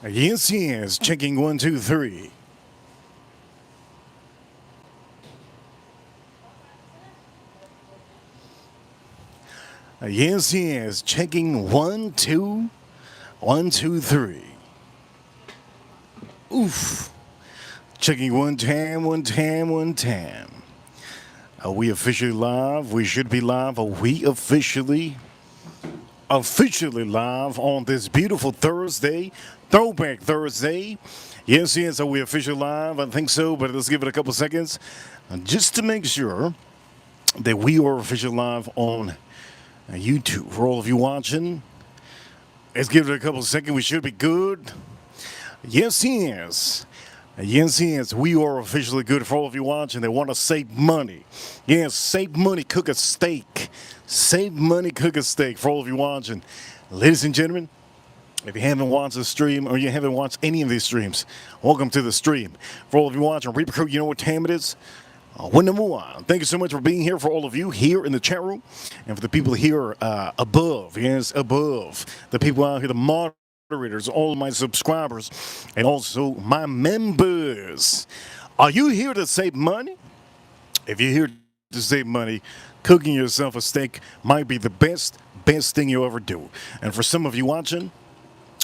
Yes, yes. Checking one, two, three. Yes, yes. Checking one, two, three. Oof. Checking one time, one time, one time. Are we officially live? We should be live. Are we officially live on this beautiful Thursday, Throwback Thursday? Yes, yes. Are we officially live? I think so, but let's give it a couple seconds just to make sure that we are officially live on YouTube. For all of you watching, let's give it a couple seconds. We should be good. Yes, yes. Yes, yes, we are officially good. For all of you watching that want to save money. Yes, save money, cook a steak. Save money, cook a steak. For all of you watching, ladies and gentlemen, if you haven't watched the stream or you haven't watched any of these streams, welcome to the stream. For all of you watching, Reaper Crew, you know what time it is? One number one. Thank you so much for being here. For all of you here in the chat room, and for the people here above, yes, above the people out here, the moderators, all of my subscribers, and also my members. Are you here to save money? If you're here to save money, cooking yourself a steak might be the best thing you'll ever do. And for some of you watching,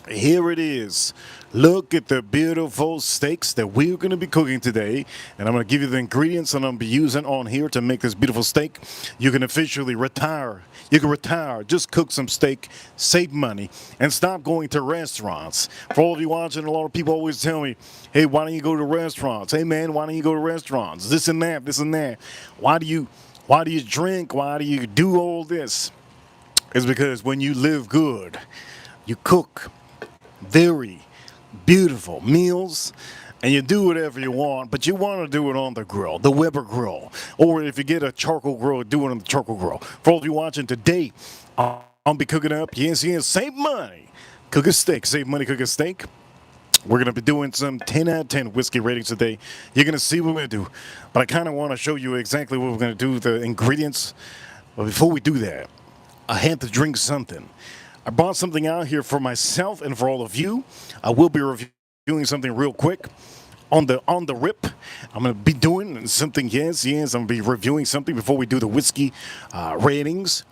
here it is. Look at the beautiful steaks that we're going to be cooking today. And I'm going to give you the ingredients that I'm going to be using on here to make this beautiful steak. You can officially retire. You can retire. Just cook some steak, save money, and stop going to restaurants. For all of you watching, a lot of people always tell me, hey, why don't you go to restaurants? Hey, man, why don't you go to restaurants? This and that, this and that. Why do you drink? Why do you do all this? It's because when you live good, you cook very beautiful meals, and you do whatever you want, but you want to do it on the grill, the Weber grill, or if you get a charcoal grill, do it on the charcoal grill. For all of you watching today, I'll be cooking up, yes, save money, cook a steak, save money, cook a steak. We're going to be doing some 10 out of 10 whiskey ratings today. You're going to see what we're going to do, but I kind of want to show you exactly what we're going to do, the ingredients. But before we do that, I had to drink something. I brought something out here for myself and for all of you. I will be reviewing something real quick on the rip. I'm going to be doing something, yes. I'm going to be reviewing something before we do the whiskey ratings.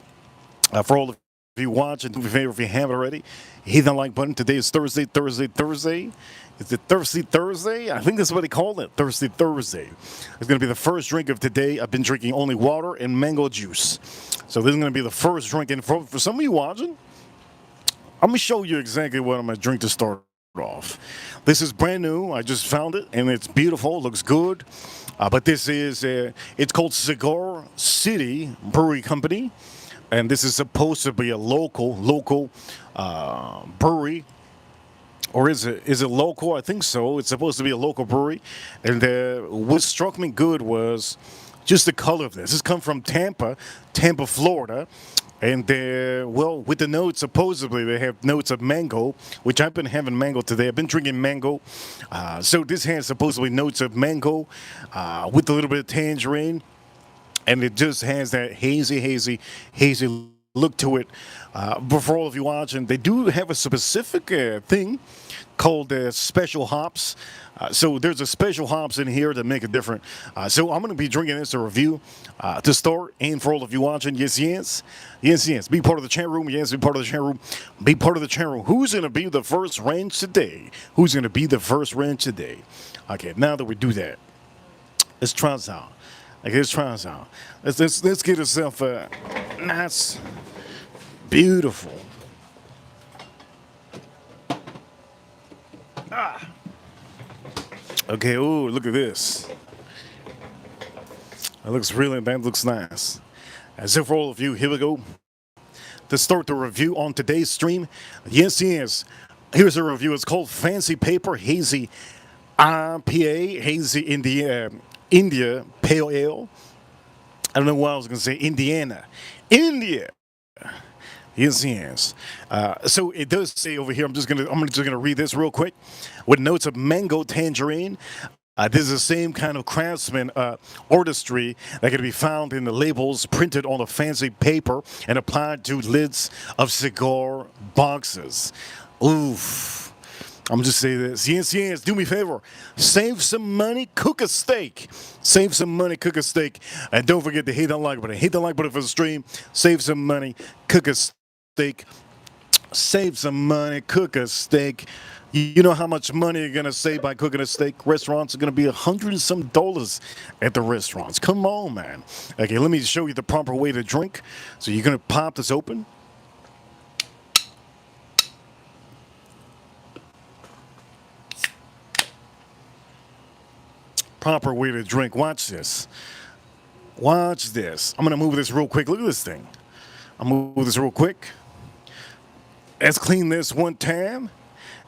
For all of you watching, do me a favor if you haven't already, hit that like button. Today is Thursday. Is it Thirsty Thursday? I think that's what they call it, Thirsty Thursday. It's going to be the first drink of today. I've been drinking only water and mango juice. So this is going to be the first drink. And for some of you watching, I'm going to show you exactly what I'm going to drink to start off. This is brand new. I just found it, and it's beautiful. Looks good. But this is, it's called Cigar City Brewery Company. And this is supposed to be a local brewery. Or is it local? I think so. It's supposed to be a local brewery. And what struck me good was just the color of this. This comes from Tampa, Florida. And well, with the notes, supposedly they have notes of mango, which I've been having mango today. I've been drinking mango. So this has supposedly notes of mango with a little bit of tangerine. And it just has that hazy look to it. But for all of you watching, they do have a specific thing called special hops. So there's a special hops in here to make it different. So I'm going to be drinking this to review to start. And for all of you watching, yes. Be part of the chat room. Yes, be part of the chat room. Be part of the chat room. Who's going to be the first range today? Okay, now that we do that, let's try this out. Let's get ourselves a nice, beautiful. Okay, oh, look at this. That looks nice. And so for all of you, here we go. To start the review on today's stream, yes. Here's a review. It's called Fancy Paper Hazy IPA, Hazy India Pale Ale. I don't know why I was going to say Indiana. India. Yes. So it does say over here. I'm just gonna read this real quick. With notes of mango tangerine. This is the same kind of craftsman artistry that can be found in the labels printed on a fancy paper and applied to lids of cigar boxes. Oof. I'm just saying this. Yes, yes. Do me a favor. Save some money. Cook a steak. Save some money. Cook a steak. And don't forget to hit that like button. Hit the like button for the stream. Save some money. Cook a steak. Save some money. Cook a steak. You know how much money you're gonna save by cooking a steak? Restaurants are gonna be $100 and some at the restaurants. Come on, man. Okay, let me show you the proper way to drink. So you're gonna pop this open. Proper way to drink. Watch this. Watch this. I'm gonna move this real quick. Look at this thing. I'm gonna move this real quick. Let's clean this one time.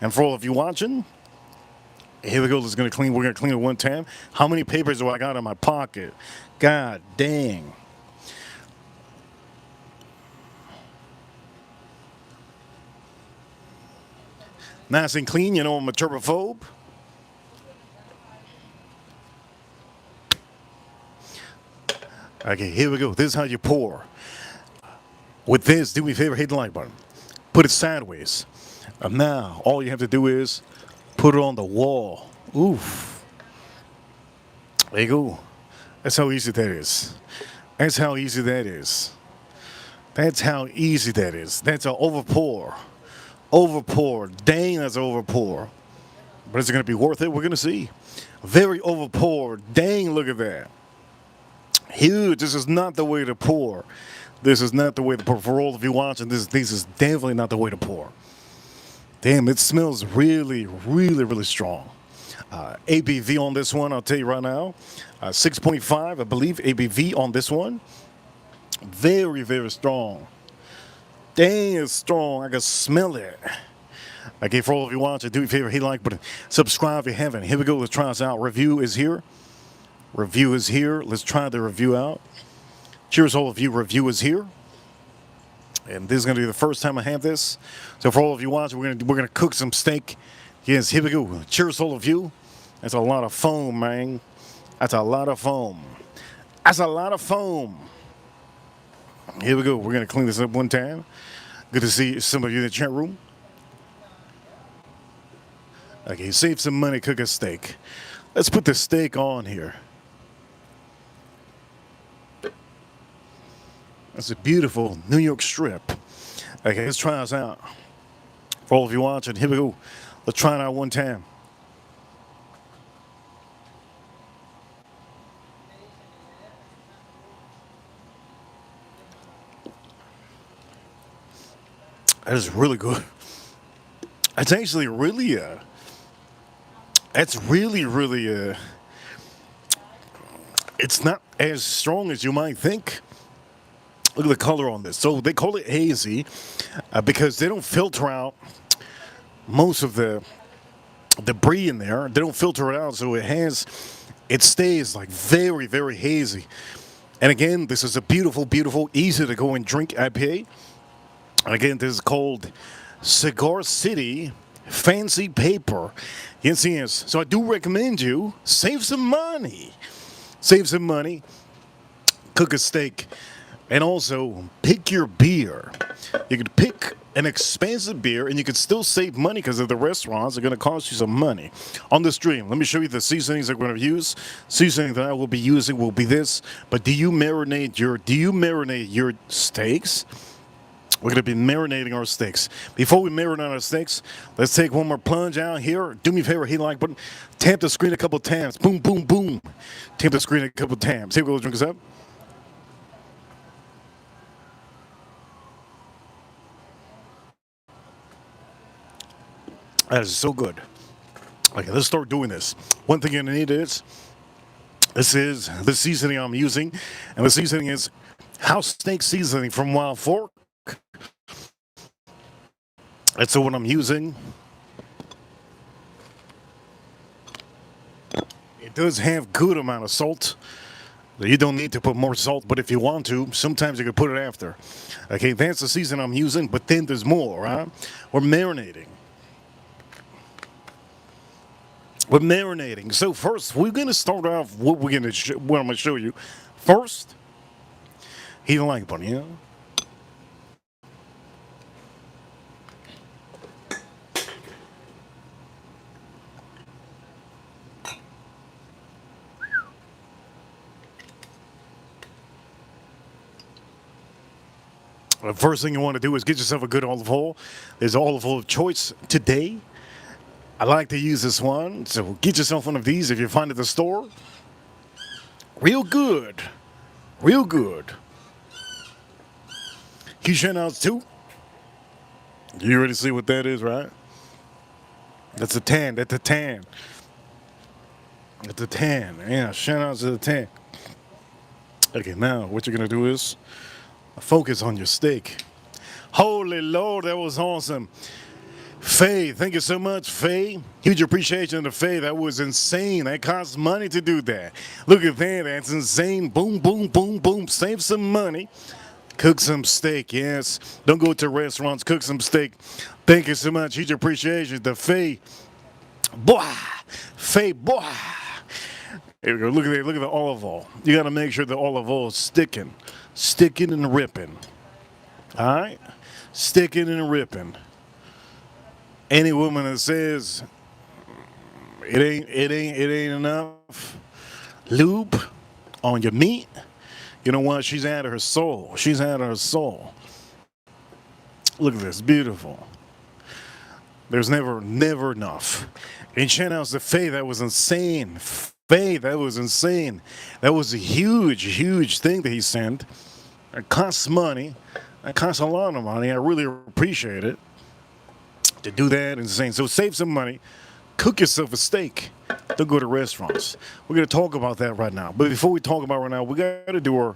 And for all of you watching, here we go. We're gonna clean it one time. How many papers do I got in my pocket? God dang. Nice and clean. You know I'm a turbophobe. Okay, here we go. This is how you pour. With this, do me a favor, hit the like button. Put it sideways. And now, all you have to do is put it on the wall. Oof. There you go. That's how easy that is. That's how easy that is. That's how easy that is. That's an overpour. Overpour. Dang, that's an overpour. But is it going to be worth it? We're going to see. Very overpour. Dang, look at that. Huge. This is not the way to pour. This is not the way to pour. For all of you watching, this is definitely not the way to pour. Damn, it smells really, really, really strong. ABV on this one, I'll tell you right now. 6.5, I believe, ABV on this one. Very, very strong. Dang, it's strong. I can smell it. Okay, for all of you watching, do me a favor, hit like button. Subscribe if you haven't. Here we go. Let's try this out. Review is here. Review is here. Let's try the review out. Cheers, all of you. Review is here. And this is going to be the first time I have this. So for all of you watching, we're gonna cook some steak. Yes, here we go. Cheers, all of you. That's a lot of foam, man. That's a lot of foam. That's a lot of foam. Here we go. We're going to clean this up one time. Good to see some of you in the chat room. Okay, save some money, cook a steak. Let's put the steak on here. That's a beautiful New York strip. Okay, let's try this out. For all of you watching, here we go. Let's try it out one time. That is really good. It's actually really, it's really, it's not as strong as you might think. Look at the color on this. So they call it hazy because they don't filter out most of the debris in there. They don't filter it out, so it stays like very, very hazy. And again, this is a beautiful, beautiful, easy to go and drink IPA. Again, this is called Cigar City Fancy Paper. Yes, yes. So I do recommend you save some money. Save some money. Cook a steak. And also, pick your beer. You could pick an expensive beer, and you could still save money because the restaurants are going to cost you some money. On the stream, let me show you the seasonings I'm going to use. Seasoning that I will be using will be this. But do you marinate your steaks? We're going to be marinating our steaks. Before we marinate our steaks, let's take one more plunge out here. Do me a favor, hit the like button. Tap the screen a couple times. Boom, boom, boom. Tap the screen a couple times. Here we go, drink this up. That is so good. Okay, let's start doing this. One thing you're going to need is, this is the seasoning I'm using. And the seasoning is house steak seasoning from Wild Fork. That's the one I'm using. It does have good amount of salt. You don't need to put more salt, but if you want to, sometimes you can put it after. Okay, that's the seasoning I'm using, but then there's more, right? We're marinating. We're marinating. So first, we're going to start off what I'm going to show you. First, hit the like button, yeah? The first thing you want to do is get yourself a good olive oil. There's olive oil of choice today. I like to use this one, so get yourself one of these if you find it at the store. Real good. Real good. Huge shout outs too. You already see what that is, right? That's a tan. That's a tan. That's a tan. Yeah, shout outs to the tan. Okay, now what you're going to do is focus on your steak. Holy Lord, that was awesome. Faye, thank you so much, Faye. Huge appreciation to Faye. That was insane. That costs money to do that. Look at that. That's insane. Boom, boom, boom, boom. Save some money. Cook some steak, yes. Don't go to restaurants. Cook some steak. Thank you so much. Huge appreciation to Faye. Boy. Faye, boy. Here we go. Look at that. Look at the olive oil. You got to make sure the olive oil is sticking. Sticking and ripping. All right? Sticking and ripping. Any woman that says it ain't enough lube on your meat, you know what? She's out of her soul. She's out of her soul. Look at this, beautiful. There's never enough. And shout outs to Faye, that was insane. Faye, that was insane. That was a huge thing that he sent. It costs money. It costs a lot of money. I really appreciate it. To do that, insane. So save some money, cook yourself a steak. Don't go to restaurants. We're gonna talk about that right now. But before we talk about it right now, we gotta do our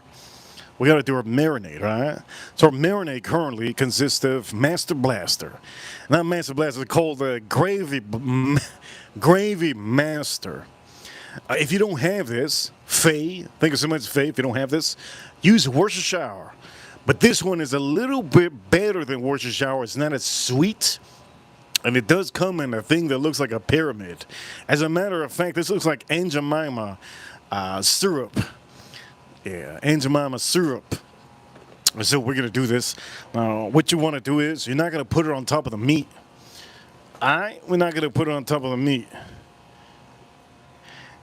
marinade, right? So our marinade currently consists of Master Blaster, not Master Blaster. It's called the Gravy Master. If you don't have this, Faye, thank you so much, Faye. If you don't have this, use Worcestershire. But this one is a little bit better than Worcestershire. It's not as sweet. And it does come in a thing that looks like a pyramid. As a matter of fact, this looks like Aunt Jemima syrup. Yeah, Aunt Jemima syrup. So we're going to do this. Now, what you want to do is, you're not going to put it on top of the meat. All right? We're not going to put it on top of the meat.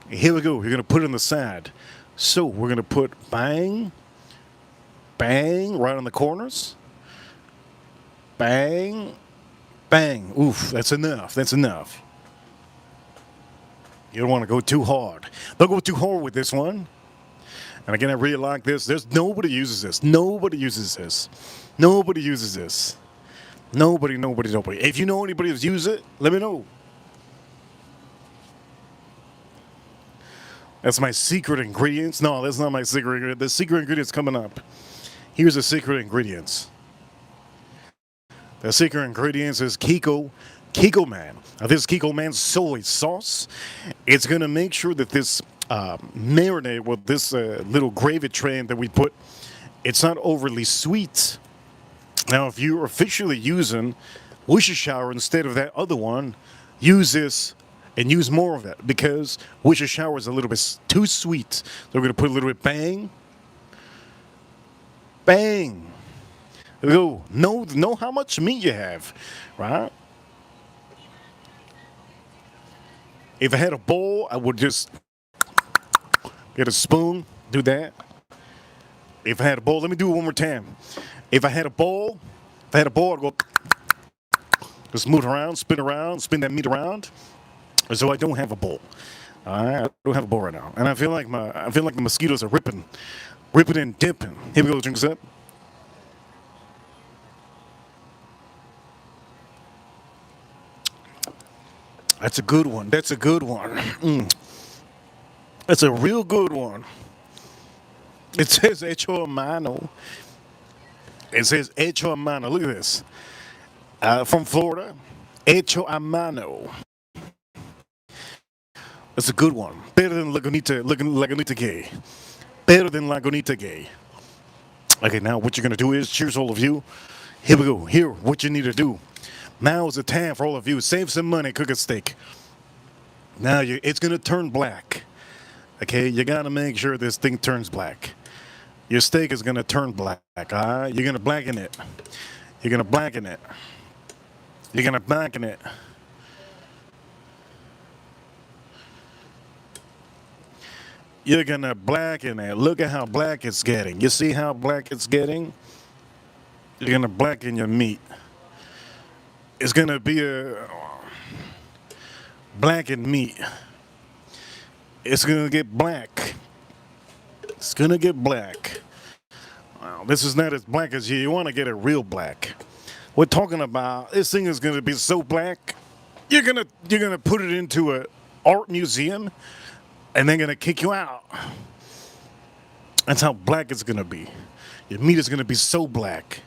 Here we go. You're going to put it on the side. So we're going to put bang, bang, right on the corners. Bang, bang. Oof, that's enough. That's enough. You don't want to go too hard. Don't go too hard with this one. And again, I really like this. Nobody uses this. Nobody uses this. Nobody uses this. Nobody. If you know anybody who's used it, let me know. That's my secret ingredients. No, that's not my secret ingredient. The secret ingredient's coming up. Here's the secret ingredients. The secret ingredients is Kiko Man. Now, this Kiko Man soy sauce. It's going to make sure that this marinade with this little gravy train that we put, it's not overly sweet. Now, if you're officially using Worcestershire instead of that other one, use this and use more of that because Worcestershire is a little bit too sweet. So we're going to put a little bit bang, bang. Go. Know how much meat you have, right? If I had a bowl, I would just get a spoon, do that. If I had a bowl, let me do it one more time. If I had a bowl, I'd go just move around, spin that meat around. So I don't have a bowl. All right, I don't have a bowl right now, and I feel like the mosquitoes are ripping and dipping. Here we go, drink a sip. That's a good one. That's a good one. That's a real good one. It says hecho a mano. It says hecho a mano. Look at this. From Florida, hecho a mano. That's a good one. Better than Lagunita Gay. Better than Lagunita Gay. Okay, now what you're going to do is, cheers all of you. Here we go. Here, what you need to do. Now is the time for all of you. Save some money, cook a steak. Now it's going to turn black. Okay, you got to make sure this thing turns black. Your steak is going to turn black, all right? You're going to blacken it. You're going to blacken it. You're going to blacken it. You're going to blacken it. Look at how black it's getting. You see how black it's getting? You're gonna blacken your meat. It's gonna be a blackened meat. It's gonna get black. It's gonna get black. Wow, this is not as black as you want to get it real black. We're talking about this thing is gonna be so black. You're gonna put it into a art museum, and they're gonna kick you out. That's how black it's gonna be. Your meat is gonna be so black.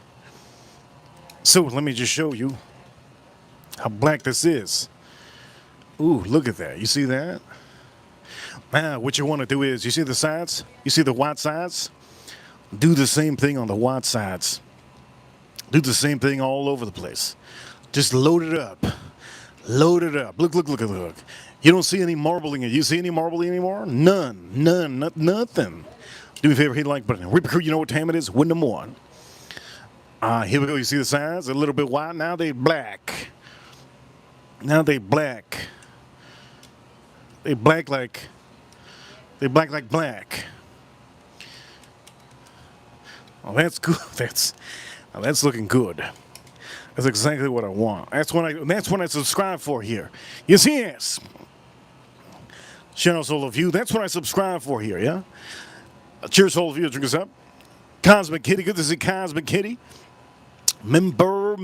So let me just show you how black this is. Ooh, look at that. You see that? Now, what you want to do is, you see the sides? You see the white sides? Do the same thing on the white sides. Do the same thing all over the place. Just load it up. Load it up. Look, look, look, look. You don't see any marbling. You see any marbling anymore? None. None. Nothing. Do me a favor, hit the like button. Rip Crew, you know what time it is? Win number one. Here we go. You see the sides? A little bit white. Now they black. Now they black. They black like black. Oh, that's good. That's looking good. That's exactly what I want. That's what I subscribe for here. Yes, yes. Shout out to all of you. That's what I subscribe for here, yeah? Cheers to all of you. Drink us up. Cosmic Kitty. Good to see Cosmic Kitty. Member.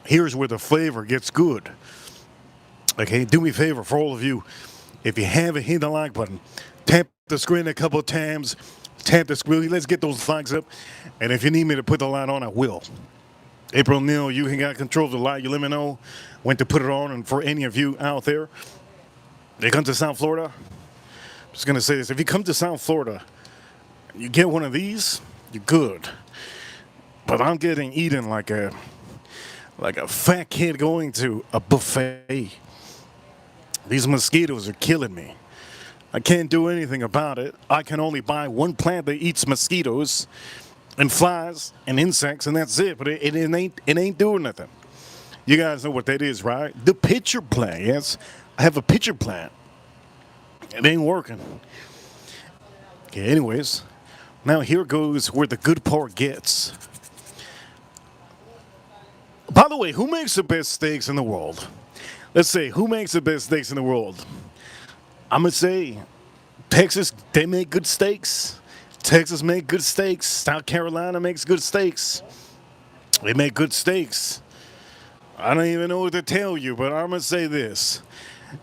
Here's where the flavor gets good. Okay, do me a favor for all of you. If you haven't hit the like button, tap the screen a couple of times. Tap the screen. Let's get those likes up. And if you need me to put the light on, I will. April Neal, you got control of the light. You let me know when to put it on. And for any of you out there that come to South Florida, I'm just going to say this. If you come to South Florida, you get one of these, you're good. But I'm getting eaten like a fat kid going to a buffet. These mosquitoes are killing me. I can't do anything about it. I can only buy one plant that eats mosquitoes and flies and insects, and that's it. But it ain't doing nothing. You guys know what that is, right? The pitcher plant. Yes, I have a pitcher plant. It ain't working. Okay, anyways, now here goes where the good part gets. By the way, who makes the best steaks in the world? Let's say, who makes the best steaks in the world? I'm going to say Texas, they make good steaks. Texas make good steaks. South Carolina makes good steaks. They make good steaks. I don't even know what to tell you, but I'm going to say this.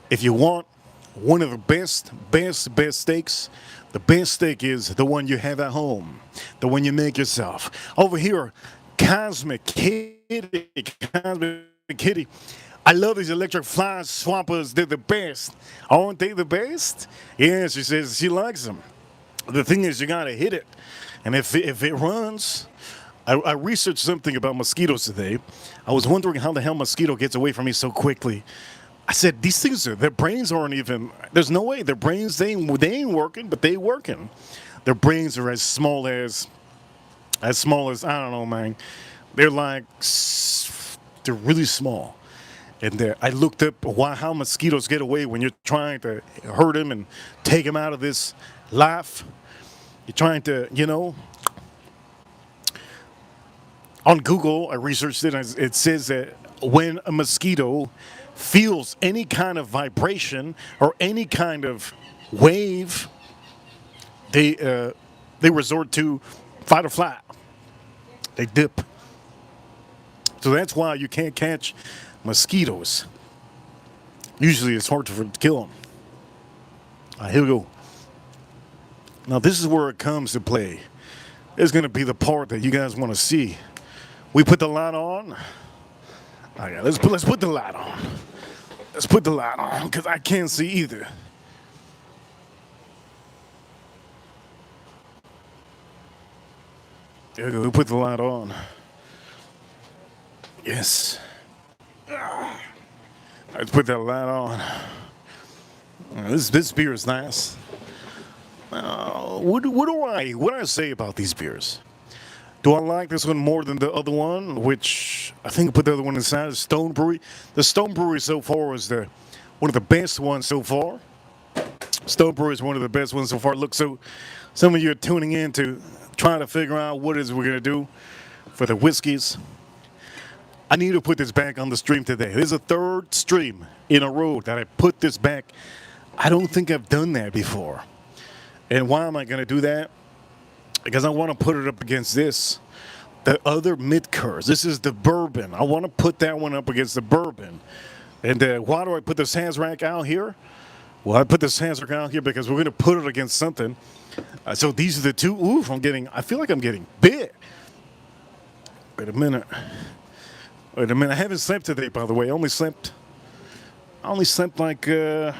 If you want one of the best steaks, the best steak is the one you have at home, the one you make yourself. Over here, Cosmic Kitty. I love these electric fly swampers. They're the best. Aren't they the best? Yeah, she says she likes them. The thing is, you gotta hit it. And if it runs, I researched something about mosquitoes today. I was wondering how the hell mosquito gets away from me so quickly. I said, these things their brains aren't even, there's no way. Their brains, they ain't working, but they working. Their brains are as small as, I don't know, man. They're really small. And I looked up how mosquitoes get away when you're trying to hurt them and take them out of this life. You're trying to, on Google, I researched it, and it says that when a mosquito feels any kind of vibration or any kind of wave, they resort to fight or flight. They dip. So that's why you can't catch mosquitoes. Usually it's hard to kill them. Here we go. Now this is where it comes to play. It's going to be the part that you guys want to see. We put the light on. Okay, let's put the light on. Let's put the light on because I can't see either. There we go. We put the light on. Yes. Let's put that light on. This beer is nice. What do I say about these beers? Do I like this one more than the other one, which I think I put the other one inside, Stone Brewery. The Stone Brewery so far is one of the best ones so far. Stone Brew is one of the best ones so far. Look, so some of you are tuning in to trying to figure out what it is we're going to do for the whiskeys. I need to put this back on the stream today. This is a third stream in a row that I put this back. I don't think I've done that before. And why am I going to do that? Because I want to put it up against this. The other Midcurs. This is the bourbon. I want to put that one up against the bourbon. And why do I put the Sazerac out here? Well, I put the Sazerac out here because we're going to put it against something. So these are the two. Oof, I feel like I'm getting bit. Wait a minute. I haven't slept today, by the way. I only slept like, I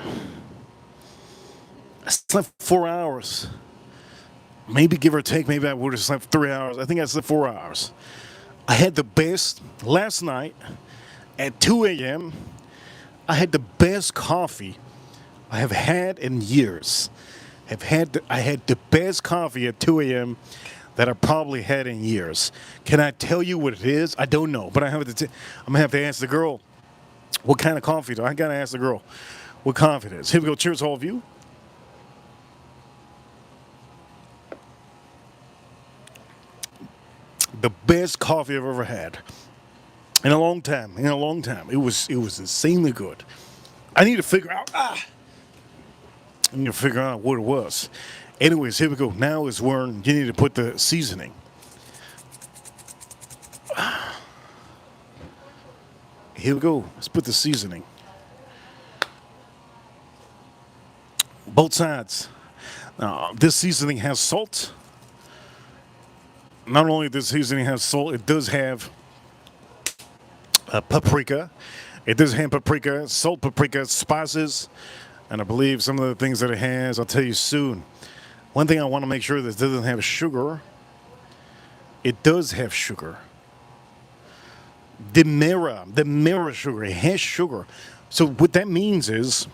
slept 4 hours. Maybe give or take, maybe I would have slept 3 hours. I think I slept 4 hours. I had the best last night at 2 a.m. I had the best coffee I have had in years. I had the best coffee at 2 a.m. that I probably had in years. Can I tell you what it is? I don't know, but I'm gonna have to ask the girl what kind of coffee. I gotta ask the girl what coffee it is. Here we go. Cheers, all of you. The best coffee I've ever had in a long time. It was insanely good. I need to figure out. What it was. Anyways, here we go. Now is where you need to put the seasoning. Here we go. Let's put the seasoning. Both sides. Now, this seasoning has salt. Not only does seasoning have salt, it does have paprika. It does have paprika, salt, paprika, spices, and I believe some of the things that it has, I'll tell you soon. One thing I want to make sure that it doesn't have sugar. It does have sugar. Demerara sugar. It has sugar. So what that means is,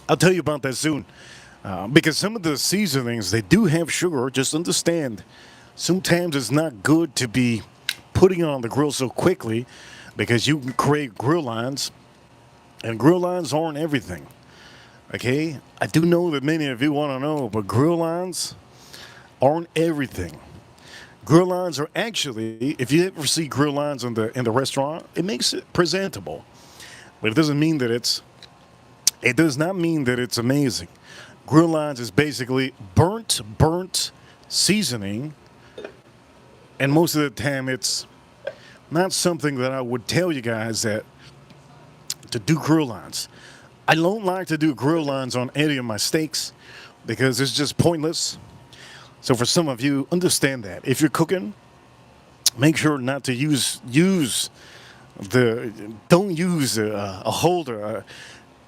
I'll tell you about that soon. Because some of the seasonings, they do have sugar. Just understand. Sometimes it's not good to be putting it on the grill so quickly because you can create grill lines, and grill lines aren't everything. Okay? I do know that many of you want to know, but grill lines aren't everything. Grill lines are actually, if you ever see grill lines in the restaurant, it makes it presentable. But it does not mean that it's amazing. Grill lines is basically burnt seasoning. And most of the time, it's not something that I would tell you guys that to do grill lines. I don't like to do grill lines on any of my steaks because it's just pointless. So for some of you, understand that. If you're cooking, make sure not to don't use a holder,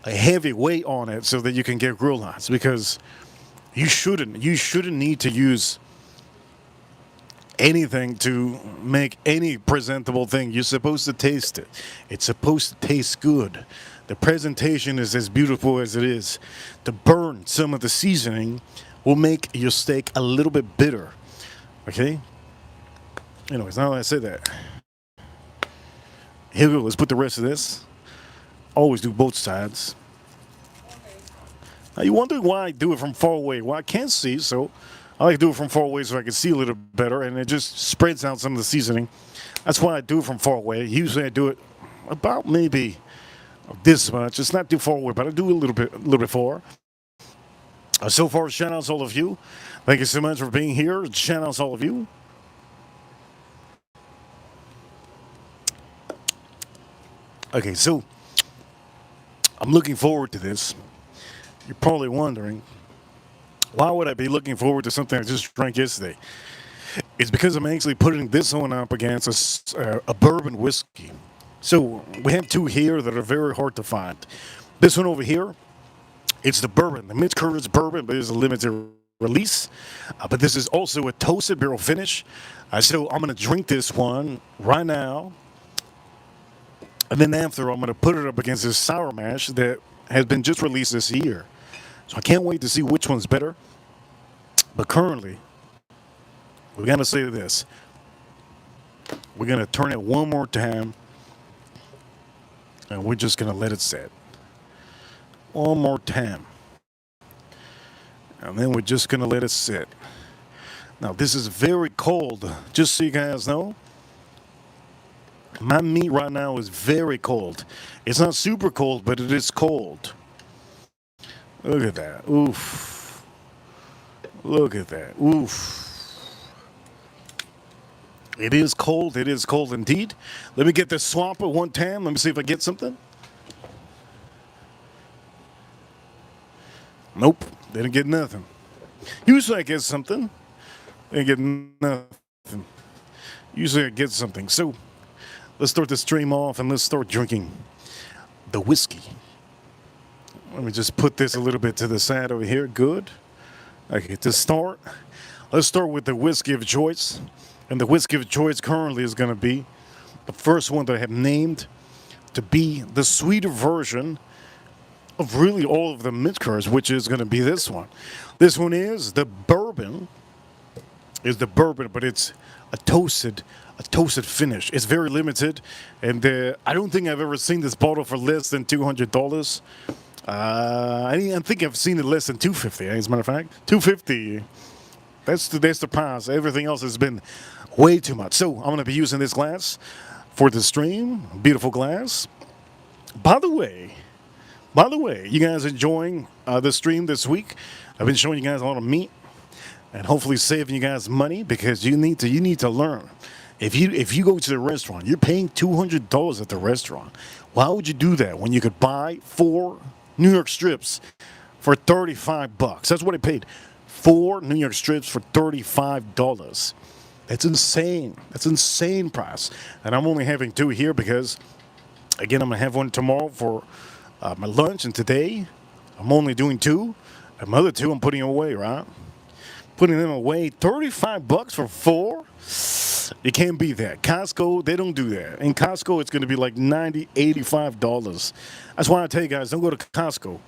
a heavy weight on it so that you can get grill lines, because you shouldn't need to use anything to make any presentable thing. You're supposed to taste it. It's supposed to taste good. The presentation is as beautiful as it is. To burn some of the seasoning will make your steak a little bit bitter. Okay? Anyways, now that I said that, here we go. Let's put the rest of this. Always do both sides. Now you're wondering why I do it from far away. Well, I can't see, so I like to do it from far away so I can see a little better, and it just spreads out some of the seasoning. That's why I do it from far away. Usually I do it about maybe this much. It's not too far away, but I do a little bit far. So far, shout outs all of you. Thank you so much for being here. Shout outs all of you. Okay, so I'm looking forward to this. You're probably wondering, why would I be looking forward to something I just drank yesterday? It's because I'm actually putting this one up against a bourbon whiskey. So we have two here that are very hard to find. This one over here, it's the bourbon, the Midcurs bourbon, but it's a limited release. But this is also a toasted barrel finish. So I'm going to drink this one right now. And then after, I'm going to put it up against this sour mash that has been just released this year. So I can't wait to see which one's better. But currently, we're going to say this. We're going to turn it one more time. And we're just going to let it set. One more time. And then we're just going to let it sit. Now, this is very cold, just so you guys know. My meat right now is very cold. It's not super cold, but it is cold. Look at that. Oof. Look at that. Oof. It is cold. It is cold indeed. Let me get this swapper one time. Let me see if I get something. Nope. Didn't get nothing. Usually I get something. Didn't get nothing. Usually I get something. So let's start the stream off and let's start drinking the whiskey. Let me just put this a little bit to the side over here. Good. Okay, to start, let's start with the whiskey of choice. And the whiskey of choice currently is going to be the first one that I have named to be the sweeter version of really all of the Midgars, which is going to be this one. This one is the bourbon. But it's a toasted finish. It's very limited, and I don't think I've ever seen this bottle for less than $200. I think I've seen it less than $250. As a matter of fact, $250. That's the price. Everything else has been way too much. So I'm going to be using this glass for the stream. Beautiful glass. By the way, you guys enjoying the stream this week? I've been showing you guys a lot of meat and hopefully saving you guys money because you need to learn. If you go to the restaurant, you're paying $200 at the restaurant. Why would you do that when you could buy 4 New York strips for $35? That's what I paid. 4 New York strips for $35. That's insane. That's insane price. And I'm only having 2 here because, again, I'm going to have one tomorrow for my lunch. And today, I'm only doing 2. And my other 2 I'm putting away, right? Putting them away. $35 for 4? You can't beat that. Costco, they don't do that. In Costco, it's going to be like $90, $85. That's why I tell you guys, don't go to Costco.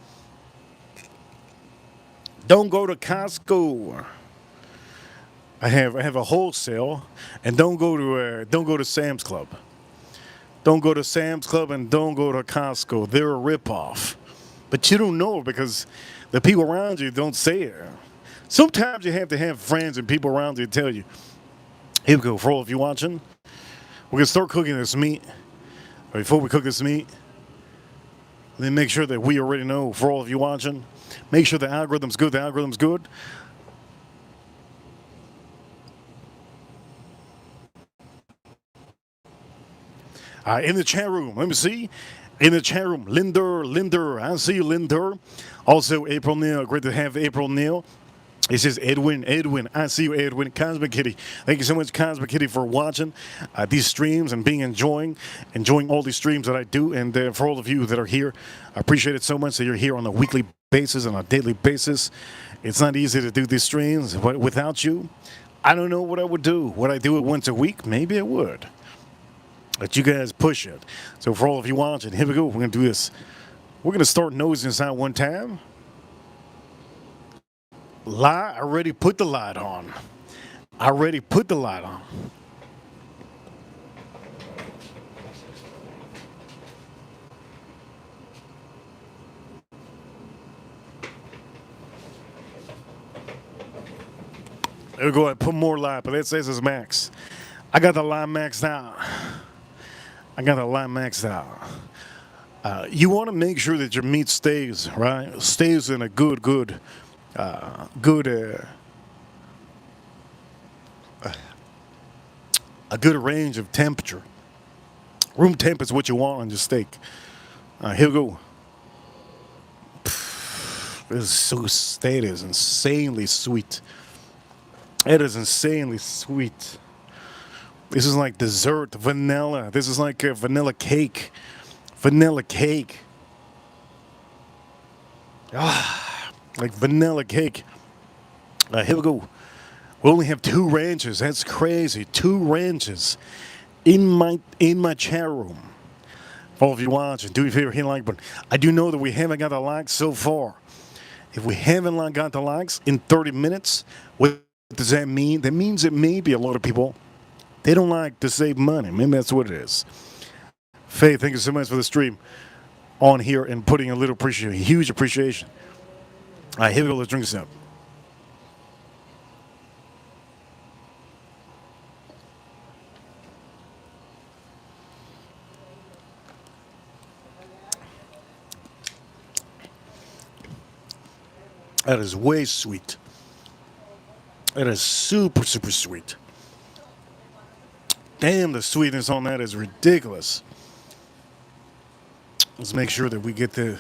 Don't go to Costco. I have a wholesale, and don't go to Sam's Club. Don't go to Sam's Club and don't go to Costco. They're a ripoff. But you don't know because the people around you don't say it. Sometimes you have to have friends and people around you tell you. Here we go. For all of you watching, we're going to start cooking this meat. Before we cook this meat, let me make sure that we already know, for all of you watching, make sure the algorithm's good. The algorithm's good. In the chat room, let me see. In the chat room, Linder, I see you, Linder. Also, April Neal, great to have April Neal. He says, Edwin, I see you, Edwin. Cosmic Kitty, thank you so much, Cosmic Kitty, for watching these streams and enjoying all these streams that I do. And for all of you that are here, I appreciate it so much that you're here on a weekly basis and a daily basis. It's not easy to do these streams, but without you, I don't know what I would do. Would I do it once a week? Maybe I would. But you guys push it. So for all of you watching, here we go. We're going to do this. We're going to start nosing this out one time. I already put the light on. There we go. I put more light, but it says it's max. I got the light maxed out. You want to make sure that your meat stays in a good range of temperature. Room temp is what you want on your steak. Here we go. That is insanely sweet. This is like dessert, vanilla. This is like a vanilla cake. Like vanilla cake. Here we go. We only have 2 ranches. That's crazy. 2 ranches in my chat room. For all of you watching, do your favorite, hit like button. I do know that we haven't got the likes so far. If we haven't got the likes in 30 minutes, what does that mean? That means that maybe a lot of people, they don't like to save money. Maybe that's what it is. Faye, thank you so much for the stream on here and putting a little appreciation, huge appreciation. All right, here we go. Let's drink this up. That is way sweet. That is super, super sweet. Damn, the sweetness on that is ridiculous. Let's make sure that we get the.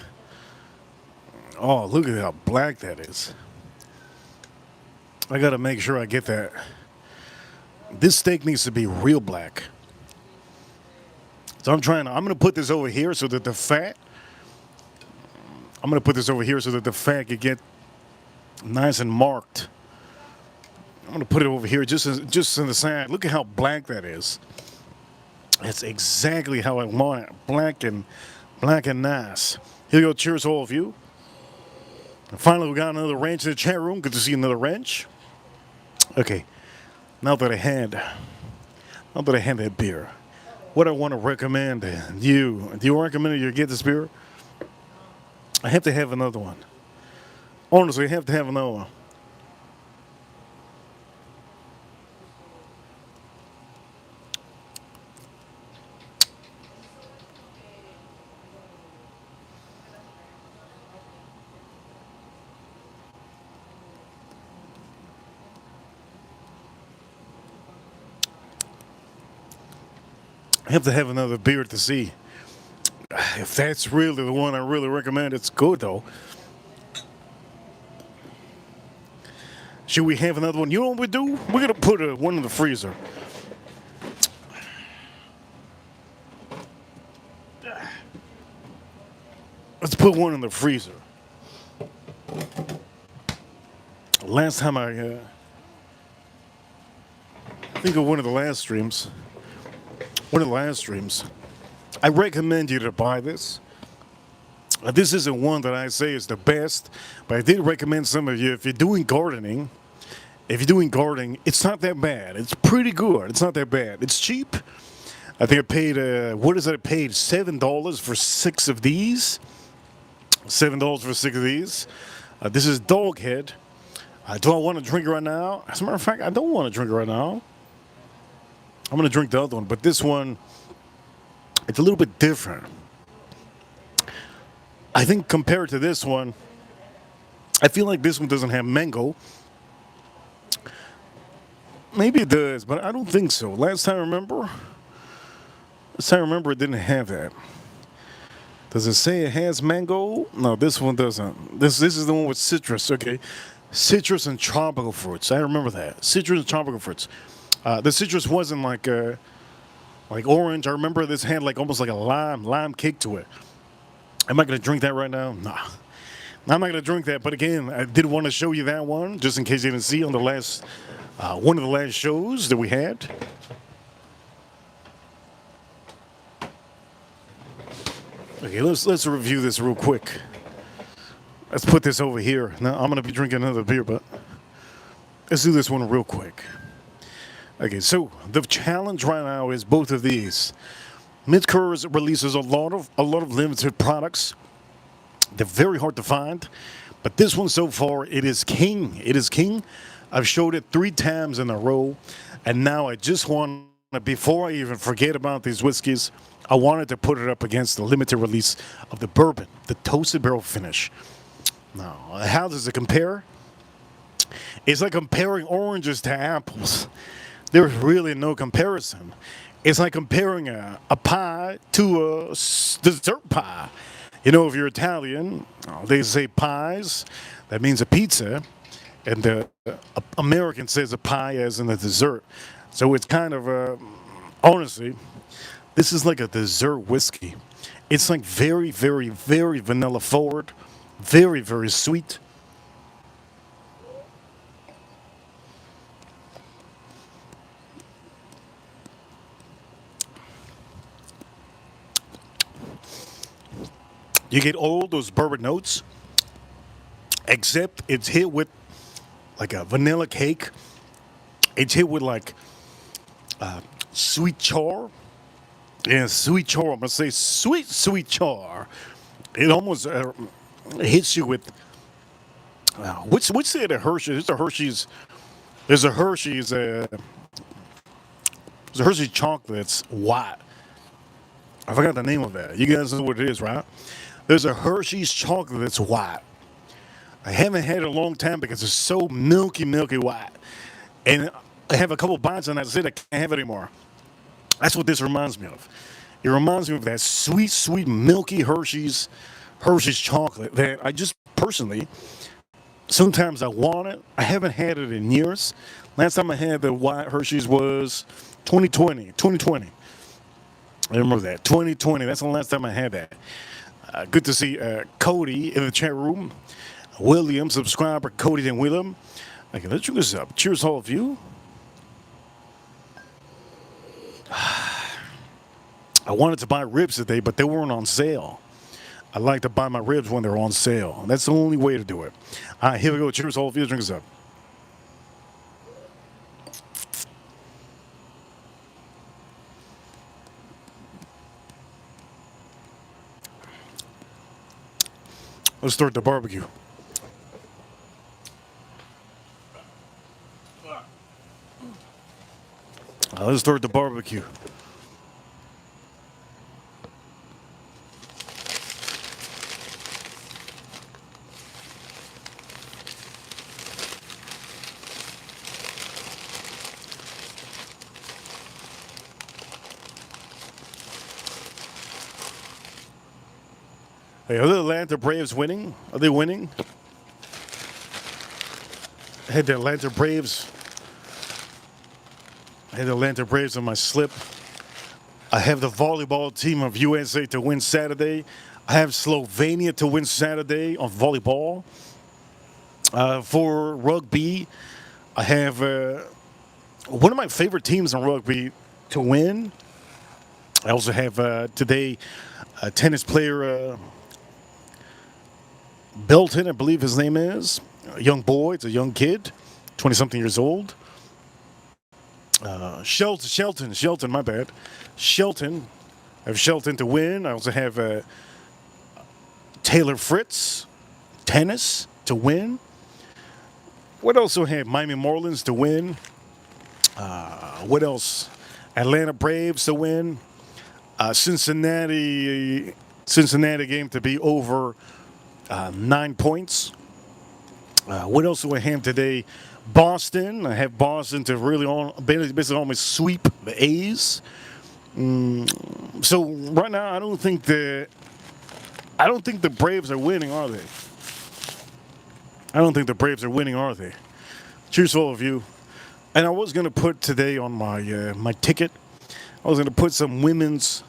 Oh, look at how black that is. I gotta make sure I get that. This steak needs to be real black. So I'm gonna put this over here so that the fat. I'm gonna put this over here so that the fat can get nice and marked. I'm gonna put it over here just in the side. Look at how black that is. That's exactly how I want it. Black and nice. Here we go. Cheers to all of you. And finally, we got another wrench in the chat room. Good to see another wrench. Okay. Now that I had that beer, what I want to recommend you. Do you recommend you get this beer? I have to have another one. Honestly, I have to have another one. I have to have another beer to see if that's really the one I really recommend. It's good though. Should we have another one? You know what we do? We're gonna put one in the freezer. Let's put one in the freezer. Last time I think of one of the last streams. I recommend you to buy this. This isn't one that I say is the best, but I did recommend some of you if you're doing gardening. It's not that bad. It's pretty good. It's not that bad. It's cheap. I think I paid I paid $7 for 6 of these. $7 for 6 of these. This is Doghead. Do I want to drink it right now? As a matter of fact, I don't want to drink it right now. I'm going to drink the other one, but this one, it's a little bit different. I think compared to this one, I feel like this one doesn't have mango. Maybe it does, but I don't think so. Last time I remember, it didn't have that. Does it say it has mango? No, this one doesn't. This is the one with citrus. Okay, citrus and tropical fruits. I remember that. Citrus and tropical fruits. The citrus wasn't like orange. I remember this had like almost like a lime kick to it. Am I gonna drink that right now? Nah. I'm not gonna drink that. But again, I did want to show you that one just in case you didn't see on the last one of the last shows that we had. Okay, let's review this real quick. Let's put this over here. Now I'm gonna be drinking another beer, but let's do this one real quick. Okay, so the challenge right now is both of these. Midcourse releases a lot of limited products. They're very hard to find, but this one so far it is king. It is king. I've showed it 3 times in a row, and now I just want before I even forget about these whiskeys, I wanted to put it up against the limited release of the bourbon, the toasted barrel finish. Now, how does it compare? It's like comparing oranges to apples. There's really no comparison. It's like comparing a pie to a dessert pie. You know, if you're Italian, they say pies. That means a pizza. And the American says a pie as in a dessert. So it's kind of, honestly, this is like a dessert whiskey. It's like very, very, very vanilla forward. Very, very sweet. You get all those bourbon notes, except it's hit with like a vanilla cake. It's hit with like sweet char. Yeah, sweet char. I'm gonna say sweet char. It almost hits you with what's the Hershey's? There's a Hershey's. There's a Hershey's chocolate that's white. I forgot the name of that. You guys know what it is, right? There's a Hershey's chocolate that's white. I haven't had it in a long time because it's so milky, milky white. And I have a couple bites and that's it. I can't have it anymore. That's what this reminds me of. It reminds me of that sweet, sweet, milky Hershey's chocolate that I just personally, sometimes I want it. I haven't had it in years. Last time I had the white Hershey's was 2020. I remember that. 2020. That's the last time I had that. Good to see Cody in the chat room. William, subscriber, Cody and William. Okay, let's drink this up. Cheers, all of you. I wanted to buy ribs today, but they weren't on sale. I like to buy my ribs when they're on sale. That's the only way to do it. All right, here we go. Cheers, all of you. Drink this up. Let's start the barbecue. Let's start the barbecue. Hey, are the Atlanta Braves winning? Are they winning? I had the Atlanta Braves. I had the Atlanta Braves on my slip. I have the volleyball team of USA to win Saturday. I have Slovenia to win Saturday on volleyball. For rugby, I have one of my favorite teams in rugby to win. I also have today a tennis player, Belton, I believe his name is. A young boy, it's a young kid, 20-something years old. Shelton, my bad. Shelton. I have Shelton to win. I also have Taylor Fritz, tennis, to win. What else do I have? Miami Marlins to win. What else? Atlanta Braves to win. Cincinnati game to be over 9 points. What else do I have today? Boston. I have Boston to really basically almost sweep the A's. So right now, I don't think the Braves are winning, are they? I don't think the Braves are winning, are they? Cheers to all of you. And I was going to put today on my my ticket, I was going to put some women's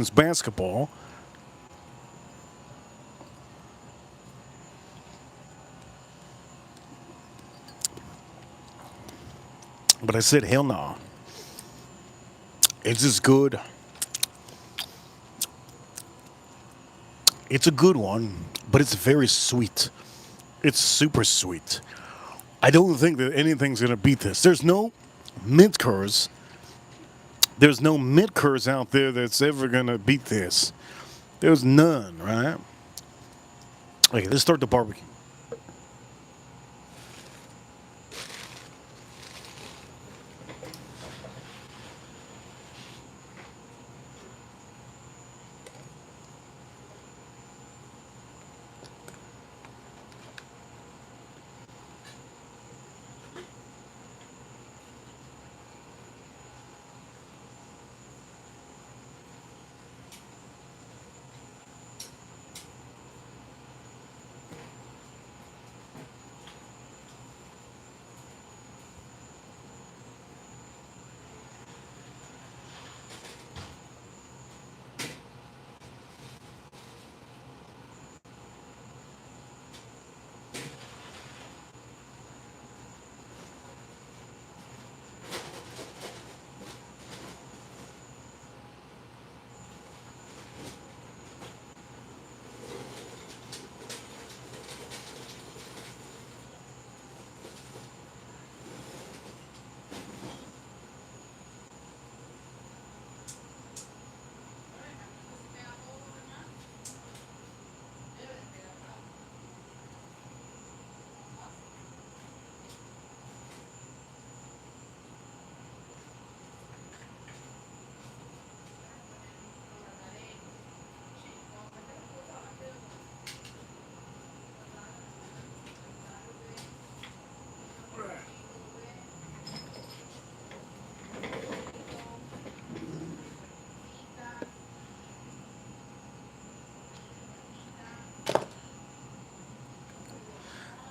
basketball. But I said, hell no. It's just good. It's a good one, but it's very sweet. It's super sweet. I don't think that anything's going to beat this. There's no mint curds. There's no mint curds out there that's ever going to beat this. There's none, right? Okay, let's start the barbecue.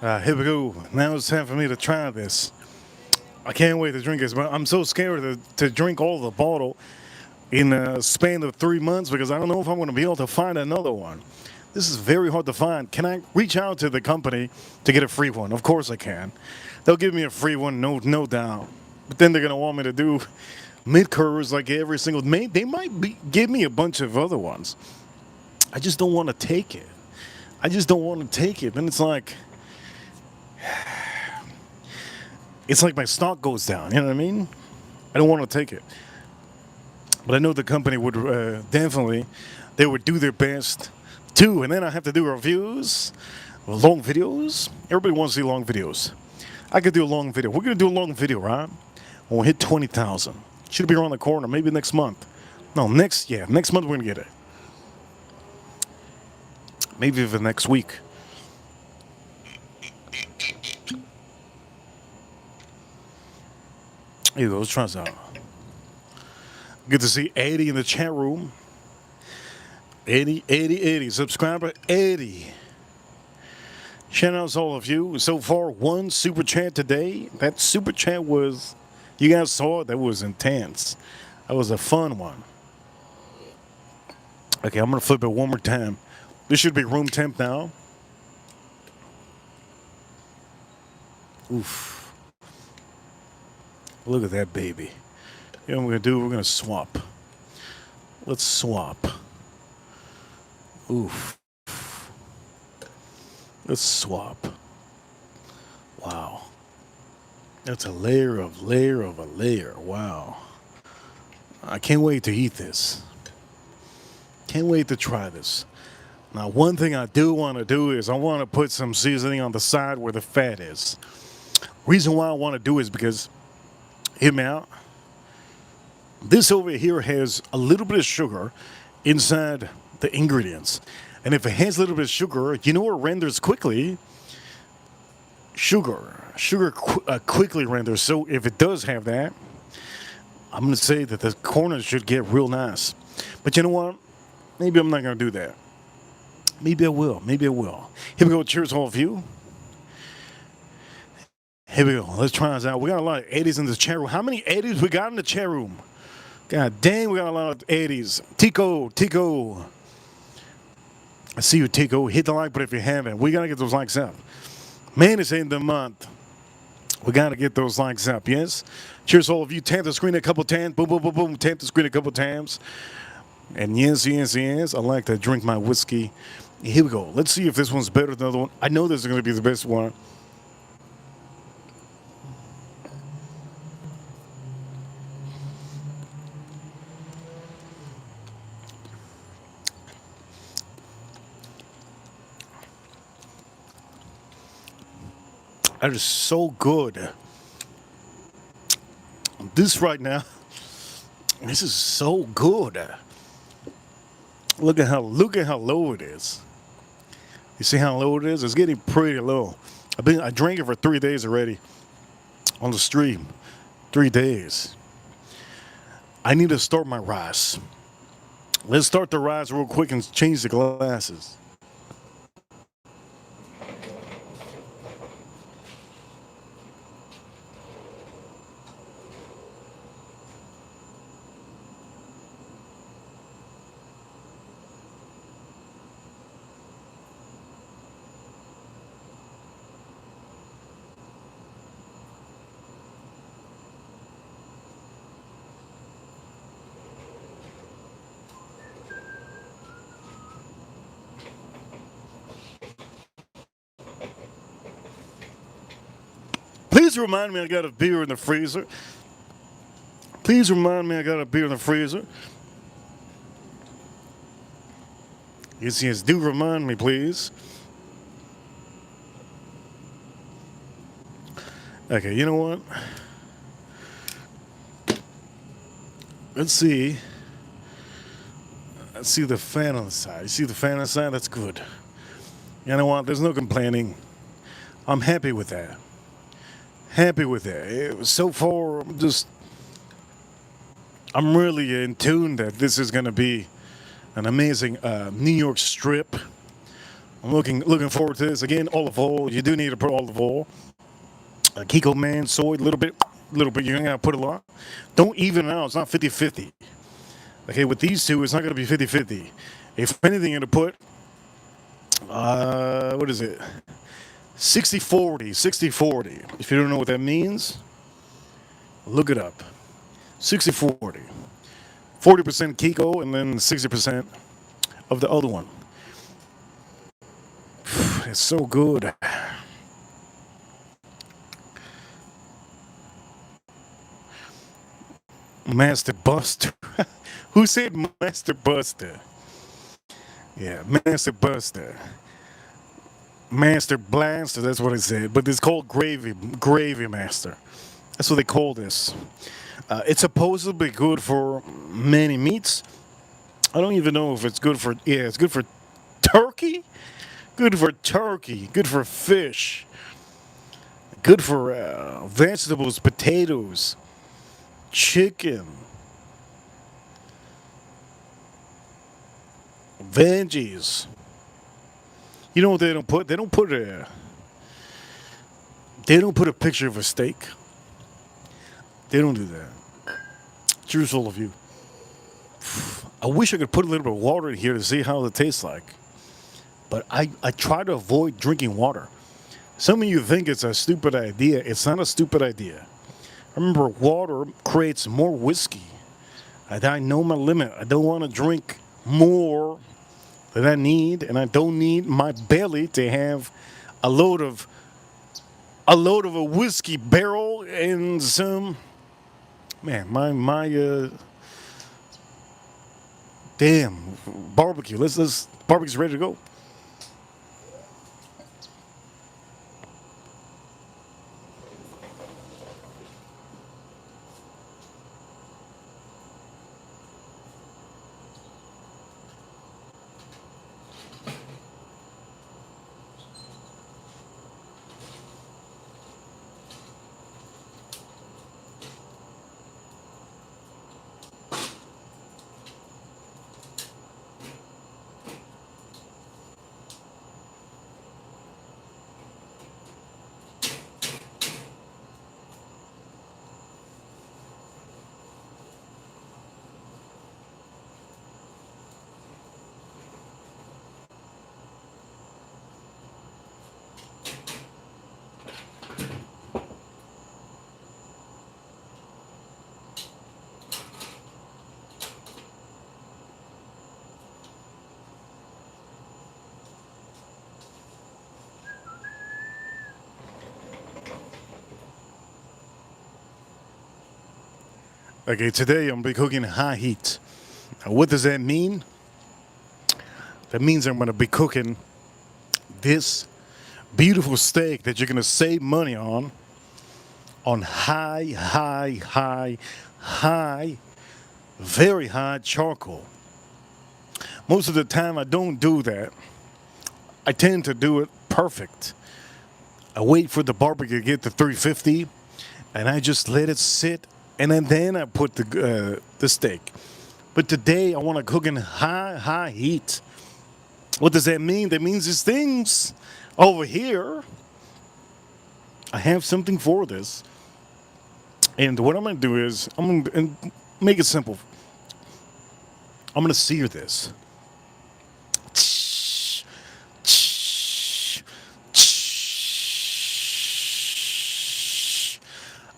Here we go. Now it's time for me to try this. I can't wait to drink this, but I'm so scared to drink all the bottle in a span of 3 months because I don't know if I'm going to be able to find another one. This is very hard to find. Can I reach out to the company to get a free one? Of course I can. They'll give me a free one, no doubt. But then they're going to want me to do mid curves like every single. They might give me a bunch of other ones. I just don't want to take it. I just don't want to take it. And it's like my stock goes down. You know what I mean? I don't want to take it. But I know the company would definitely, they would do their best too. And then I have to do reviews, long videos. Everybody wants to see long videos. I could do a long video. We're going to do a long video, right? When we hit 20,000. Should be around the corner, maybe next month. No, next month we're going to get it. Maybe even next week. Here you go, let's try this out. Good to see Eddie in the chat room. Eddie. Subscriber Eddie. Shout out to all of you. So far, one super chat today. That super chat was, you guys saw it, that was intense. That was a fun one. Okay, I'm going to flip it one more time. This should be room temp now. Oof. Look at that baby. You know what we're going to do? We're going to swap. Let's swap. Oof. Let's swap. Wow. That's a layer of a layer. Wow. I can't wait to eat this. Can't wait to try this. Now, one thing I do want to do is I want to put some seasoning on the side where the fat is. Reason why I want to do is because, hear me out. This over here has a little bit of sugar inside the ingredients. And if it has a little bit of sugar, you know what renders quickly? Sugar. Quickly renders. So if it does have that, I'm going to say that the corners should get real nice. But you know what? Maybe I'm not going to do that. Maybe I will. Here we go. Cheers, all of you. Here we go. Let's try this out. We got a lot of Eddies in the chat room. How many Eddies we got in the chat room? God dang, we got a lot of Eddies. Tico. I see you, Tico. Hit the like button if you haven't. We got to get those likes up. Man, it's in the month. We got to get those likes up, yes? Cheers, all of you. Tap the screen a couple times. Boom. Tap the screen a couple times. And yes. I like to drink my whiskey. Here we go. Let's see if this one's better than the other one. I know this is going to be the best one. That is so good. This right now, this is so good. Look at how low it is. You see how low it is? It's getting pretty low. I drank it for 3 days already on the stream. 3 days. I need to start my rice. Let's start the rice real quick and change the glasses. Please remind me I got a beer in the freezer. Yes, do remind me, please. Okay, you know what? Let's see the fan on the side. You see the fan on the side? That's good. You know what? There's no complaining. I'm happy with that. So far, I'm really in tune that this is going to be an amazing New York strip I'm looking forward to this. Again, olive oil. You do need to put olive oil. Kiko man, soy, a little bit. You ain't gotta put a lot. Don't even it out. It's not 50-50. Okay, with these two, it's not gonna be 50-50. If anything, you're gonna put what is it? 60-40, 60-40. If you don't know what that means, look it up. 60-40. 40% Kiko and then 60% of the other one. It's so good. Master Buster. Who said Master Buster? Yeah, Master Buster. Master Blaster, that's what it said. But it's called Gravy Master. That's what they call this. It's supposedly good for many meats. I don't even know if it's good for, yeah, it's good for turkey. Good for turkey. Good for fish. Good for vegetables, potatoes, chicken, veggies. You know what they don't put? They don't put a picture of a steak. They don't do that. Cheers, all of you. I wish I could put a little bit of water in here to see how it tastes like. But I try to avoid drinking water. Some of you think it's a stupid idea. It's not a stupid idea. Remember, water creates more whiskey. I know my limit. I don't want to drink more than I need, and I don't need my belly to have a load of a whiskey barrel and some. Man, my damn barbecue. Let's barbecue's ready to go. Okay, today I'm gonna be cooking high heat. Now, what does that mean? That means I'm gonna be cooking this beautiful steak that you're gonna save money on high, very high charcoal. Most of the time I don't do that. I tend to do it perfect. I wait for the barbecue to get to 350, and I just let it sit, and then I put the steak. But today I want to cook in high heat. What does that mean? That means these things over here. I have something for this, and what I'm going to do is I'm going to make it simple. I'm going to sear this.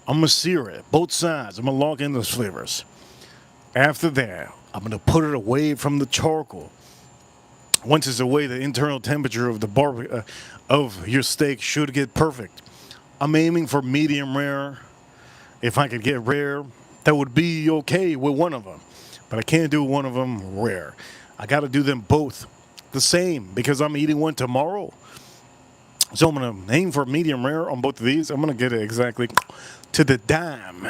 I'm gonna sear it, both sides. I'm gonna lock in those flavors. After that, I'm gonna put it away from the charcoal. Once it's away, the internal temperature of the of your steak should get perfect. I'm aiming for medium rare. If I could get rare, that would be okay with one of them. But I can't do one of them rare. I gotta do them both the same because I'm eating one tomorrow. So I'm gonna aim for medium rare on both of these. I'm gonna get it exactly to the dime.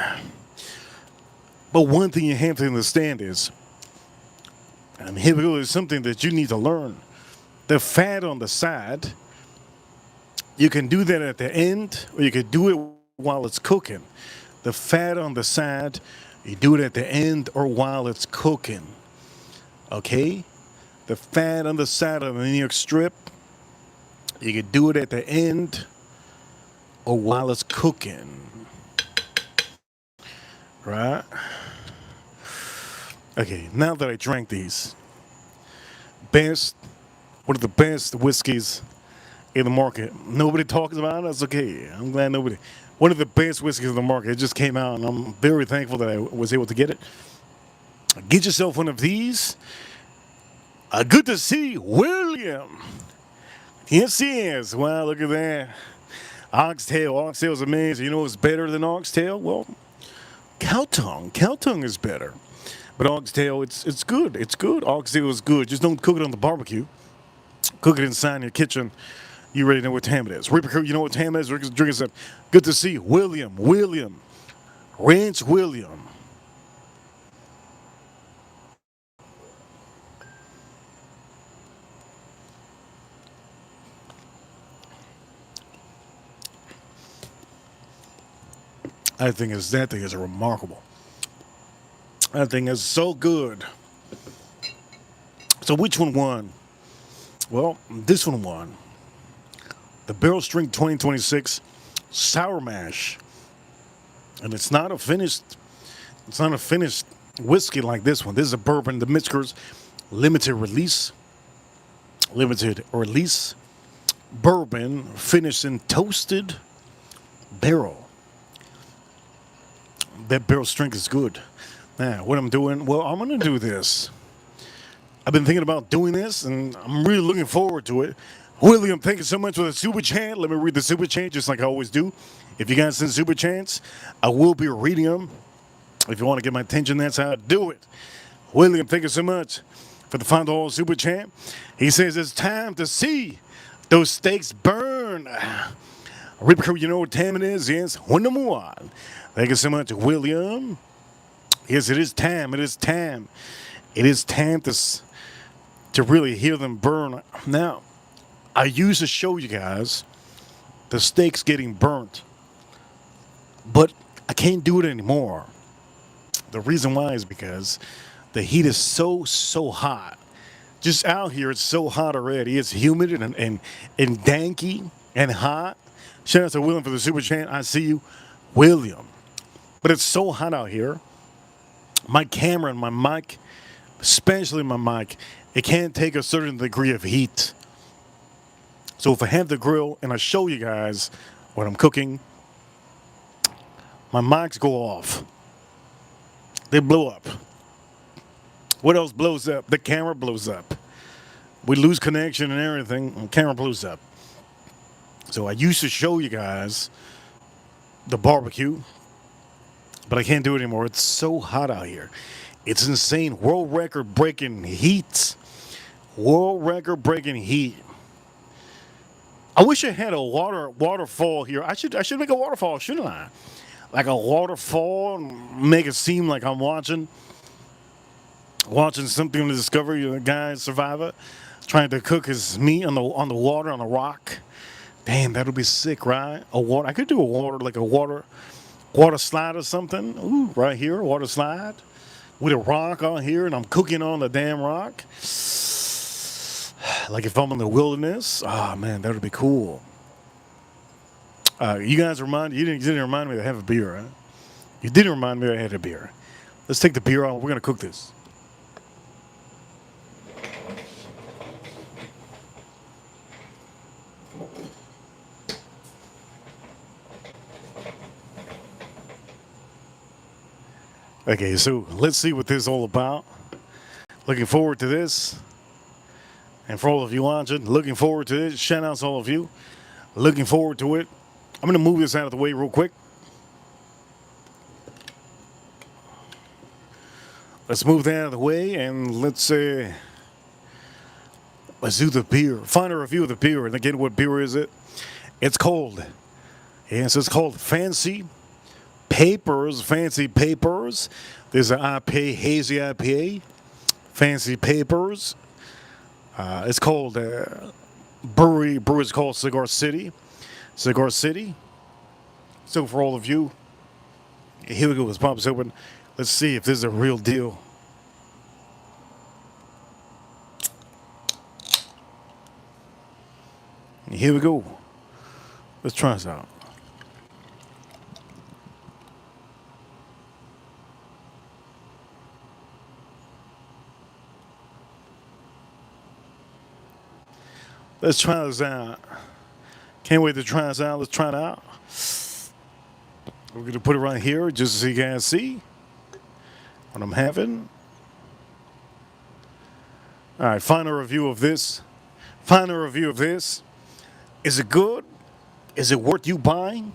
But one thing you have to understand is, and here we go, is something that you need to learn. The fat on the side, you can do that at the end, or you can do it while it's cooking. The fat on the side, you do it at the end or while it's cooking. Okay? The fat on the side of the New York strip, You can do it at the end or while it's cooking. Right? Okay, now that I drank these, best, one of the best whiskeys in the market. Nobody talks about it. That's okay. I'm glad nobody. One of the best whiskeys in the market. It just came out, and I'm very thankful that I was able to get it. Get yourself one of these. Good to see William. Yes, he is. Wow, look at that. Oxtail. Oxtail is amazing. You know what's better than oxtail? Well, cow tongue. Cow tongue is better. But oxtail, it's good. It's good. Oxtail is good. Just don't cook it on the barbecue. Cook it inside your kitchen. You already know what time it is. Reaper Crew, you know what time it is. Drinking some. Good to see William. William. Ranch William. That thing is remarkable. That thing is so good. So which one won? Well, this one won. The Barrel Strength 2026 Sour Mash. And it's not a finished whiskey like this one. This is a bourbon, the Michter's limited release bourbon finished in toasted barrel. That barrel strength is good. Now, what I'm doing, well, I'm going to do this. I've been thinking about doing this, and I'm really looking forward to it. William, thank you so much for the super chat. Let me read the super chat just like I always do. If you guys send super chats, I will be reading them. If you want to get my attention, that's how I do it. William, thank you so much for the $5 super chat. He says it's time to see those steaks burn. Rip Crew, you know what time it is? Yes, one number one. Thank you so much, William. Yes, it is time. It is time. It is time to really hear them burn. Now, I used to show you guys the steaks getting burnt, but I can't do it anymore. The reason why is because the heat is so hot. Just out here, it's so hot already. It's humid and danky and hot. Shout out to William for the super chat. I see you, William. But it's so hot out here. My camera and my mic, especially my mic, it can't take a certain degree of heat. So if I have the grill and I show you guys what I'm cooking, my mics go off. They blow up. What else blows up? The camera blows up. We lose connection and everything, and the camera blows up. So I used to show you guys the barbecue, but I can't do it anymore. It's so hot out here. It's insane. World record breaking heat. World record breaking heat. I wish I had a waterfall here. I should make a waterfall, shouldn't I? Like a waterfall, make it seem like I'm watching something on the Discovery. The guy Survivor trying to cook his meat on the water on the rock. Damn, that'll be sick, right? I could do a water slide or something. Ooh, right here, water slide with a rock on here, and I'm cooking on the damn rock. Like if I'm in the wilderness. Oh man, that would be cool. You guys you didn't remind me to have a beer, huh? You didn't remind me I had a beer. Let's take the beer out. We're gonna cook this. Okay, so let's see what this is all about. Looking forward to this. And for all of you watching, looking forward to this. Shout out to all of you. Looking forward to it. I'm going to move this out of the way real quick. Let's move that out of the way and let's do the beer. Find a review of the beer. And again, what beer is it? It's called. Yes, it's called Fancy Papers. Fancy Papers. There's an IPA, hazy IPA. Fancy Papers. It's called brewery's called Cigar City. Cigar City. So for all of you, here we go. Let's pop this open. Let's see if this is a real deal. here we go. Let's try this out. Let's try this out. Can't wait to try this out. Let's try it out. We're going to put it right here just so you guys see what I'm having. All right, final review of this. Final review of this. Is it good? Is it worth you buying?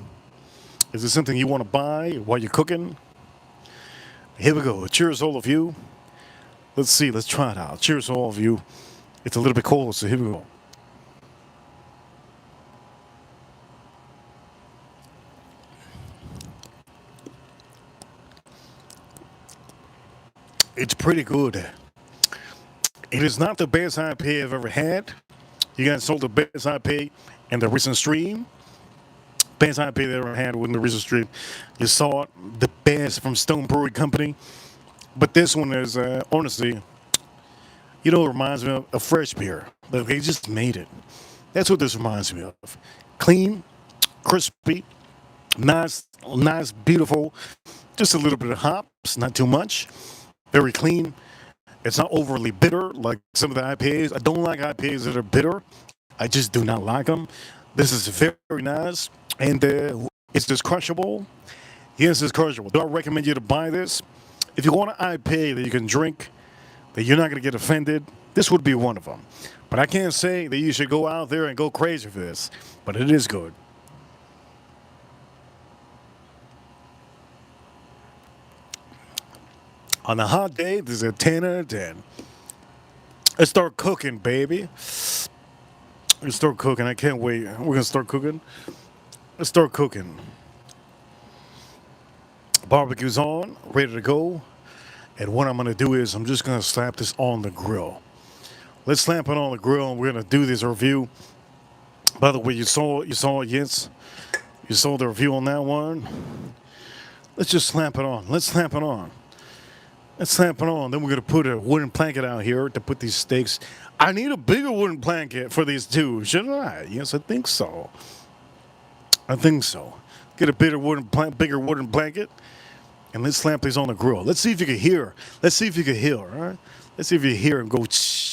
Is it something you want to buy while you're cooking? Here we go. Cheers, all of you. Let's see. Let's try it out. Cheers, all of you. It's a little bit cold, so here we go. It's pretty good. It is not the best IPA I've ever had. You guys sold the best IPA in the recent stream. Best IPA they ever had in the recent stream. You saw it, the best from Stone Brewery Company. But this one is, honestly, it reminds me of a fresh beer. Like they just made it. That's what this reminds me of. Clean, crispy, nice, beautiful. Just a little bit of hops, not too much. Very clean. It's not overly bitter like some of the IPAs. I don't like IPAs that are bitter. I just do not like them. This is very nice. And it's just crushable. Yes, it's crushable. Do I recommend you to buy this? If you want an IPA that you can drink, that you're not going to get offended, this would be one of them. But I can't say that you should go out there and go crazy for this. But it is good. On a hot day, this is a 10 out of 10. Let's start cooking, baby. Let's start cooking. I can't wait. We're going to start cooking. Let's start cooking. Barbecue's on, ready to go. And what I'm going to do is I'm just going to slap this on the grill. Let's slap it on the grill, and we're going to do this review. By the way, you saw yes? You saw the review on that one? Let's just slap it on. Let's slap it on. Let's slap it on. Then we're going to put a wooden blanket out here to put these steaks. I need a bigger wooden blanket for these two, shouldn't I? Yes, I think so. I think so. Get a bigger wooden blanket, and let's slap these on the grill. Let's see if you can hear. Let's see if you can hear, all right? Let's see if you hear and go, shh.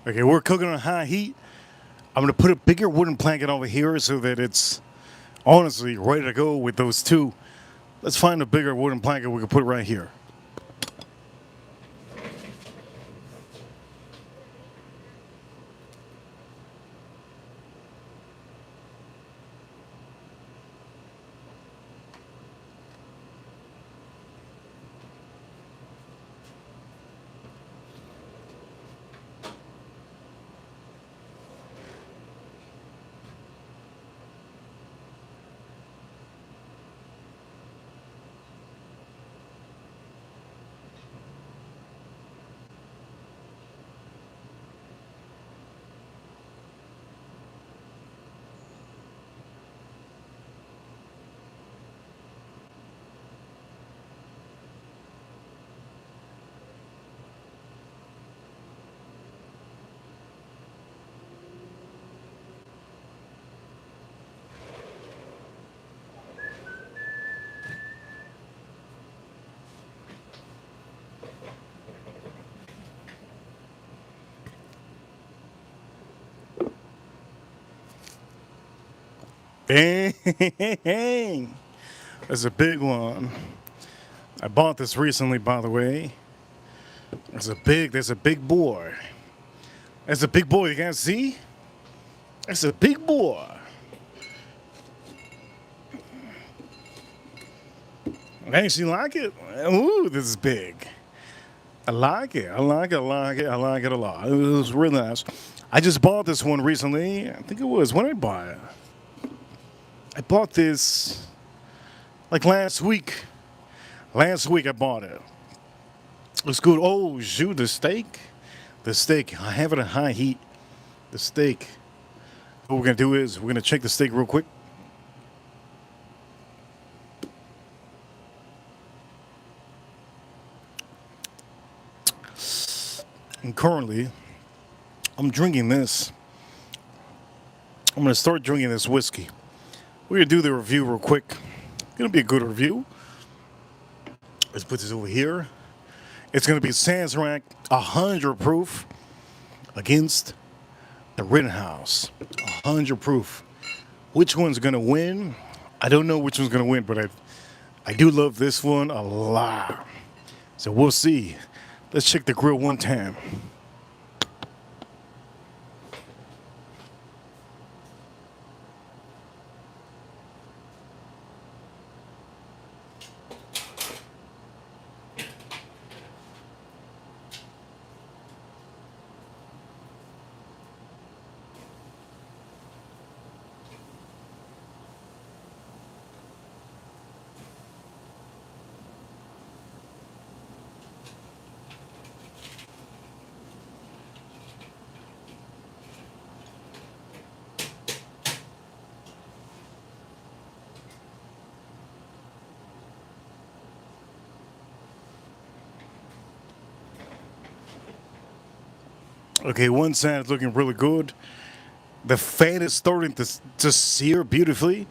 Okay, we're cooking on high heat. I'm going to put a bigger wooden blanket over here so that it's honestly ready to go with those two. Let's find a bigger wooden blanket we can put right here. Dang. That's a big one. I bought this recently, by the way. There's a big boy. That's a big boy. You can't see? That's a big boy. I actually like it. Ooh, this is big. I like it. I like it. I like it. I like it a lot. It was really nice. I just bought this one recently. I think it was when I bought it. I bought this like last week. Last week I bought it. It's good. Oh, shoot, the steak. The steak. I have it at high heat. The steak. What we're going to do is we're going to check the steak real quick. And currently, I'm drinking this. I'm going to start drinking this whiskey. We're going to do the review real quick. It's going to be a good review. Let's put this over here. It's going to be Sazerac 100 proof against the Rittenhouse. 100 proof. Which one's going to win? I don't know which one's going to win, but I do love this one a lot. So we'll see. Let's check the grill one time. Okay, one side is looking really good. The fat is starting to sear beautifully.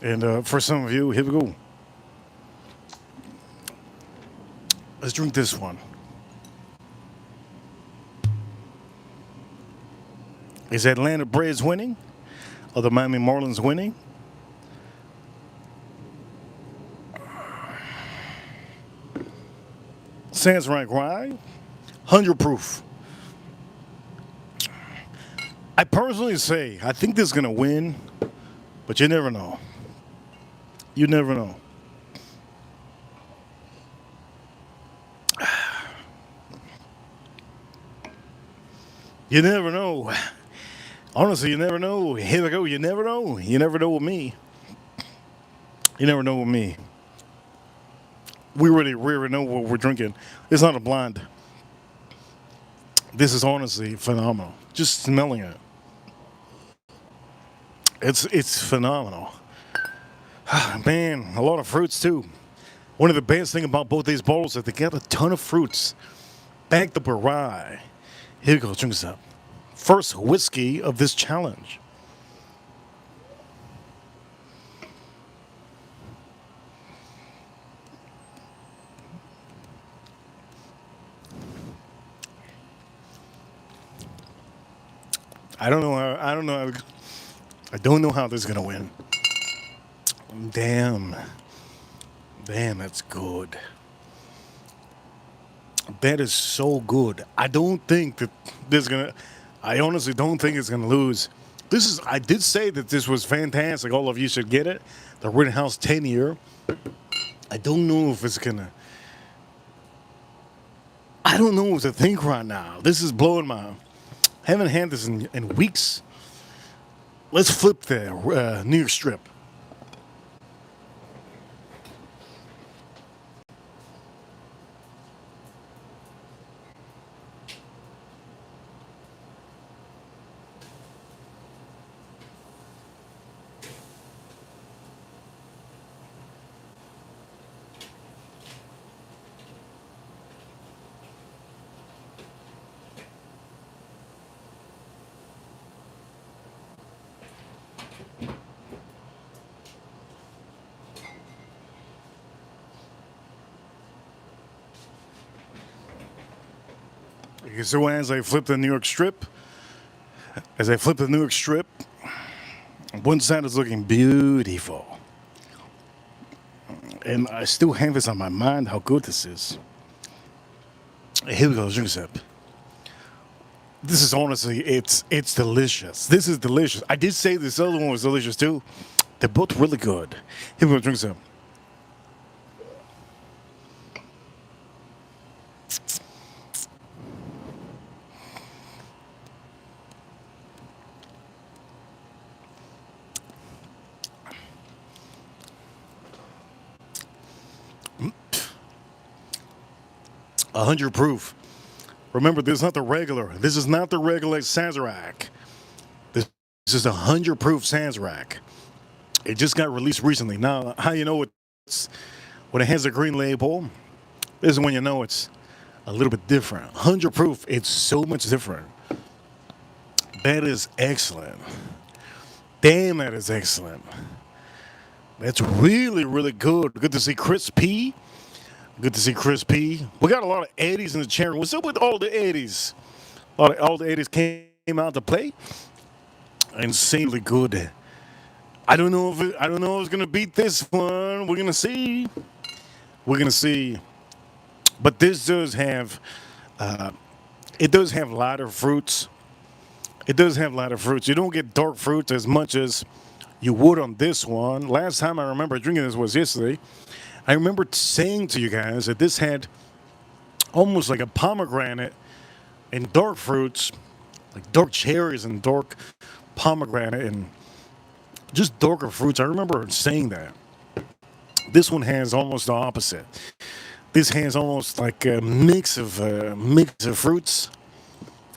And for some of you, here we go. Let's drink this one. Is Atlanta Braves winning? Or the Miami Marlins winning? Sazerac Rye, 100 proof. I personally say, I think this is going to win, but you never know. You never know. You never know. Honestly, you never know. Here we go. You never know. You never know with me. You never know with me. We already know what we're drinking. It's not a blind. This is honestly phenomenal. Just smelling it. It's phenomenal. Man, a lot of fruits too. One of the best things about both these bottles is that they got a ton of fruits. Backed up a rye. Here we go, drink this up. First whiskey of this challenge. I don't know I don't know how this is gonna win. Damn. Damn, that's good. That is so good. I don't think that this is gonna. I honestly don't think it's gonna lose. This is. I did say that this was fantastic. All of you should get it. The Rittenhouse 10-year. I don't know if it's gonna. I don't know what to think right now. This is blowing my. Haven't had this in weeks. Let's flip the New York Strip. So as I flip the New York Strip, One side is looking beautiful. And I still have this on my mind how good this is. Here we go, drink a sip. This is honestly, it's delicious. This is delicious. I did say this other one was delicious too. They're both really good. Here we go, drink some. Mm. 100 proof. Remember, this is not the regular. This is not the regular Sazerac. This is a 100 proof Sazerac. It just got released recently. Now, how you know it's when it has a green label? This is when you know it's a little bit different. 100 proof. It's so much different. That is excellent. Damn, that is excellent. That's really, really good. Good to see Chris P. Good to see Chris P. We got a lot of Eddies in the channel. What's up with all the Eddies? All the Eddies came out to play. Insanely good. I don't know if it's gonna beat this one. We're gonna see. We're gonna see. But this does have, it does have lighter fruits. It does have lighter fruits. You don't get dark fruits as much as you would on this one. Last time I remember drinking this was yesterday. I remember saying to you guys that this had almost like a pomegranate and dark fruits, like dark cherries and dark pomegranate and just darker fruits. I remember saying that. This one has almost the opposite. This has almost like a mix of fruits,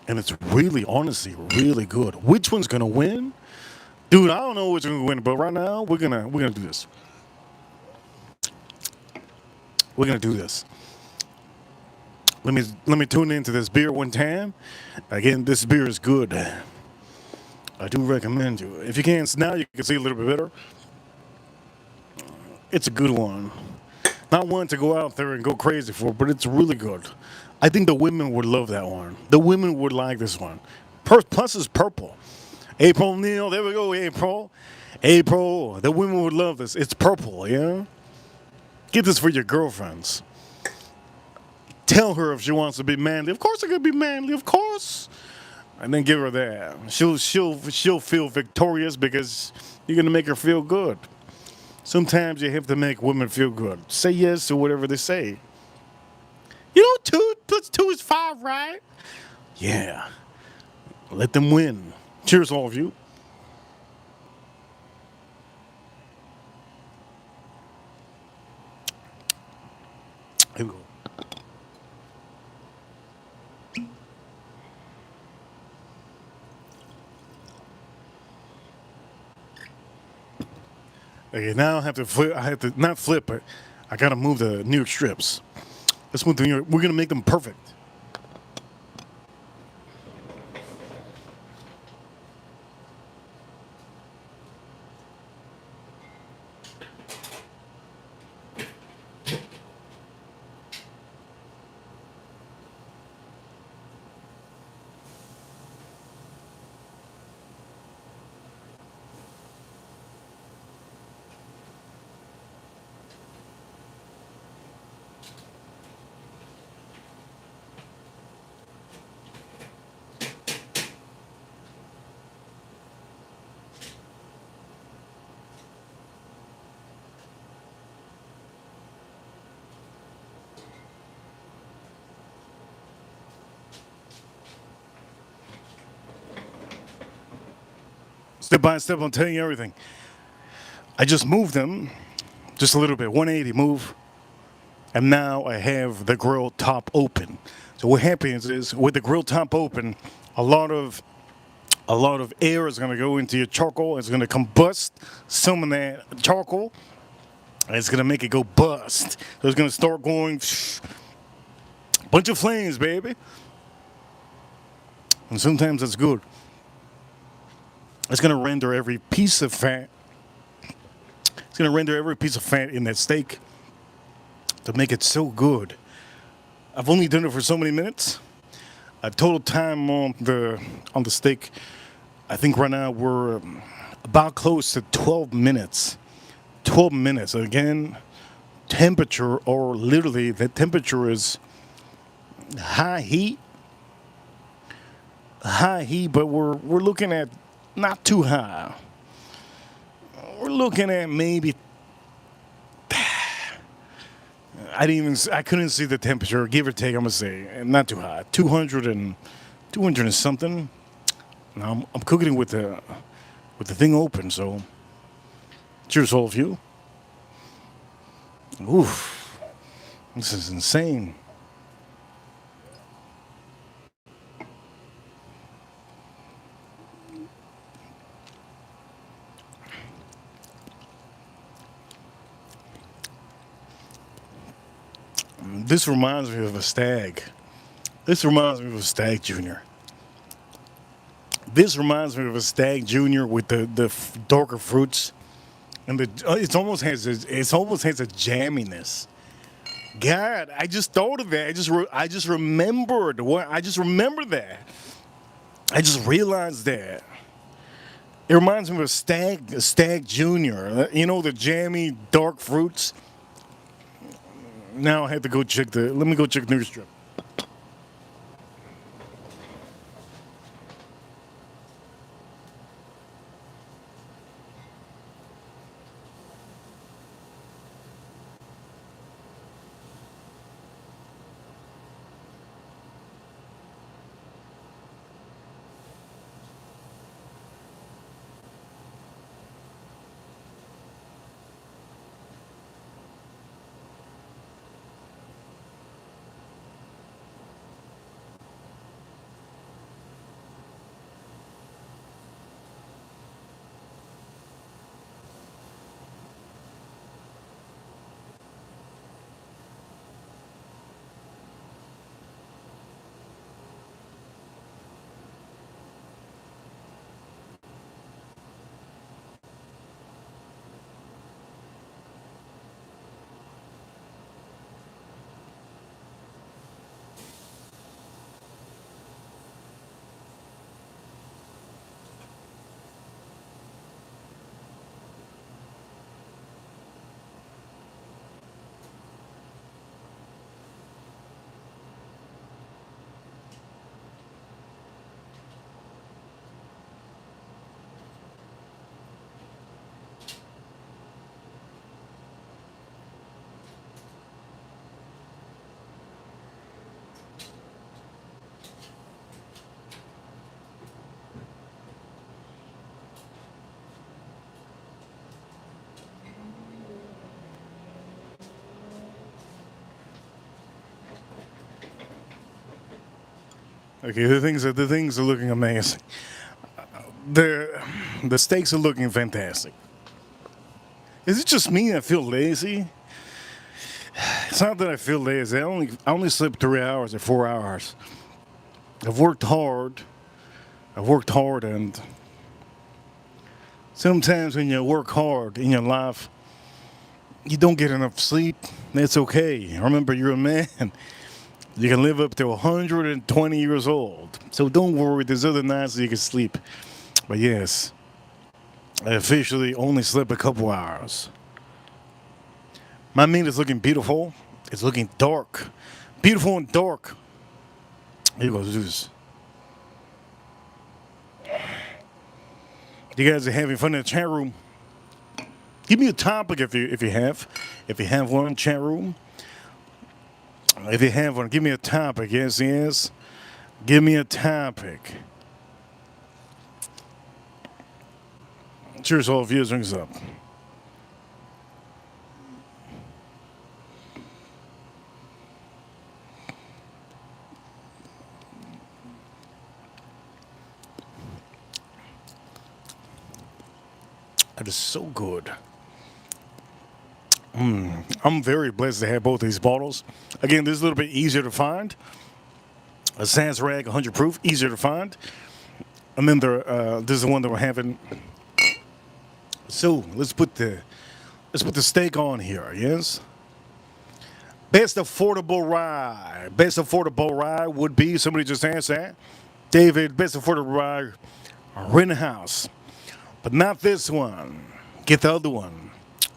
and it's really, honestly, really good. Which one's gonna win, dude? I don't know which one's gonna win, but right now we're gonna do this. We're gonna do this. Let me tune into this beer one time. Again, this beer is good. I do recommend you. If you can, now you can see a little bit better. It's a good one. Not one to go out there and go crazy for, but it's really good. I think the women would love that one. The women would like this one. Plus, it's purple. April Neal, there we go, April. April, the women would love this. It's purple, yeah? Get this for your girlfriends. Tell her if she wants to be manly. Of course, it could be manly, of course. And then give her that. She'll feel victorious because you're gonna make her feel good. Sometimes you have to make women feel good. Say yes to whatever they say. You know, 2 plus 2 is 5, right? Yeah. Let them win. Cheers, all of you. Here we go. Okay, now I have to flip. I have to not flip, but I gotta move the New York strips. Let's move the New York. We're gonna make them perfect. Step by step, I'm telling you everything. I just moved them just a little bit, 180 move, and now I have the grill top open. So what happens is with the grill top open, a lot of air is going to go into your charcoal. It's going to combust some of that charcoal, and it's going to make it go bust. So it's going to start going, bunch of flames, baby. And sometimes that's good. It's going to render every piece of fat. It's going to render every piece of fat in that steak to make it so good. I've only done it for so many minutes. Total time on the steak, I think right now we're about close to 12 minutes. 12 minutes. Again, temperature, or literally the temperature is high heat, but we're looking at not too high. We're looking at maybe I couldn't see the temperature, give or take. I'm gonna say not too high, 200 and something. Now I'm cooking it with the thing open. So cheers, all of you. Oof, this is insane. This reminds me of a stag. This reminds me of a stag junior. This reminds me of a stag junior with the darker fruits, and it almost has a jamminess. God, I just thought of that. I just remembered what I just remembered that. I just realized that. It reminds me of a stag junior. You know, the jammy dark fruits. Now I have to go check the. Let me go check News Strip. Okay, the things are looking amazing. The the steaks are looking fantastic. Is it just me that feel lazy? It's not that I feel lazy. I only slept 3 hours or 4 hours. I've worked hard. I've worked hard, and sometimes when you work hard in your life, you don't get enough sleep. That's okay. Remember, you're a man. You can live up to 120 years old. So don't worry. There's other nights that you can sleep. But yes, I officially only slept a couple hours. My meat is looking beautiful. It's looking dark. Beautiful and dark. Here goes this. You guys are having fun in the chat room. Give me a topic if you have one, chat room. If you have one, give me a topic. Yes, yes. Give me a topic. Cheers, all of you. Drinks up. That is so good. I'm very blessed to have both these bottles. Again, this is a little bit easier to find. A Sans Rag 100 proof, easier to find. And then this is the one that we're having. So let's put the steak on here. Yes. Best affordable rye. Best affordable rye would be, somebody just asked that. David, best affordable rye, Rittenhouse. but not this one. Get the other one.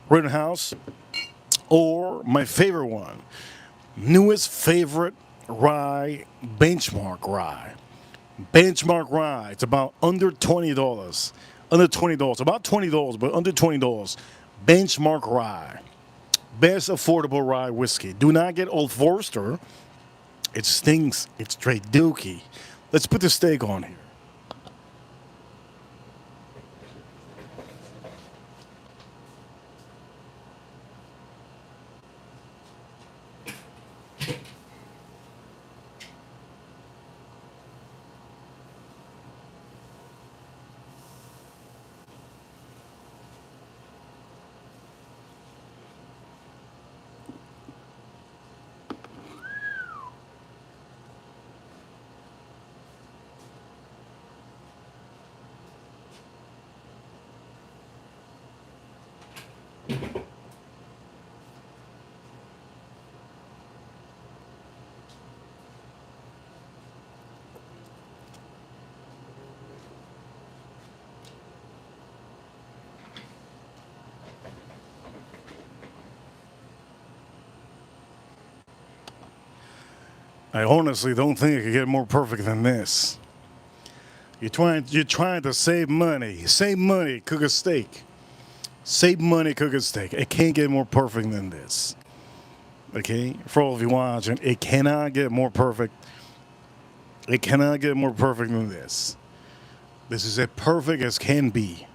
Rittenhouse, or my favorite one, newest favorite rye, Benchmark rye. Benchmark rye. It's about under $20. Under $20. About $20, but under $20. Benchmark rye. Best affordable rye whiskey. Do not get Old Forester. It stinks. It's straight dookie. Let's put the steak on here. I honestly don't think it could get more perfect than this. You're trying to save money. Save money, cook a steak. Save money, cook a steak. It can't get more perfect than this. Okay? For all of you watching, it cannot get more perfect. It cannot get more perfect than this. This is as perfect as can be.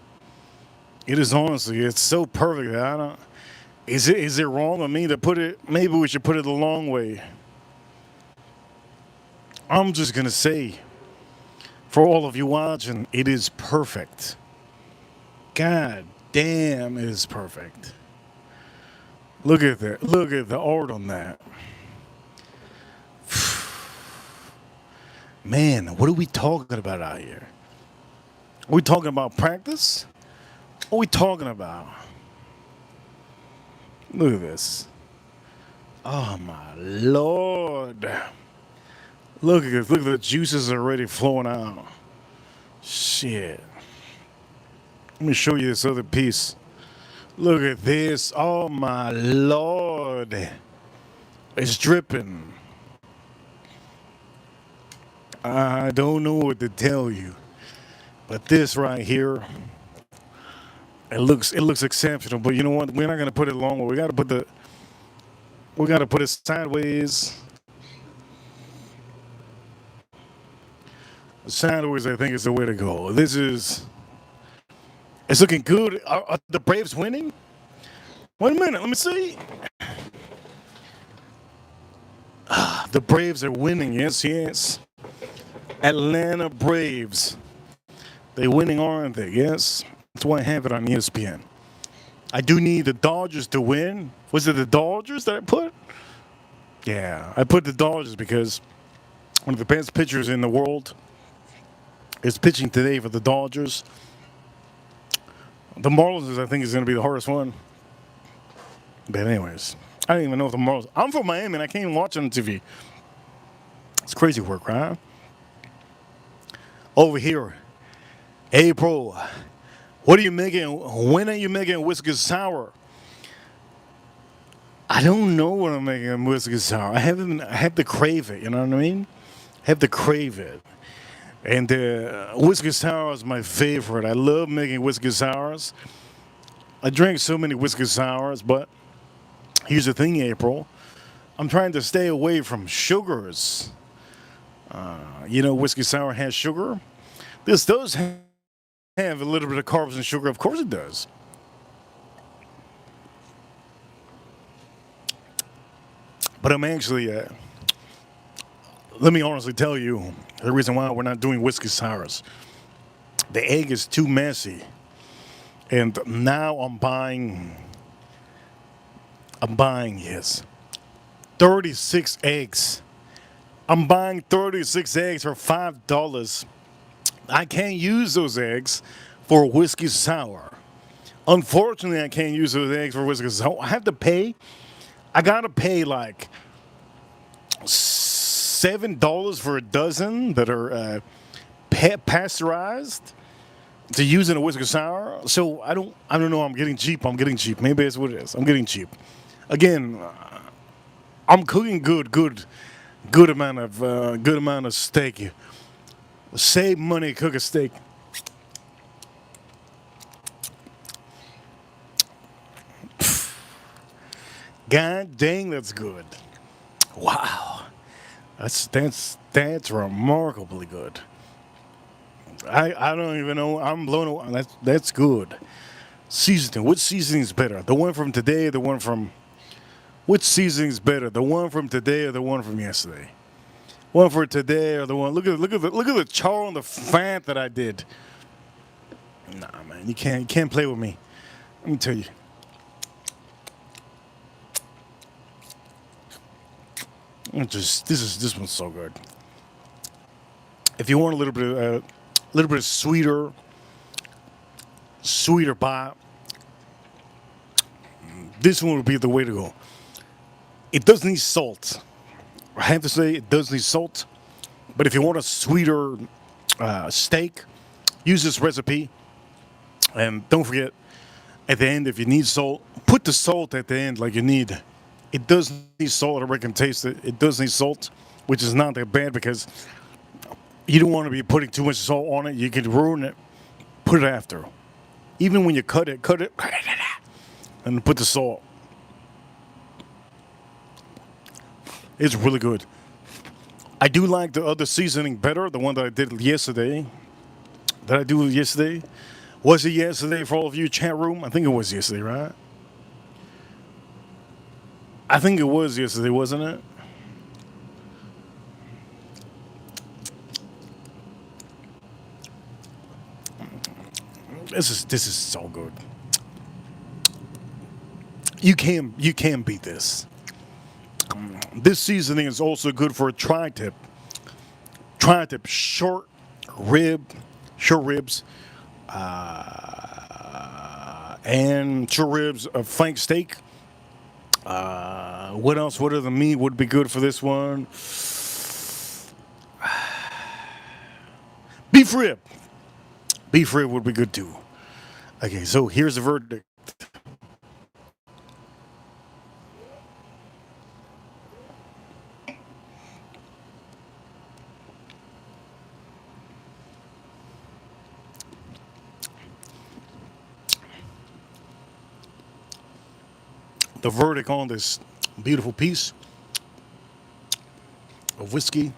It is honestly, it's so perfect that I don't. Is it wrong of me to put it? Maybe we should put it the long way. I'm just gonna say, for all of you watching, it is perfect. God damn, it is perfect. Look at that. Look at the art on that. Man, what are we talking about out here? Are we talking about practice? What are we talking about? Look at this. Oh my Lord. Look at this. Look at the juices already flowing out. Shit. Let me show you this other piece. Look at this. Oh my Lord. It's dripping. I don't know what to tell you. But this right here, it looks exceptional. But you know what? We're not gonna put it long. We gotta put it sideways. Sideways, I think, is the way to go. It's looking good. Are the Braves winning? Wait a minute, let me see. The Braves are winning. Yes, yes. Atlanta Braves. They're winning, aren't they? Yes. That's why I have it on ESPN. I do need the Dodgers to win. Was it the Dodgers that I put? Yeah, I put the Dodgers because one of the best pitchers in the world is pitching today for the Dodgers. The Marlins, I think, is going to be the hardest one. But anyways, I don't even know if the Marlins. I'm from Miami and I can't even watch on TV. It's crazy work, right? Over here, April. What are you making? When are you making whiskey sour? I don't know what I'm making in whiskey sour. I have to crave it. You know what I mean? I have to crave it. And whiskey sour is my favorite. I love making whiskey sours. I drink so many whiskey sours, but here's the thing, April. I'm trying to stay away from sugars. Whiskey sour has sugar. This does have a little bit of carbs and sugar. Of course it does. But I'm actually, let me honestly tell you, the reason why we're not doing whiskey sours. The egg is too messy. And now I'm buying, yes, 36 eggs. I'm buying 36 eggs for $5. I can't use those eggs for whiskey sour. Unfortunately, I can't use those eggs for whiskey sour. I have to pay. I gotta pay like $7 for a dozen that are pasteurized. to use in a whisker sour. So I don't know. I'm getting cheap. I'm getting cheap. Maybe that's what it is. I'm getting cheap. Again, I'm cooking good amount of steak. Save money, cook a steak. God dang, that's good. Wow, that's remarkably good. I don't even know. I'm blown away. That's good. Seasoning. Which seasoning is better? The one from today or the one from which seasoning is better? The one from today or the one from yesterday? One for today or the one look at the char on the fat that I did. Nah man, you can't play with me. Let me tell you. This one's so good. If you want a little bit of sweeter pie, this one would be the way to go. It does need salt. I have to say it does need salt. But if you want a sweeter steak, use this recipe. And don't forget, at the end, if you need salt, put the salt at the end like you need. It does need salt. Everybody can taste it. It does need salt, which is not that bad because you don't want to be putting too much salt on it. You can ruin it. Put it after. Even when you cut it, and put the salt. It's really good. I do like the other seasoning better, the one that I did yesterday. That I do yesterday. Was it yesterday for all of you chat room? I think it was yesterday, right? I think it was yesterday, wasn't it? This is so good. You can't beat this. This seasoning is also good for a tri-tip. Tri-tip short ribs, and short ribs of flank steak. What else? What other meat would be good for this one? Beef rib. Beef rib would be good too. Okay, so here's the verdict. The verdict on this beautiful piece of whiskey.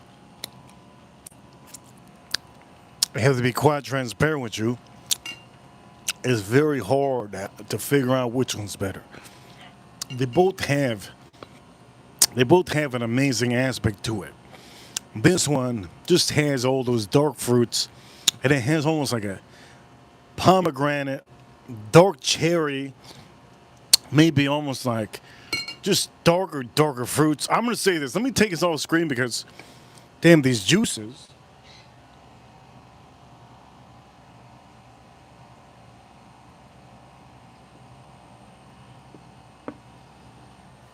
I have to be quite transparent with you. It's very hard to figure out which one's better. They both have they both have an amazing aspect to it. This one just has all those dark fruits, and it has almost like a pomegranate, dark cherry, maybe almost like just darker fruits. I'm gonna say this. Let me take this off screen because, damn, these juices.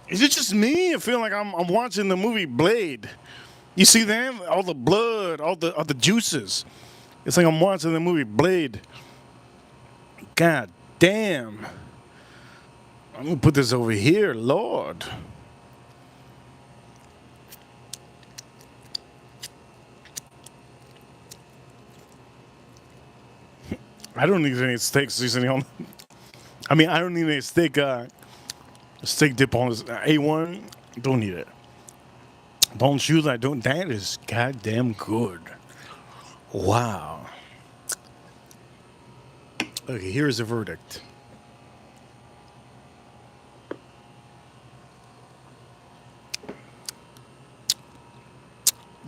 Is it just me? I feel like I'm watching the movie Blade. You see that? All the blood, all the juices. It's like I'm watching the movie Blade. God damn. I'm gonna put this over here, Lord. I don't need any steak seasoning on. I mean, I don't need any steak dip on this A1. Don't need it. Don't choose. I don't. That is goddamn good. Wow. Okay, here's the verdict.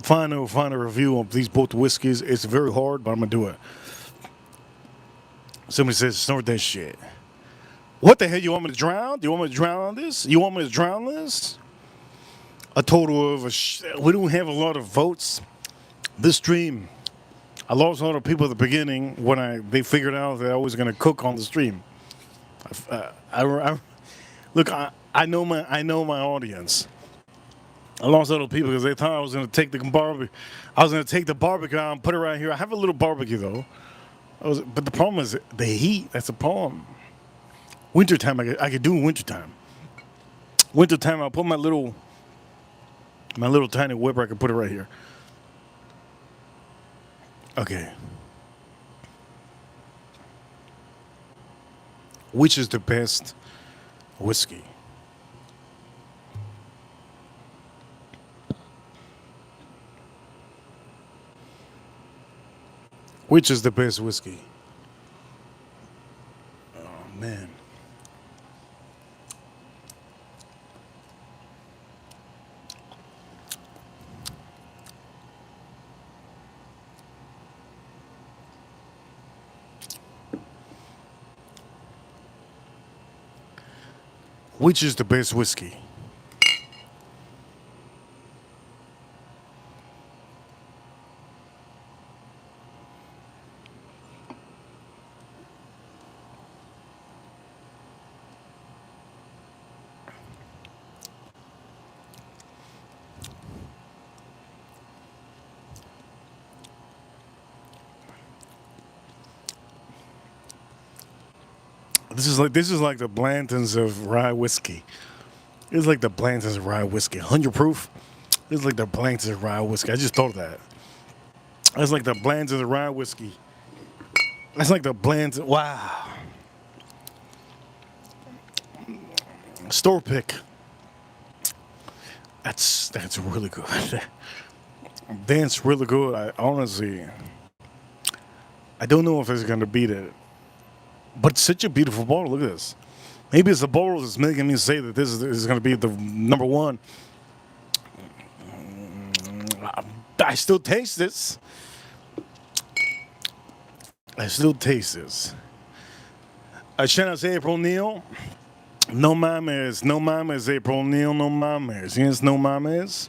Final review of these both whiskeys. It's very hard, but I'm gonna do it. Somebody says snort that shit. What the hell? You want me to drown? Do you want me to drown on this? You want me to drown this? A total of we don't have a lot of votes. This stream, I lost a lot of people at the beginning when they figured out that I was gonna cook on the stream. Look, I know my audience. I lost a lot of people because they thought I was gonna take the barbecue. I was gonna take the barbecue out and put it right here. I have a little barbecue though. But the problem is the heat. That's the problem. Wintertime, I could do wintertime. Wintertime, I'll put my little tiny whipper. I can put it right here. Okay. Which is the best whiskey? Which is the best whiskey? Oh man. Which is the best whiskey? This is like the Blantons of rye whiskey. It's like the Blantons of rye whiskey. 100 proof. It's like the Blantons of rye whiskey. I just thought of that. It's like the Blantons of rye whiskey. It's like the Blantons. Wow. Store pick. That's really good. That's really good. I honestly, I don't know if it's gonna beat it, but it's such a beautiful bottle. Look at this. Maybe it's the bottle that's making me say that this is gonna be the number one. I still taste this. I still taste this. Shout out to April Neal. No mames, no mames, April Neal, no mames. Yes, no mames.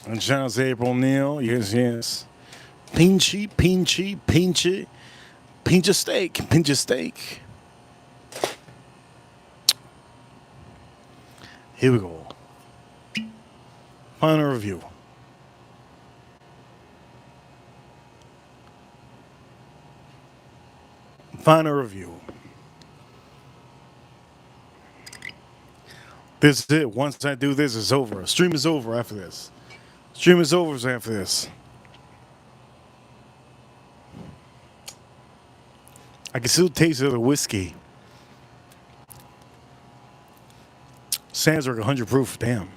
And shout out to April Neal. Yes, yes. Pinchy, pinchy, pinchy. Pinch a steak, pinch a steak. Here we go. Final review. Final review. This is it. Once I do this, it's over. Stream is over after this. Stream is over after this. I can still taste the whiskey. Sounds like 100 proof. Damn.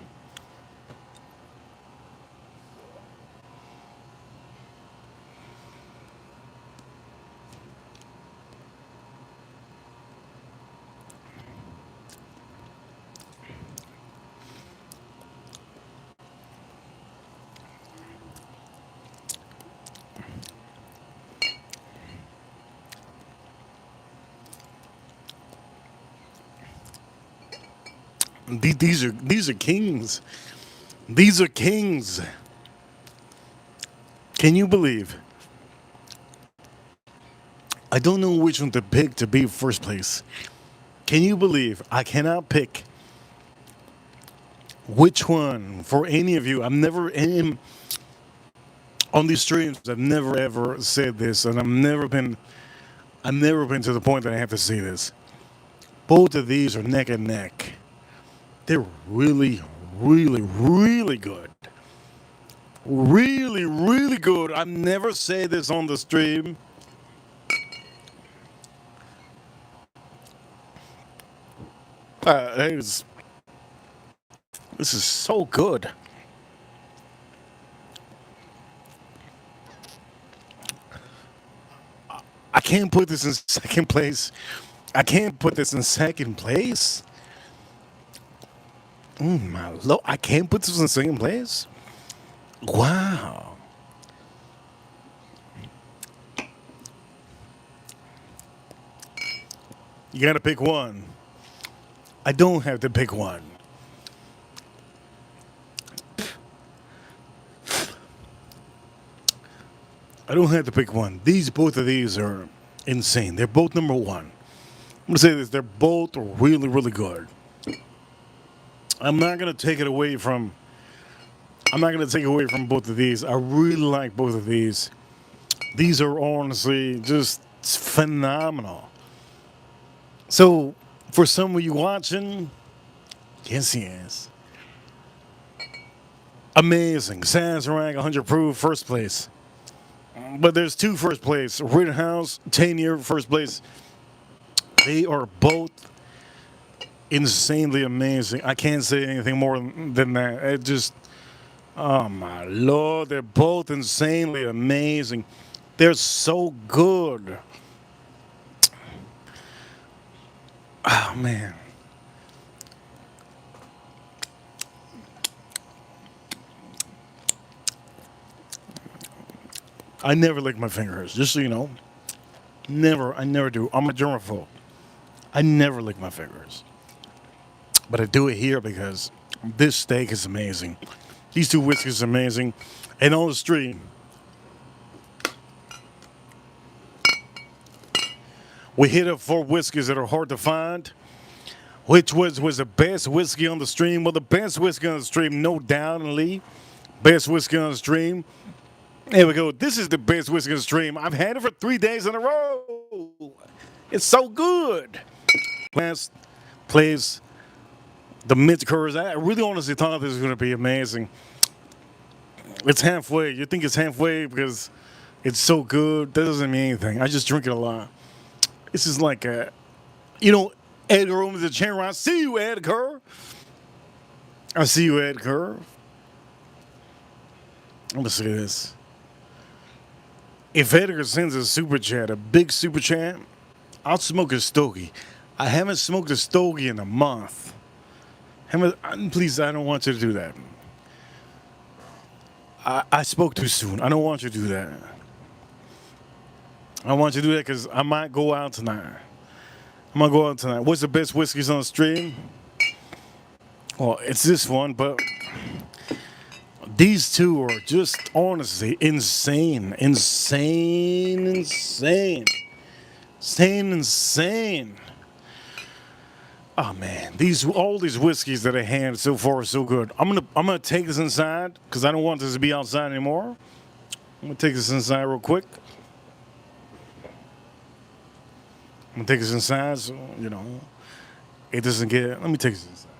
These are kings. These are kings. Can you believe? I don't know which one to pick to be first place. Can you believe I cannot pick which one for any of you? I'm never in on these streams. I've never ever said this, and I've never been to the point that I have to say this. Both of these are neck and neck. They're really, really, really good. Really, really good. I've never said this on the stream. This is so good. I can't put this in second place. I can't put this in second place. Oh my lord! I can't put this in second place. Wow. You gotta pick one. I don't have to pick one. I don't have to pick one. Both of these are insane. They're both number one. I'm gonna say this: they're both really, really good. I'm not gonna take it away from. I'm not gonna take away from both of these. I really like both of these. These are honestly just phenomenal. So, for some of you watching, yes, yes. Amazing. Sazerac 100 proof, first place. But there's two first place. Rittenhouse, 10-year first place. They are both insanely amazing. I can't say anything more than that. It just, oh my lord, they're both insanely amazing. They're so good. Oh man. I never lick my fingers, just so you know. Never, I never do. I'm a germaphobe. I never lick my fingers. But I do it here because this steak is amazing. These two whiskeys are amazing. And on the street, we hit up 4 whiskeys that are hard to find. Which was the best whiskey on the stream? Well, the best whiskey on the stream, no doubt, Lee. Best whiskey on the stream. Here we go. This is the best whiskey on the stream. I've had it for 3 days in a row. It's so good. Last place, the Mint Coors. I really honestly thought this was going to be amazing. It's halfway. You think it's halfway because it's so good. That doesn't mean anything. I just drink it a lot. This is like a, Edgar Room is a chair. I see you, Edgar. I see you, Edgar. I'm going to say this. If Edgar sends a super chat, a big super chat, I'll smoke a stogie. I haven't smoked a stogie in a month. Please, I don't want you to do that. I spoke too soon. I don't want you to do that. I want you to do that because I might go out tonight. What's the best whiskeys on the stream? Well, it's this one, but these two are just honestly insane. Oh man, all these whiskeys that I had so far are so good. I'm gonna take this inside because I don't want this to be outside anymore. I'm gonna take this inside real quick. I'm gonna take this inside so it doesn't get. Let me take this inside.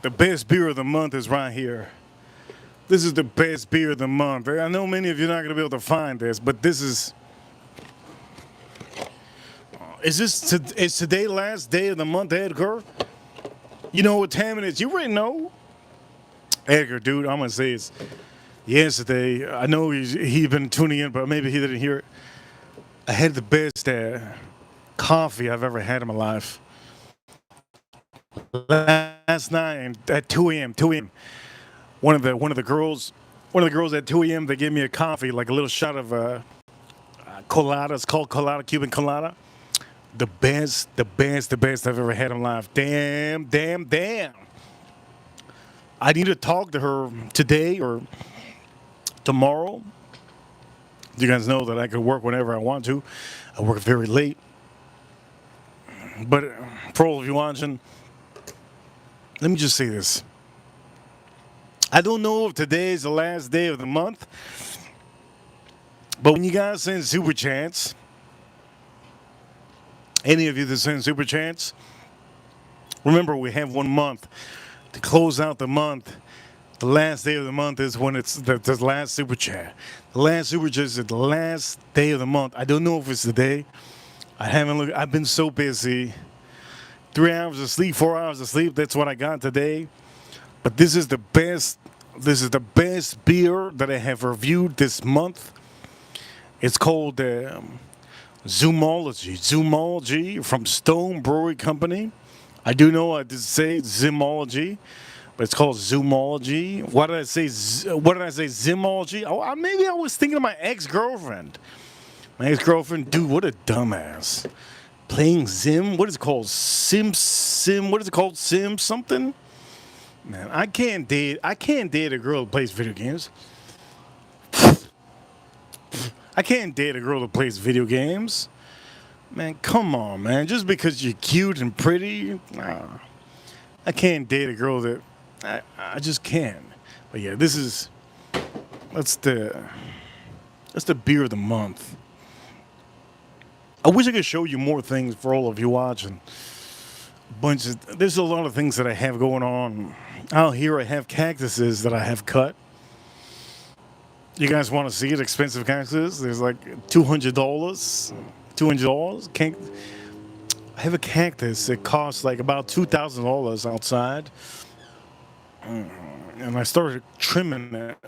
The best beer of the month is right here. This is the best beer of the month. I know many of you are not going to be able to find this, but this is. Is today last day of the month, Edgar? You know what time it is? You already know. Edgar, dude, I'm going to say it's yesterday. I know he's been tuning in, but maybe he didn't hear it. I had the best coffee I've ever had in my life. Last night at 2 a.m. One of the girls at 2 a.m. they gave me a coffee, like a little shot of colada. It's called colada, Cuban colada. The best I've ever had in life. Damn. I need to talk to her today or tomorrow. You guys know that I could work whenever I want to. I work very late. But for all of you watching, let me just say this. I don't know if today is the last day of the month. But when you guys send super chats, any of you that send super chats, remember we have 1 month to close out the month. The last day of the month is when it's the last super chat. The last super chat is the last day of the month. I don't know if it's the day. I haven't looked. I've been so busy. 3 hours of sleep, 4 hours of sleep. That's what I got today. But this is the best. This is the best beer that I have reviewed this month. It's called Zoomology. Zoomology from Stone Brewery Company. I do know I did say Zymology, but it's called Zoomology. What did I say? What did I say? Zymology? Oh, maybe I was thinking of my ex-girlfriend. My ex-girlfriend, dude, what a dumbass. Playing Zim? What is it called? Sim? What is it called? Sim something? Man, I can't date a girl that plays video games. I can't date a girl that plays video games. Man, come on, man. Just because you're cute and pretty, nah. I can't date a girl that I just can't. But yeah, that's the beer of the month. I wish I could show you more things for all of you watching. There's a lot of things that I have going on. Out here I have cactuses that I have cut. You guys want to see it? Expensive cactuses. There's like $200. $200. I have a cactus that costs like about $2,000 outside. And I started trimming it.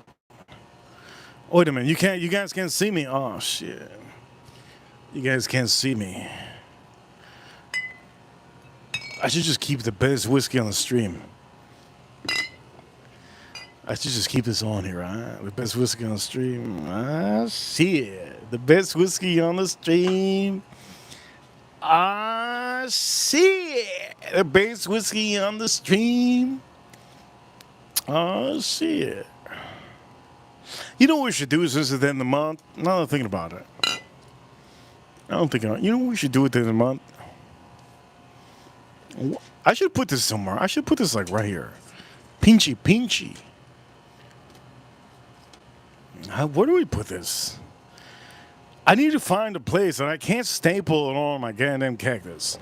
Wait a minute, you guys can't see me? Oh shit. You guys can't see me. I should just keep the best whiskey on the stream. I should just keep this on here, huh? The best whiskey on the stream. Ah, shit. The best whiskey on the stream. Ah, shit. The best whiskey on the stream. Oh, shit. You know what we should do since it's the end of the month? Now that I'm thinking about it. You know what we should do at the end of the month? I should put this somewhere. I should put this like right here. Pinchy. Where do we put this? I need to find a place and I can't staple it on my goddamn cactus.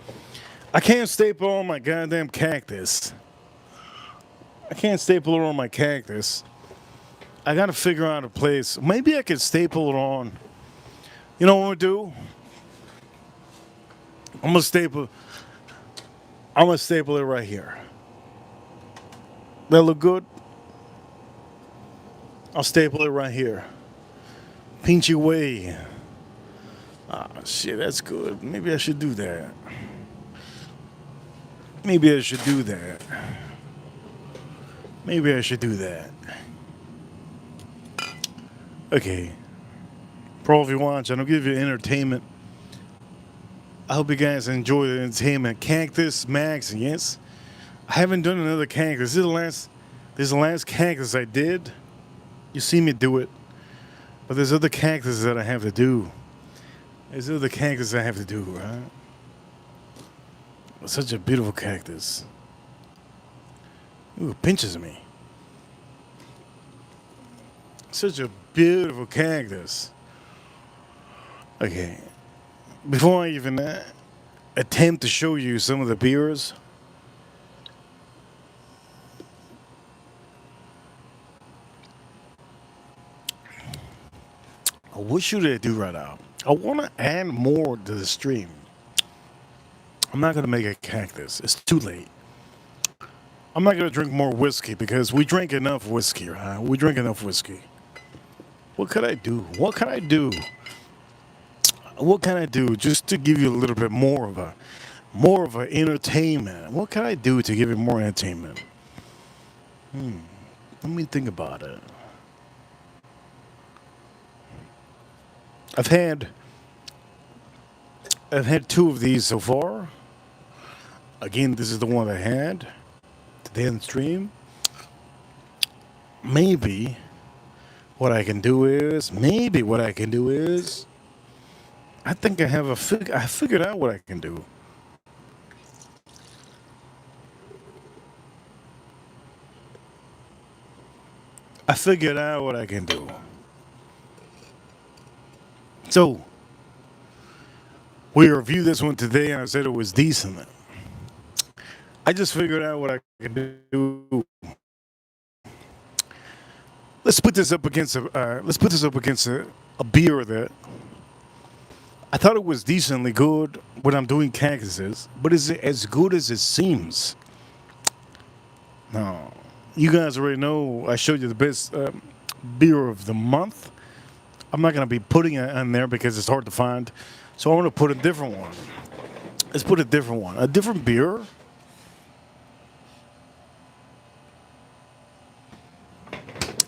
I can't staple it on my goddamn cactus. I can't staple it on my cactus. I gotta figure out a place. Maybe I could staple it on. You know what I'm gonna do? I'm gonna staple it right here. That look good? I'll staple it right here. Pinchy way. Ah, shit, that's good. Maybe I should do that. Maybe I should do that. Okay. For all of you watching, I'll give you entertainment. I hope you guys enjoy the entertainment. Cactus Max, yes. I haven't done another cactus. This is the last cactus I did. You see me do it. But there's other cactus that I have to do. Right? It's such a beautiful cactus. Ooh, it pinches me. Such a beautiful cactus. Okay. Before I even attempt to show you some of the beers, what should I do right now? I want to add more to the stream. I'm not going to make a cactus. It's too late. I'm not going to drink more whiskey because we drink enough whiskey, right? We drink enough whiskey. What can I do? What can I do just to give you a little bit more of a entertainment? What can I do to give you more entertainment? Let me think about it. I've had 2 of these so far. Again, this is the one I had today on the stream. Maybe what I can do is I think I figured out what I can do. I figured out what I can do. So we reviewed this one today, and I said it was decent. I just figured out what I could do. Let's put this up against a beer that I thought it was decently good when I'm doing cactuses, but is it as good as it seems? No. You guys already know I showed you the best beer of the month. I'm not going to be putting it on there because it's hard to find. So I'm going to put a different one. Let's put a different one. A different beer.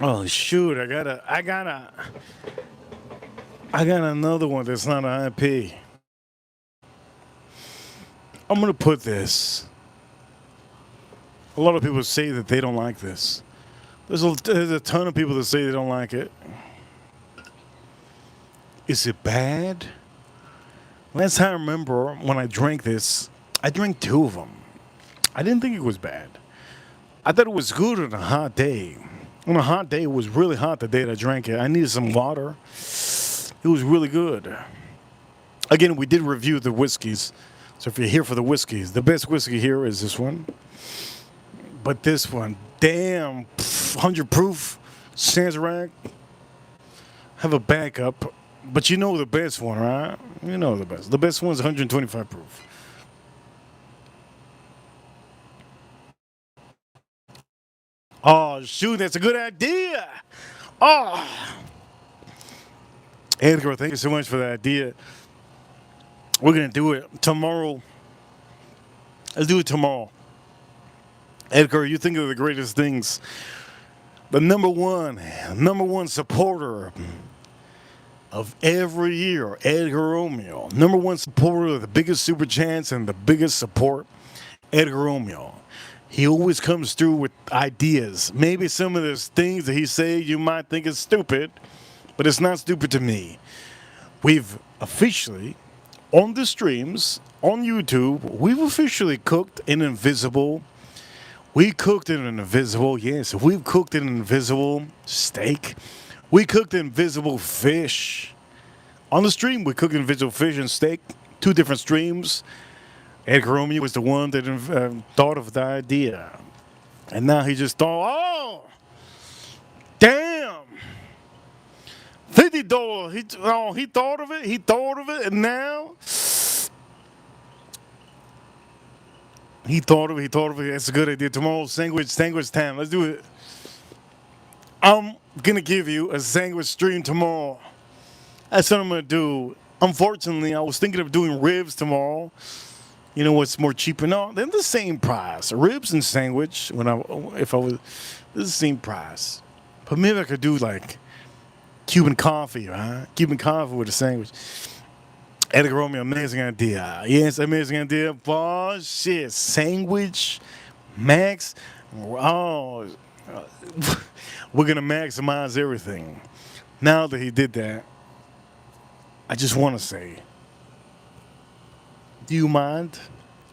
Oh shoot, I got another one that's not an IP. I'm going to put this. A lot of people say that they don't like this. There's a ton of people that say they don't like it. Is it bad? Last time I remember when I drank this, I drank 2 of them. I didn't think it was bad. I thought it was good on a hot day. On a hot day, it was really hot the day that I drank it. I needed some water. It was really good. Again, we did review the whiskeys. So if you're here for the whiskeys, the best whiskey here is this one. But this one, damn, 100 proof, Sazerac. Have a backup. But you know the best one, right? You know the best. The best one's 125 proof. Oh, shoot, that's a good idea. Oh. Edgar, thank you so much for the idea. We're going to do it tomorrow. Let's do it tomorrow. Edgar, you think of the greatest things. The number one supporter of every year, Edgar Romeo. Number one supporter of the biggest super chance and the biggest support, Edgar Romeo. He always comes through with ideas. Maybe some of those things that he say you might think is stupid, but it's not stupid to me. We've officially, on the streams, on YouTube, we've officially cooked an invisible. We cooked an invisible, yes, we've cooked an invisible steak. We cooked invisible fish. On the stream, we cooked invisible fish and steak. 2 different streams. Edgar Romeo was the one that thought of the idea. And now he just thought, oh, damn. $50. He thought of it, and now he thought of it. That's a good idea. Tomorrow, sandwich time. Let's do it. I'm going to give you a sandwich stream tomorrow. That's what I'm going to do. Unfortunately, I was thinking of doing ribs tomorrow. You know what's more cheaper? No, they're the same price. Ribs and sandwich, this is the same price. But maybe I could do like Cuban coffee, right? Cuban coffee with a sandwich. Edgar Romeo, amazing idea. Yes, amazing idea. Oh, shit. Sandwich, Max. Oh, we're going to maximize everything. Now that he did that, I just want to say, do you mind?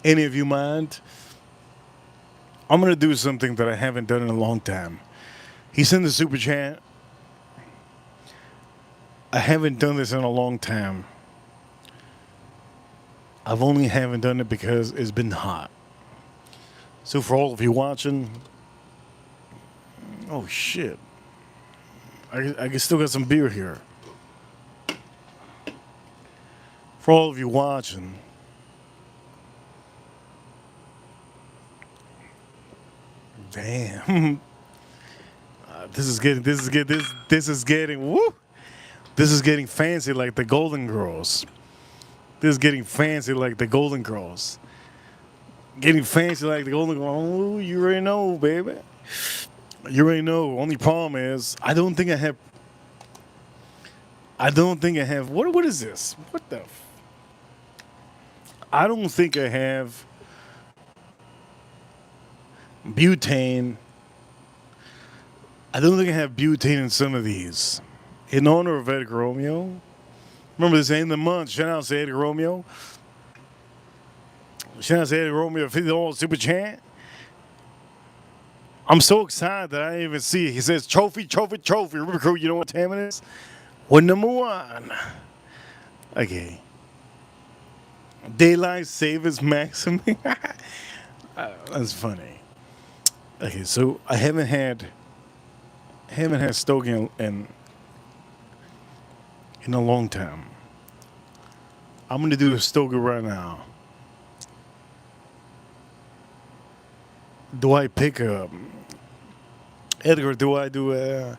Any of you mind? I'm going to do something that I haven't done in a long time. He sent the super chat. I haven't done this in a long time. I've only haven't done it because it's been hot. So for all of you watching, oh shit. I still got some beer here. For all of you watching, damn. This is getting fancy like the Golden Girls. This is getting fancy like the Golden Girls. Getting fancy like the Golden Girls. Oh, you already know, baby. You already know. Only problem is, I don't think I have. What is this? What the? I don't think I have butane. I don't think I have butane in some of these. In honor of Edgar Romeo. Remember this ain't the month. Shout out to Edgar Romeo. Shout out to Edgar Romeo, $50 super chat. I'm so excited that I didn't even see it. He says, trophy. Remember, you know what time it is? We're number 1. Okay. Daylight savings maximum. That's funny. Okay, so I haven't had stogie in a long time. I'm gonna do a stogie right now. Do I pick a Edgar? Do I do a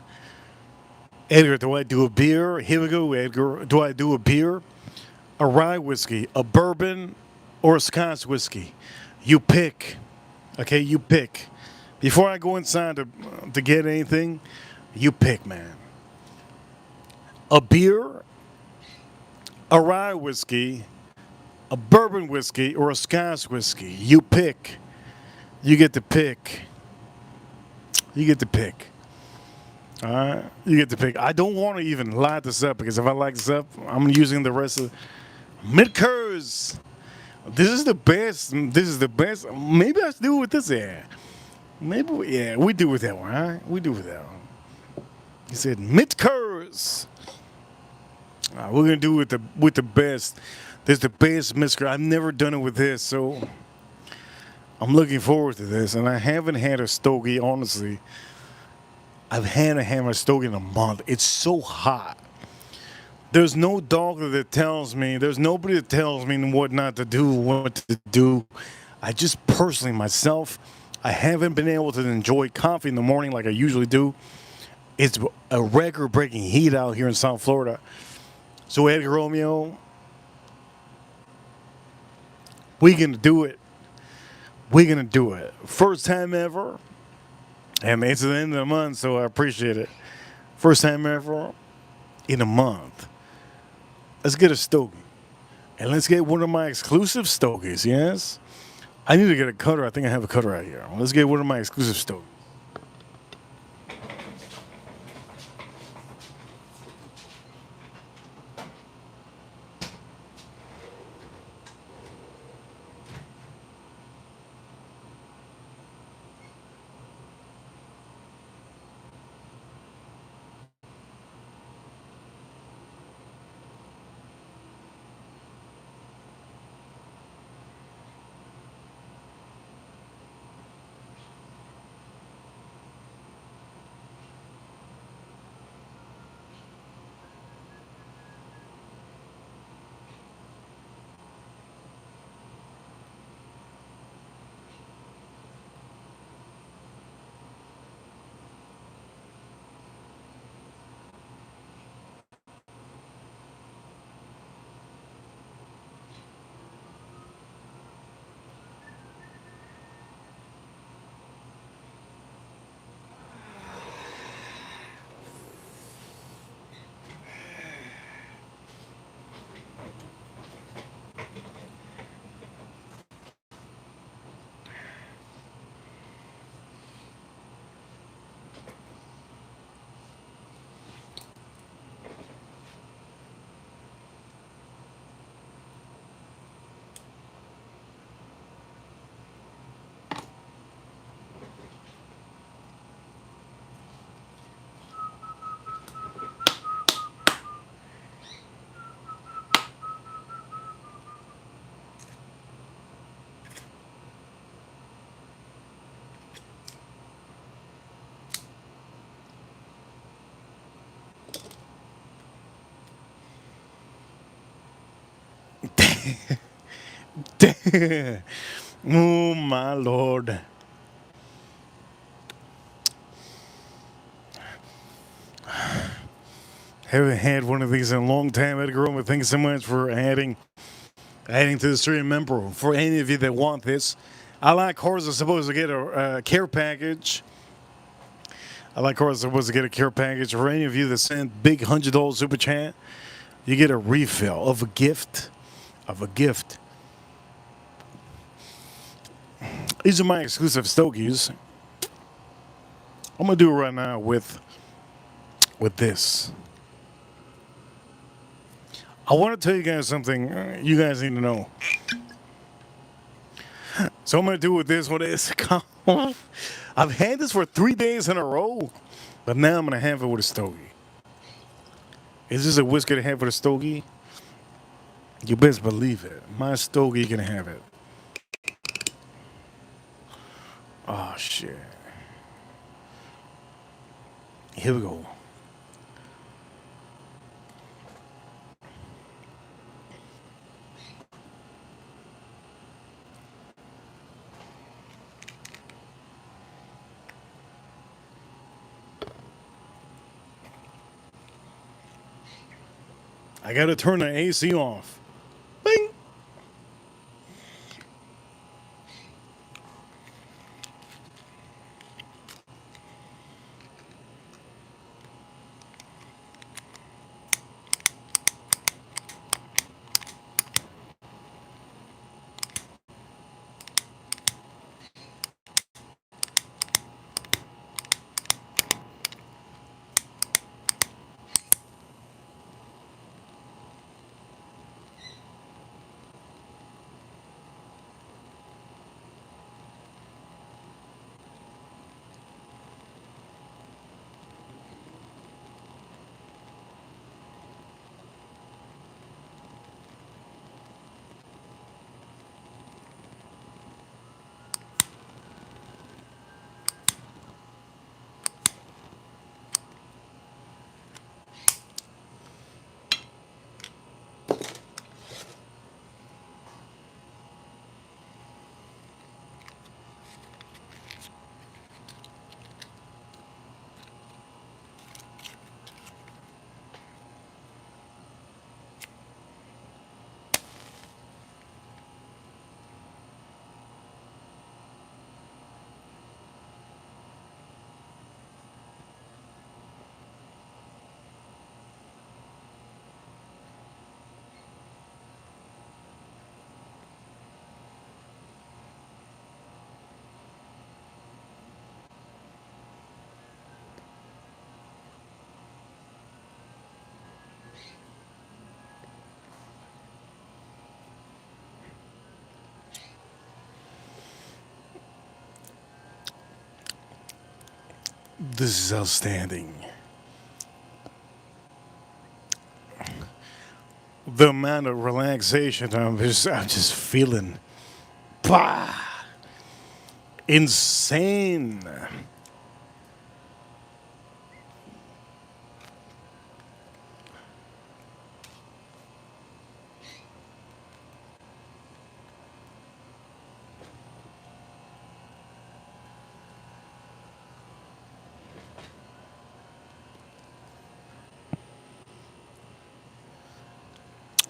beer? Here we go, Edgar. Do I do a beer, a rye whiskey, a bourbon, or a Scotch whiskey? You pick. Okay, you pick. Before I go inside to get anything, you pick, man. A beer, a rye whiskey, a bourbon whiskey, or a Scotch whiskey. You pick. You get to pick. You get to pick. All right, you get to pick. I don't want to even light this up because if I light this up, I'm using the rest of Midkers. This is the best. This is the best. Maybe I should do it with this air. Maybe, yeah, we do with that one, all right? We do with that one. He said Midkers. We're gonna do it with the best. There's the best Midker. I've never done it with this, so I'm looking forward to this. And I haven't had a stogie, honestly. I've had a hammer stogie in a month. It's so hot. There's no doctor that tells me, there's nobody that tells me what not to do, what to do. I just personally, myself, I haven't been able to enjoy coffee in the morning like I usually do. It's a record breaking heat out here in South Florida. So, Edgar Romeo, we're going to do it. We're going to do it. First time ever. And it's the end of the month, so I appreciate it. First time ever in a month. Let's get a stogie. And let's get one of my exclusive stogies, yes? I need to get a cutter. I think I have a cutter right here. Let's get one of my exclusive stogies. Oh, my Lord. Haven't had one of these in a long time, Edgar Roman. Thank you so much for adding to the stream. Remember, for any of you that want this, I like cars are supposed to get a care package. I like cars are supposed to get a care package. For any of you that send big $100 super chat, you get a refill of a gift. Of a gift. These are my exclusive stogies. I'm gonna do it right now with this. I want to tell you guys something you guys need to know. So I'm going to do with this one is I've had this for 3 days in a row, but now I'm going to have it with a stogie. Is this a whiskey to have with a stogie? You best believe it. My stogie can have it. Oh shit. Here we go. I gotta turn the AC off. Bing. This is outstanding. The amount of relaxation I'm just feeling. Bah! Insane.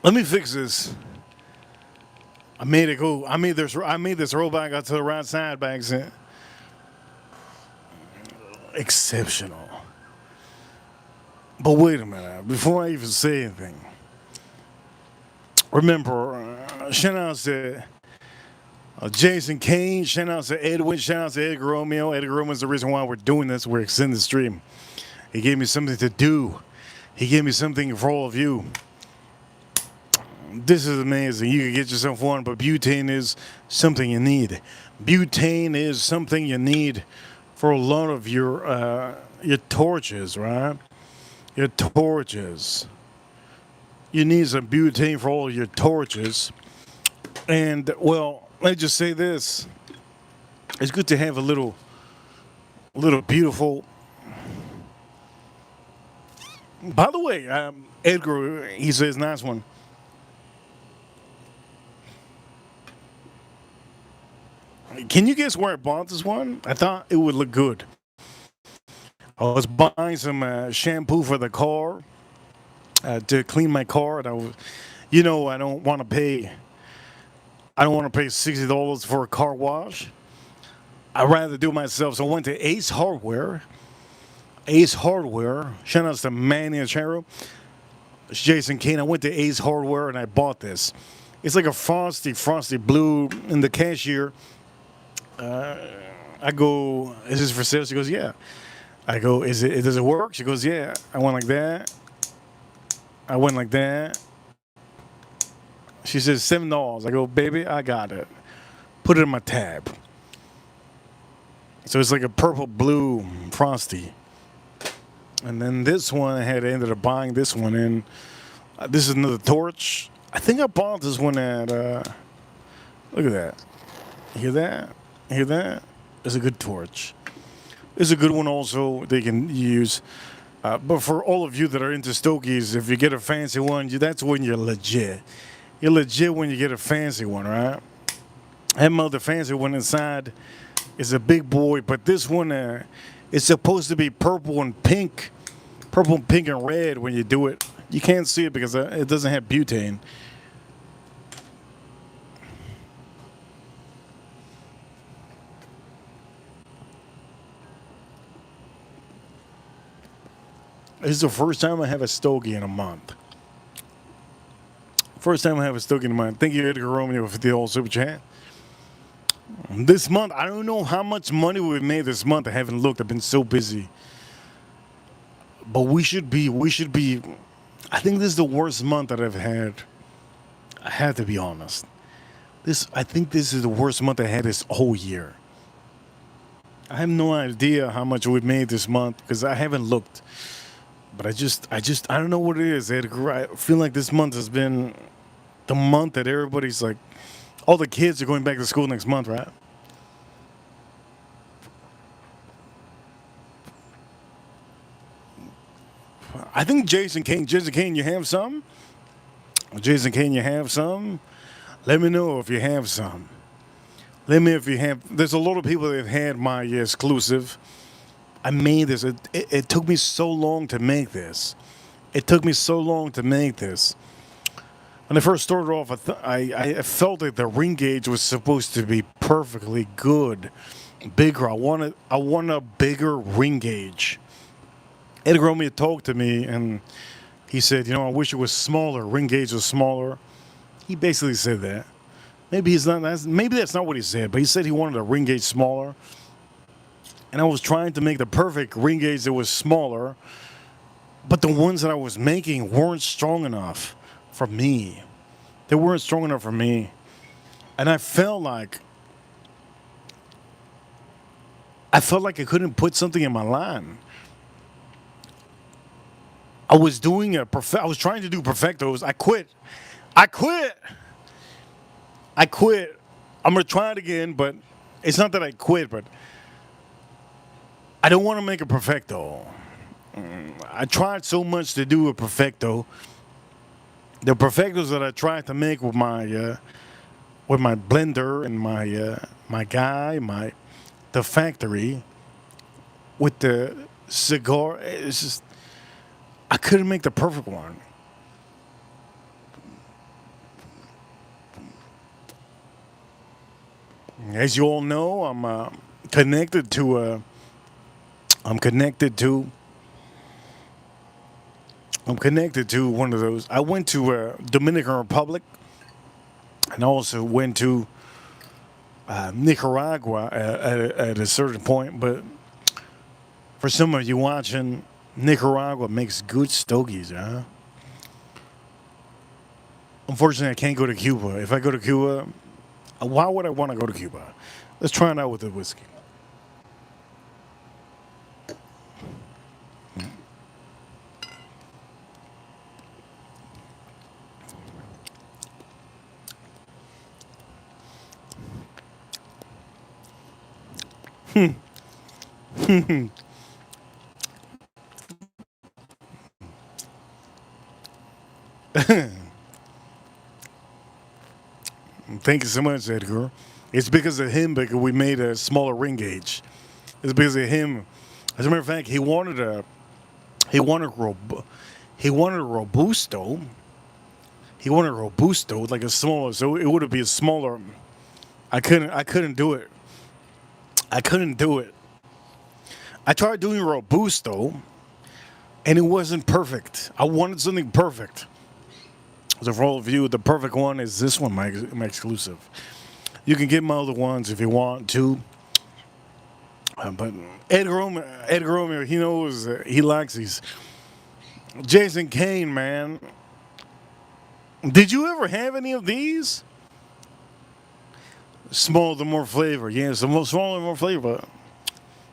Let me fix this. I made it go. I made this rollback out to the right side by accident. Exceptional. But wait a minute. Before I even say anything, remember, shout out to Jason Kane, shout out to Edwin, shout out to Edgar Romeo. Edgar Romeo is the reason why we're doing this. We're extending the stream. He gave me something to do. He gave me something for all of you. This is amazing. You can get yourself one, but butane is something you need. Butane is something you need for a lot of your torches, right? Your torches. You need some butane for all your torches. And well, let's just say this: it's good to have a little beautiful. By the way, Edgar, he says nice one. Can you guess where I bought this one? I thought it would look good. I was buying some shampoo for the car to clean my car, and I don't want to pay. I don't want to pay $60 for a car wash. I'd rather do it myself. So I went to Ace Hardware. Ace Hardware. Shout out to Manny Achero. It's Jason Kane. I went to Ace Hardware and I bought this. It's like a frosty blue. In the cashier, I go, "Is this for sale?" She goes, "Yeah." I go, "Is it? Does it work?" She goes, "Yeah." I went like that. I went like that. She says $7. I go, "Baby, I got it." Put it in my tab. So it's like a purple blue frosty. And then this one, I had ended up buying this one, and this is another torch. I think I bought this one at. Look at that. Hear that? Hear that? It's a good torch. It's a good one also they can use. But for all of you that are into Stogies, if you get a fancy one, that's when you're legit. You're legit when you get a fancy one, right? That mother fancy one inside is a big boy, but this one is supposed to be purple and pink and red when you do it. You can't see it because it doesn't have butane. This is the first time I have a stogie in a month. First time I have a stogie in a month. Thank you, Edgar Romeo, for the old super chat. This month, I don't know how much money we've made this month. I haven't looked. I've been so busy. But we should be. I think this is the worst month that I've had. I have to be honest. I think this is the worst month I had this whole year. I have no idea how much we've made this month because I haven't looked. But I don't know what it is, Edgar. I feel like this month has been the month that everybody's like, all the kids are going back to school next month, right? I think Jason Kane, you have some? Jason Kane, you have some? Let me know if you have some. Let me know if you have. There's a lot of people that have had my exclusive. I made this. It took me so long to make this. It took me so long to make this. When I first started off, I felt like the ring gauge was supposed to be perfectly good, bigger. I wanted a bigger ring gauge. Edgar Romeo talked to me and he said, I wish it was smaller. Ring gauge was smaller. He basically said that. Maybe that's not what he said, but he said he wanted a ring gauge smaller. And I was trying to make the perfect ring gauge that was smaller, but the ones that I was making weren't strong enough for me. They weren't strong enough for me. And I felt like I couldn't put something in my line. I was trying to do perfectos. I quit. I'm going to try it again, but it's not that I quit, but I don't want to make a perfecto. I tried so much to do a perfecto. The perfectos that I tried to make with my blender and the factory with the cigar, it's just I couldn't make the perfect one. As you all know, I'm connected to one of those. I went to Dominican Republic and also went to Nicaragua at a certain point. But for some of you watching, Nicaragua makes good stogies, huh? Unfortunately, I can't go to Cuba. If I go to Cuba, why would I want to go to Cuba? Let's try it out with the whiskey. Thank you so much, Edgar. It's because of him because we made a smaller ring gauge. It's because of him. As a matter of fact, he wanted a robusto. He wanted a robusto, like a smaller, so it would be a smaller. I couldn't do it. I couldn't do it. I tried doing robusto, and it wasn't perfect. I wanted something perfect. So for all of you, the perfect one is this one, my exclusive. You can get my other ones if you want to. But Edgar Romeo, he knows he likes these. Jason Kane, man. Did you ever have any of these? Smaller, the more flavor. Yes, the more smaller, the more flavor.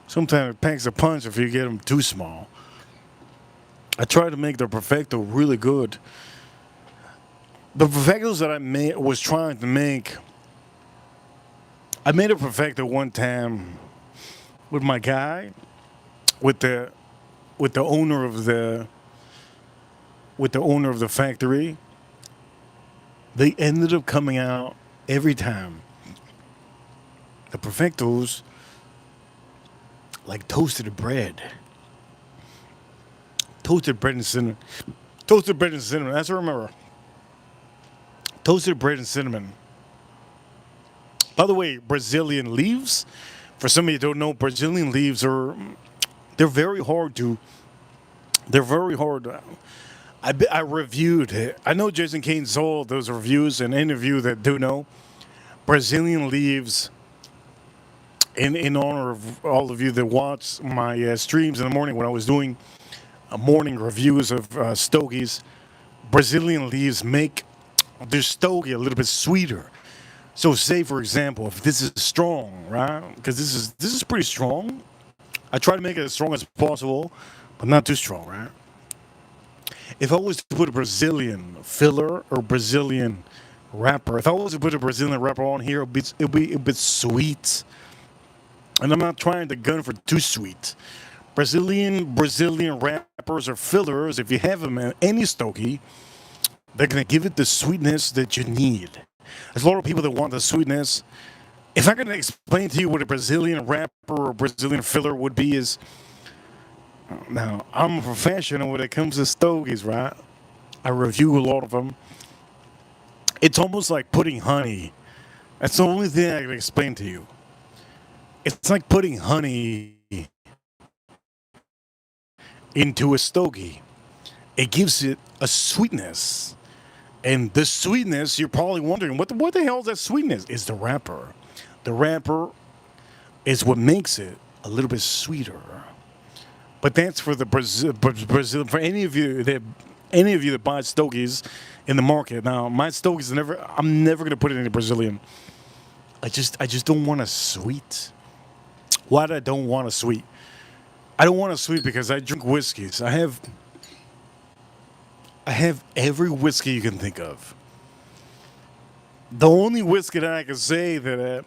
Sometimes it packs a punch if you get them too small. I try to make the Perfecto really good. The perfectos that I made was trying to make. I made a perfecto one time with my guy, with the with the owner of the with the owner of the factory. They ended up coming out every time. The perfectos like toasted bread, toasted bread and cinnamon, toasted bread and cinnamon. That's what I remember. Toasted bread and cinnamon. By the way, Brazilian leaves. For some of you who don't know, Brazilian leaves are they're very hard to. They're very hard. I reviewed it. I know Jason Kane saw those reviews and interview that do know Brazilian leaves. In honor of all of you that watch my streams in the morning when I was doing morning reviews of stogies, Brazilian leaves make their stogie a little bit sweeter. So, say for example, if this is strong, right? Because this is pretty strong. I try to make it as strong as possible, but not too strong, right? If I was to put a Brazilian filler or Brazilian wrapper, if I was to put a Brazilian wrapper on here, it'd be a bit sweet. And I'm not trying to gun for too sweet. Brazilian wrappers or fillers, if you have them in any stogie, they're gonna give it the sweetness that you need. There's a lot of people that want the sweetness. If I can explain to you what a Brazilian wrapper or Brazilian filler would be, is now I'm a professional when it comes to stogies, right? I review a lot of them. It's almost like putting honey. That's the only thing I can explain to you. It's like putting honey into a stogie. It gives it a sweetness. And the sweetness, you're probably wondering, what the hell is that sweetness? It's the wrapper. The wrapper is what makes it a little bit sweeter. But that's for the Brazil. For any of you that buy stogies in the market. Now, my stogies I'm never gonna put it in a Brazilian. I just don't want a sweet. Why do I don't want a sweet? I don't want a sweet because I drink whiskeys. I have every whiskey you can think of. The only whiskey that I can say that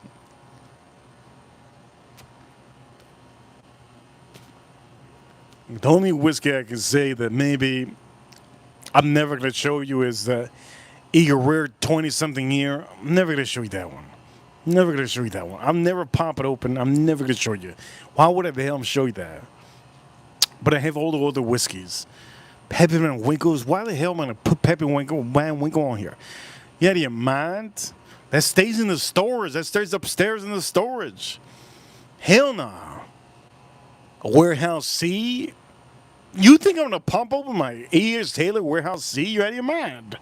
the only whiskey I can say that maybe I'm never gonna show you is the Eagle Rare 20 something year. I'm never gonna show you that one. Never gonna show you that one. I'm never pop it open. I'm never gonna show you. Why would I the hell show you that? But I have all the other whiskeys. Peppermint Winkles. Why the hell am I gonna put Peppermint Winkle on here? You out of your mind? That stays in the storage. That stays upstairs in the storage. Hell no. A Warehouse C? You think I'm gonna pump open my ears, Taylor Warehouse C? You out of your mind?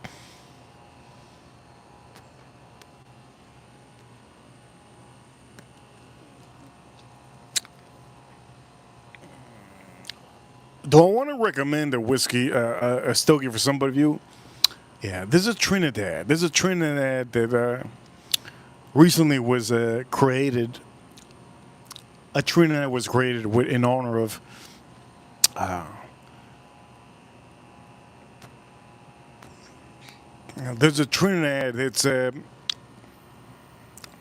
Do I want to recommend a whiskey, a stogie for somebody of you? Yeah, there's a Trinidad. There's a Trinidad that recently was created. A Trinidad was created in honor of there's a Trinidad that's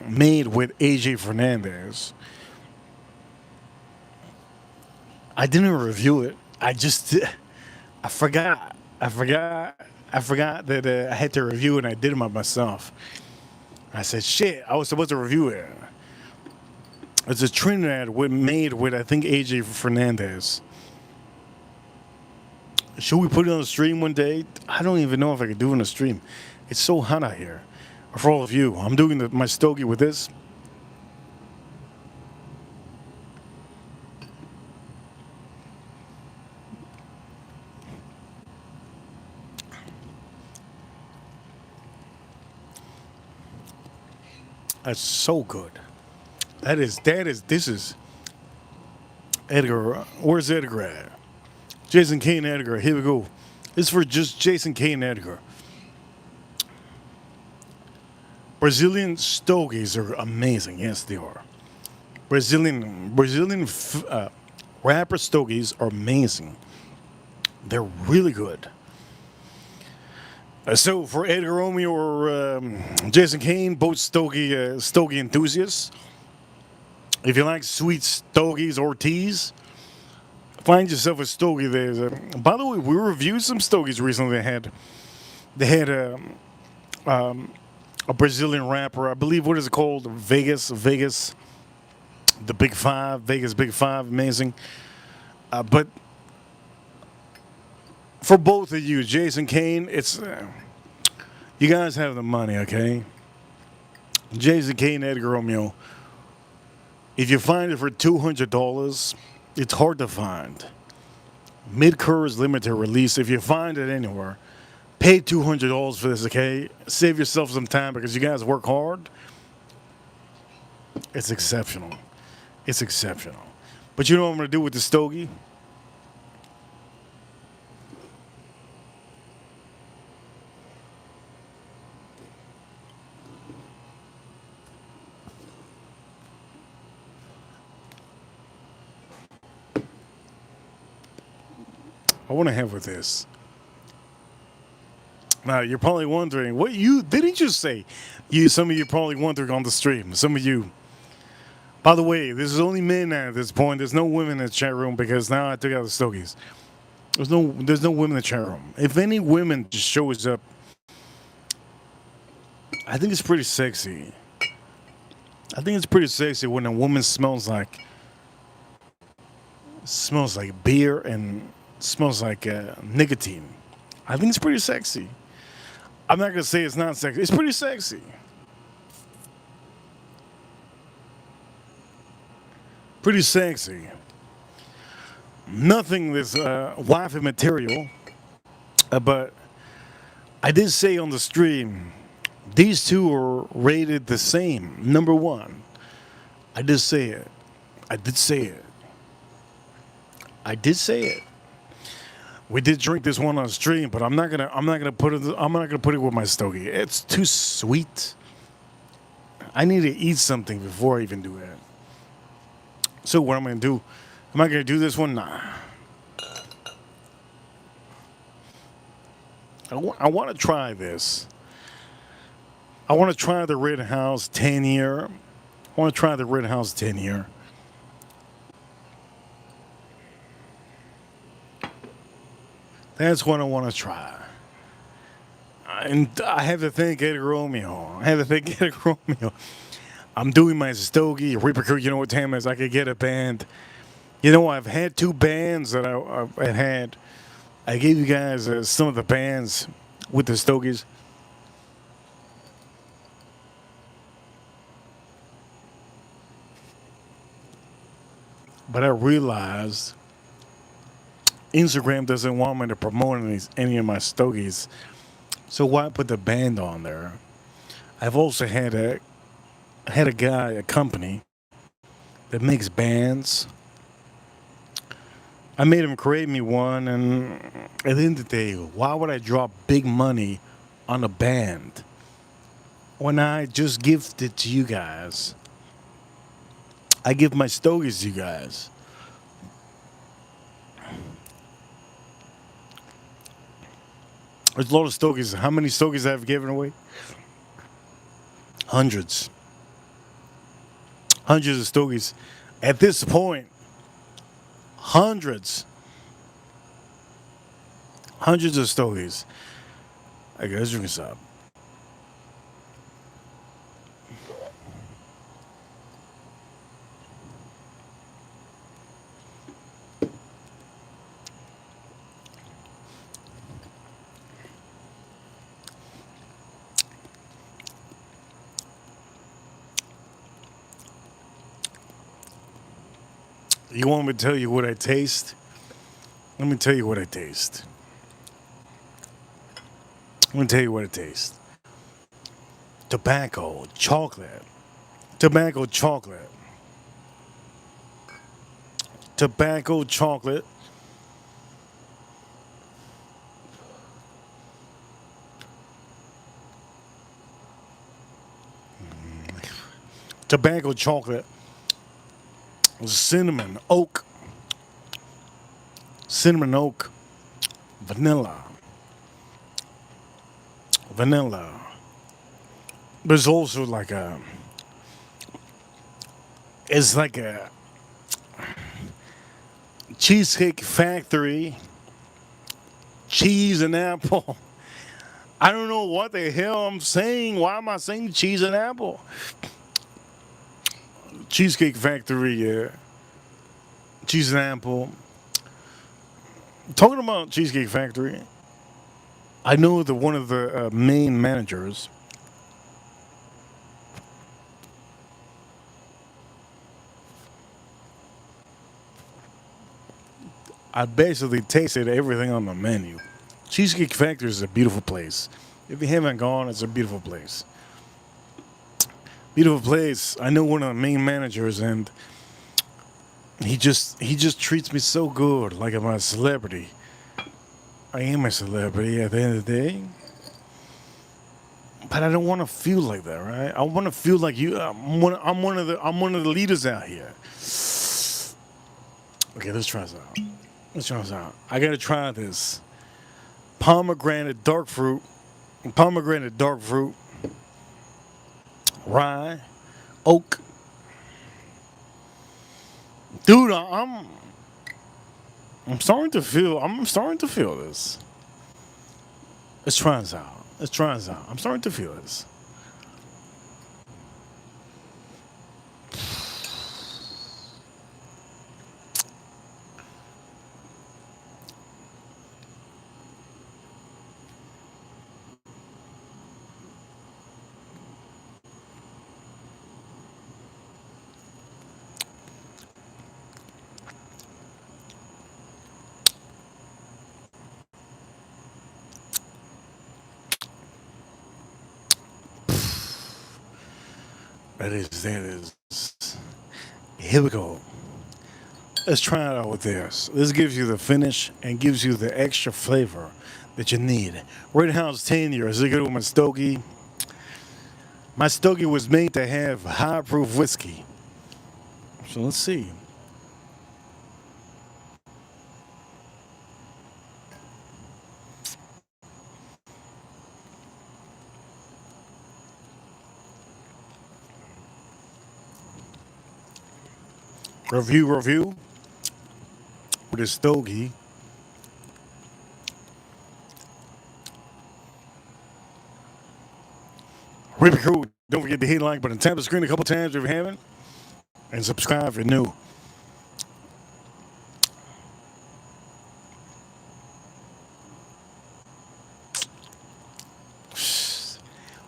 made with AJ Fernandez. I didn't review it. I forgot. I forgot that I had to review it and I did it by myself. I said, shit, I was supposed to review it. It's a Trinidad made with, I think, AJ Fernandez. Should we put it on the stream one day? I don't even know if I could do it on the stream. It's so hot out here. For all of you, I'm doing my stogie with this. That's so good. This is Edgar. Where's Edgar at? Jason Kane Edgar. Here we go. This is for just Jason Kane Edgar. Brazilian stogies are amazing. Yes, they are. Brazilian wrapper stogies are amazing. They're really good. So for Edgar Romeo or Jason Kane, both stogie enthusiasts. If you like sweet stogies or teas, find yourself a stogie. By the way, we reviewed some stogies recently. They had a Brazilian rapper. I believe what is it called? Vegas, the Big Five, Vegas Big Five, amazing. But for both of you, Jason Kane, it's you guys have the money, okay? Jason Kane, Edgar Romeo. If you find it for $200, it's hard to find. Mid-Course limited release. If you find it anywhere, pay $200 for this, okay? Save yourself some time because you guys work hard. It's exceptional. It's exceptional. But you know what I'm going to do with the stogie? I want to have with this. Now you're probably wondering what you didn't you say. Some of you probably wondering on the stream. Some of you. By the way, this is only men at this point. There's no women in the chat room because now I took out the stogies. There's no women in the chat room. If any women just shows up, I think it's pretty sexy. I think it's pretty sexy when a woman smells like beer and smells like nicotine. I think it's pretty sexy. I'm not gonna say it's not sexy. It's pretty sexy. Pretty sexy. Nothing this wifey material, but I did say on the stream, these two are rated the same. Number one. I did say it. I did say it. I did say it. We did drink this one on stream, but I'm not gonna put it with my stogie. It's too sweet. I need to eat something before I even do that. So what I'm gonna do? Am I gonna do this one? Nah. I want to try this. I want to try the Rittenhouse 10-year. I want to try the Rittenhouse 10-year. That's what I want to try. And I have to thank Edgar Romeo. I'm doing my stogie. Reaper, you know what time it is? I could get a band. You know, I've had two bands that I've had. I gave you guys some of the bands with the stogies. But I realized Instagram doesn't want me to promote any of my stogies. So why put the band on there? I've also had a guy, a company that makes bands. I made him create me one, and at the end of the day, why would I drop big money on a band when I just gift it to you guys? I give my stogies to you guys. There's a lot of stogies. How many stogies I've given away? Hundreds. Hundreds of stogies. At this point, hundreds of stogies. I gotta drink this up. You want me to tell you what I taste? Let me tell you what I taste. Let me tell you what I taste. Tobacco, chocolate. Tobacco, chocolate. Tobacco, chocolate. Tobacco, chocolate. Cinnamon, oak. Cinnamon, oak. Vanilla. vanilla. There's also like a, it's like a Cheesecake Factory cheese and apple. I don't know what the hell I'm saying. Why am I saying cheese and apple? Cheesecake Factory, cheese and apple. Talking about Cheesecake Factory, I know that one of the main managers. I basically tasted everything on the menu. Cheesecake Factory is a beautiful place. If you haven't gone, it's a beautiful place. Beautiful place. I know one of the main managers, and he just treats me so good, like I'm a celebrity. I am a celebrity at the end of the day, but I don't want to feel like that, right? I want to feel like you. I'm one of the leaders out here. Okay, let's try this out. Let's try this out. I gotta try this pomegranate dark fruit, rye, oak. Dude, I'm starting to feel. I'm starting to feel this. Let's try this out. Let's try this out. I'm starting to feel this. That is. Here we go. Let's try it out with this. This gives you the finish and gives you the extra flavor that you need. Red House 10 years. Is it good with my Stogie? My Stogie was made to have high proof whiskey. So let's see. Review with a Stogie. Really cool. Don't forget to hit like button, tap the screen a couple times if you haven't, and subscribe if you're new.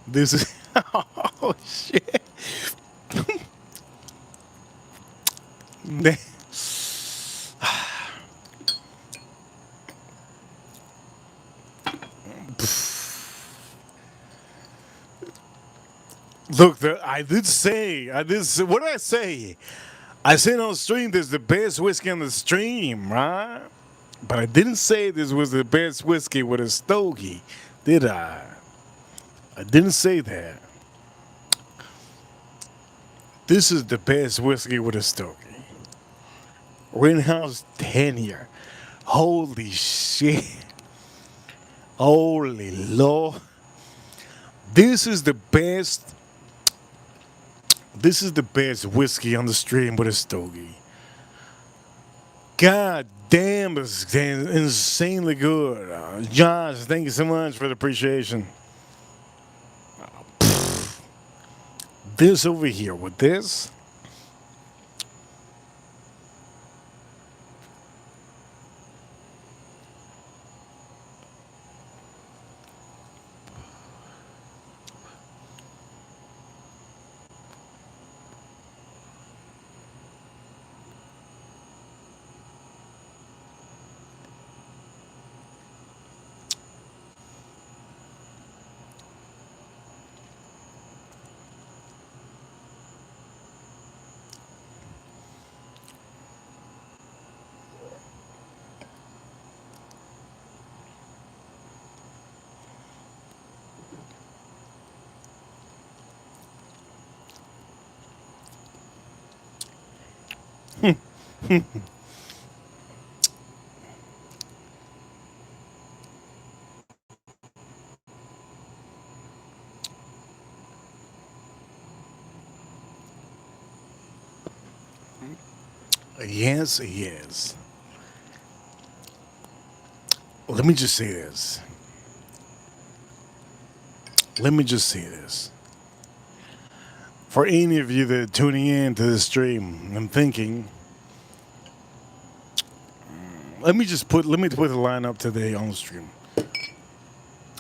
This is oh shit. Look, I did say, what did I say? I said on stream this is the best whiskey on the stream, right? But I didn't say this was the best whiskey with a stogie, did I? I didn't say that. This is the best whiskey with a stogie. Rittenhouse tenure. Holy shit. Holy Lord. This is the best. This is the best whiskey on the stream with a stogie. God damn, it's insanely good. Josh, thank you so much for the appreciation. This over here with this. Yes, he is. Let me just say this. Let me just say this. For any of you that are tuning in to this stream and thinking, let me put the line up today on the stream.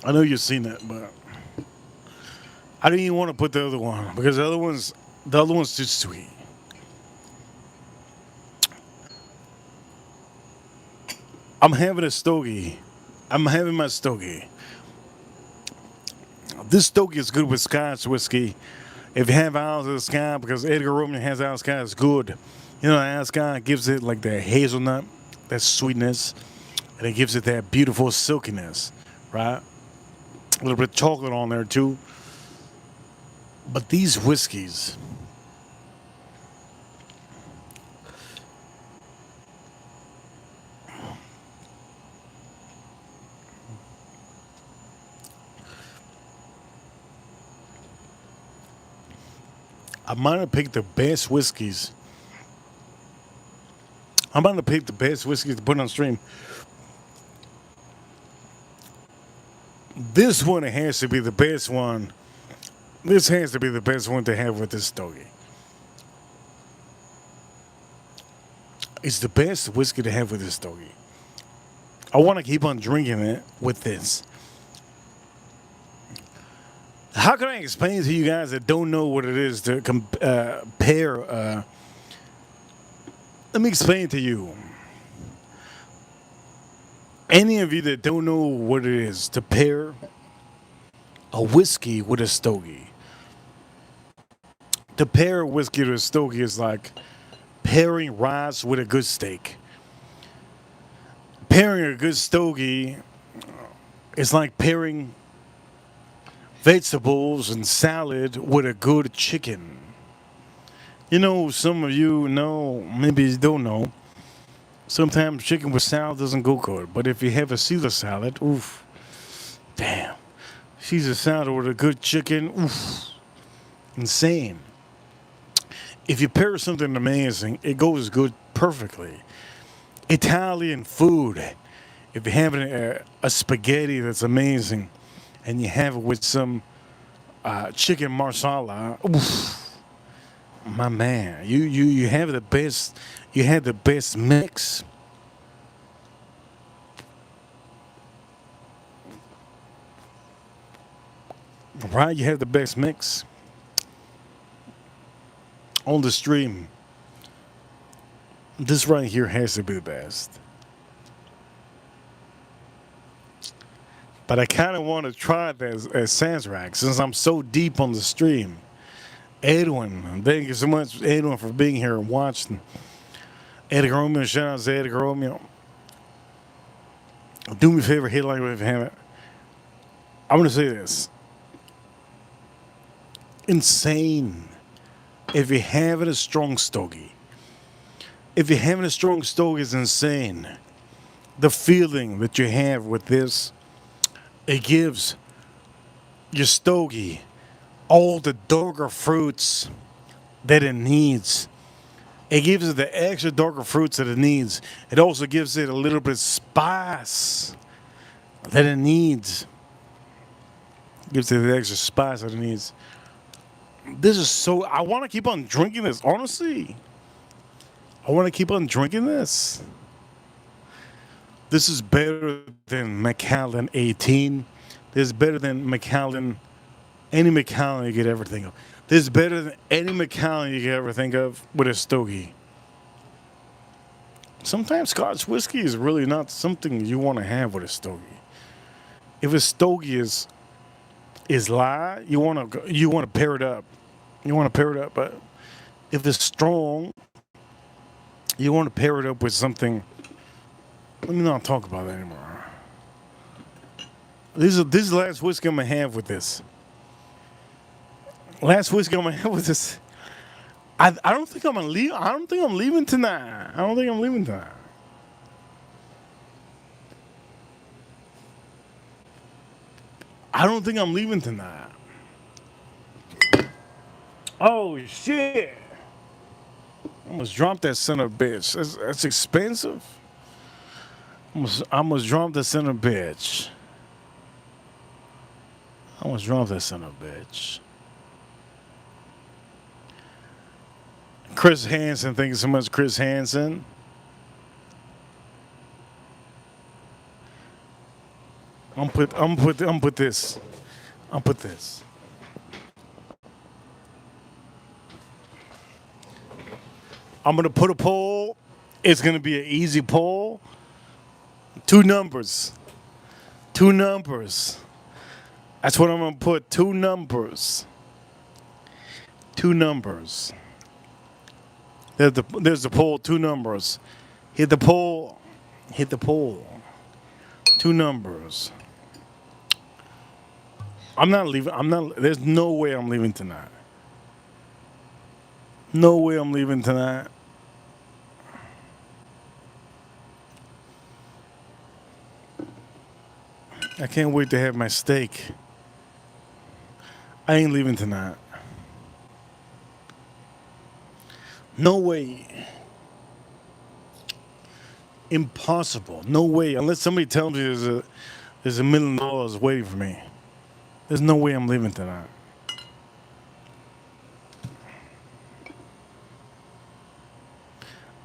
I know you've seen it, but I didn't even want to put the other one because the other one's too sweet. I'm having a stogie. I'm having my stogie. This stogie is good with Scotch whiskey. If you have Isles of the Sky, because Edgar Romeo has Isles of the Sky, it's good. You know, Isles of the Sky gives it like that hazelnut, that sweetness, and it gives it that beautiful silkiness, right? A little bit of chocolate on there too. But these whiskeys, I might have picked the best whiskeys. I'm going to pick the best whiskeys to put on stream. This one has to be the best one. This has to be the best one to have with this stogie. It's the best whiskey to have with this stogie. I want to keep on drinking it with this. How can I explain to you guys that don't know what it is to compare? Let me explain to you. Any of you that don't know what it is to pair a whiskey with a stogie. To pair a whiskey with a stogie is like pairing rice with a good steak. Pairing a good stogie is like pairing vegetables and salad with a good chicken. You know, some of you know, maybe you don't know. Sometimes chicken with salad doesn't go good, but if you have a Caesar salad, oof, damn. Caesar salad with a good chicken, oof, insane. If you pair something amazing, it goes good perfectly. Italian food. If you're having a spaghetti that's amazing, and you have it with some chicken marsala, oof, my man, you have the best. You have the best mix. Right? You have the best mix on the stream. This right here has to be the best. But I kind of want to try it as Sazerac since I'm so deep on the stream. Edwin, thank you so much, Edwin, for being here and watching. Edgar Romeo, shout out to Edgar Romeo. Do me a favor, hit like if you haven't. I'm going to say this. Insane. If you're having a strong stogie. If you're having a strong stogie, it's insane. The feeling that you have with this, it gives your stogie all the darker fruits that it needs. It gives it the extra darker fruits that it needs. It also gives it a little bit of spice that it needs. Gives it the extra spice that it needs. This is so. I want to keep on drinking this. Honestly, I want to keep on drinking this. This is better than Macallan 18. This is better than Macallan. Any Macallan you could ever think of. This is better than any Macallan you could ever think of with a stogie. Sometimes Scotch whiskey is really not something you want to have with a stogie. If a stogie is light, you want to pair it up. You want to pair it up, but if it's strong, you want to pair it up with something. Let me not talk about that anymore. This is the last whiskey I'm gonna have with this. Last whiskey I'm gonna have with this. I don't think I'm gonna leave. I don't think I'm leaving tonight. I don't think I'm leaving tonight. I don't think I'm leaving tonight. Oh shit! Almost dropped that son of a bitch. That's expensive. Almost dropped the son of a bitch. Almost dropped that son of a bitch. Chris Hansen, thank you so much, Chris Hansen. I'm put this. I'm put this. I'm gonna put a poll. It's gonna be an easy poll. Two numbers. Two numbers. That's what I'm gonna put. Two numbers. Two numbers. There's the poll. Two numbers. Hit the poll. Hit the poll. Two numbers. I'm not leaving. I'm not. There's no way I'm leaving tonight. No way I'm leaving tonight. I can't wait to have my steak. I ain't leaving tonight. No way. Impossible. No way. Unless somebody tells me there's $1 million waiting for me. There's no way I'm leaving tonight.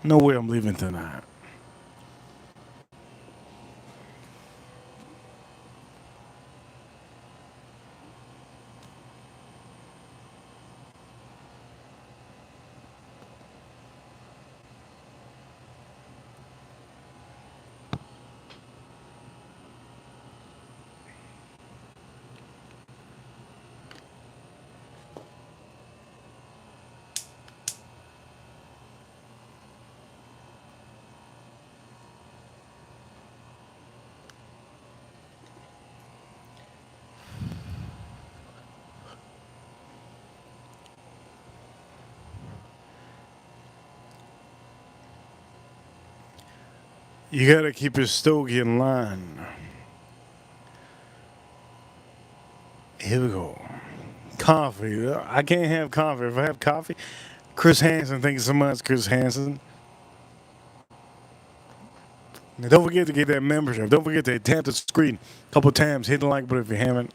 No way I'm leaving tonight. You gotta keep your stogie in line. Here we go. Coffee. I can't have coffee. If I have coffee, Chris Hansen, thank you so much, Chris Hansen. Now, don't forget to get that membership. Don't forget to tap the screen a couple times. Hit the like button if you haven't.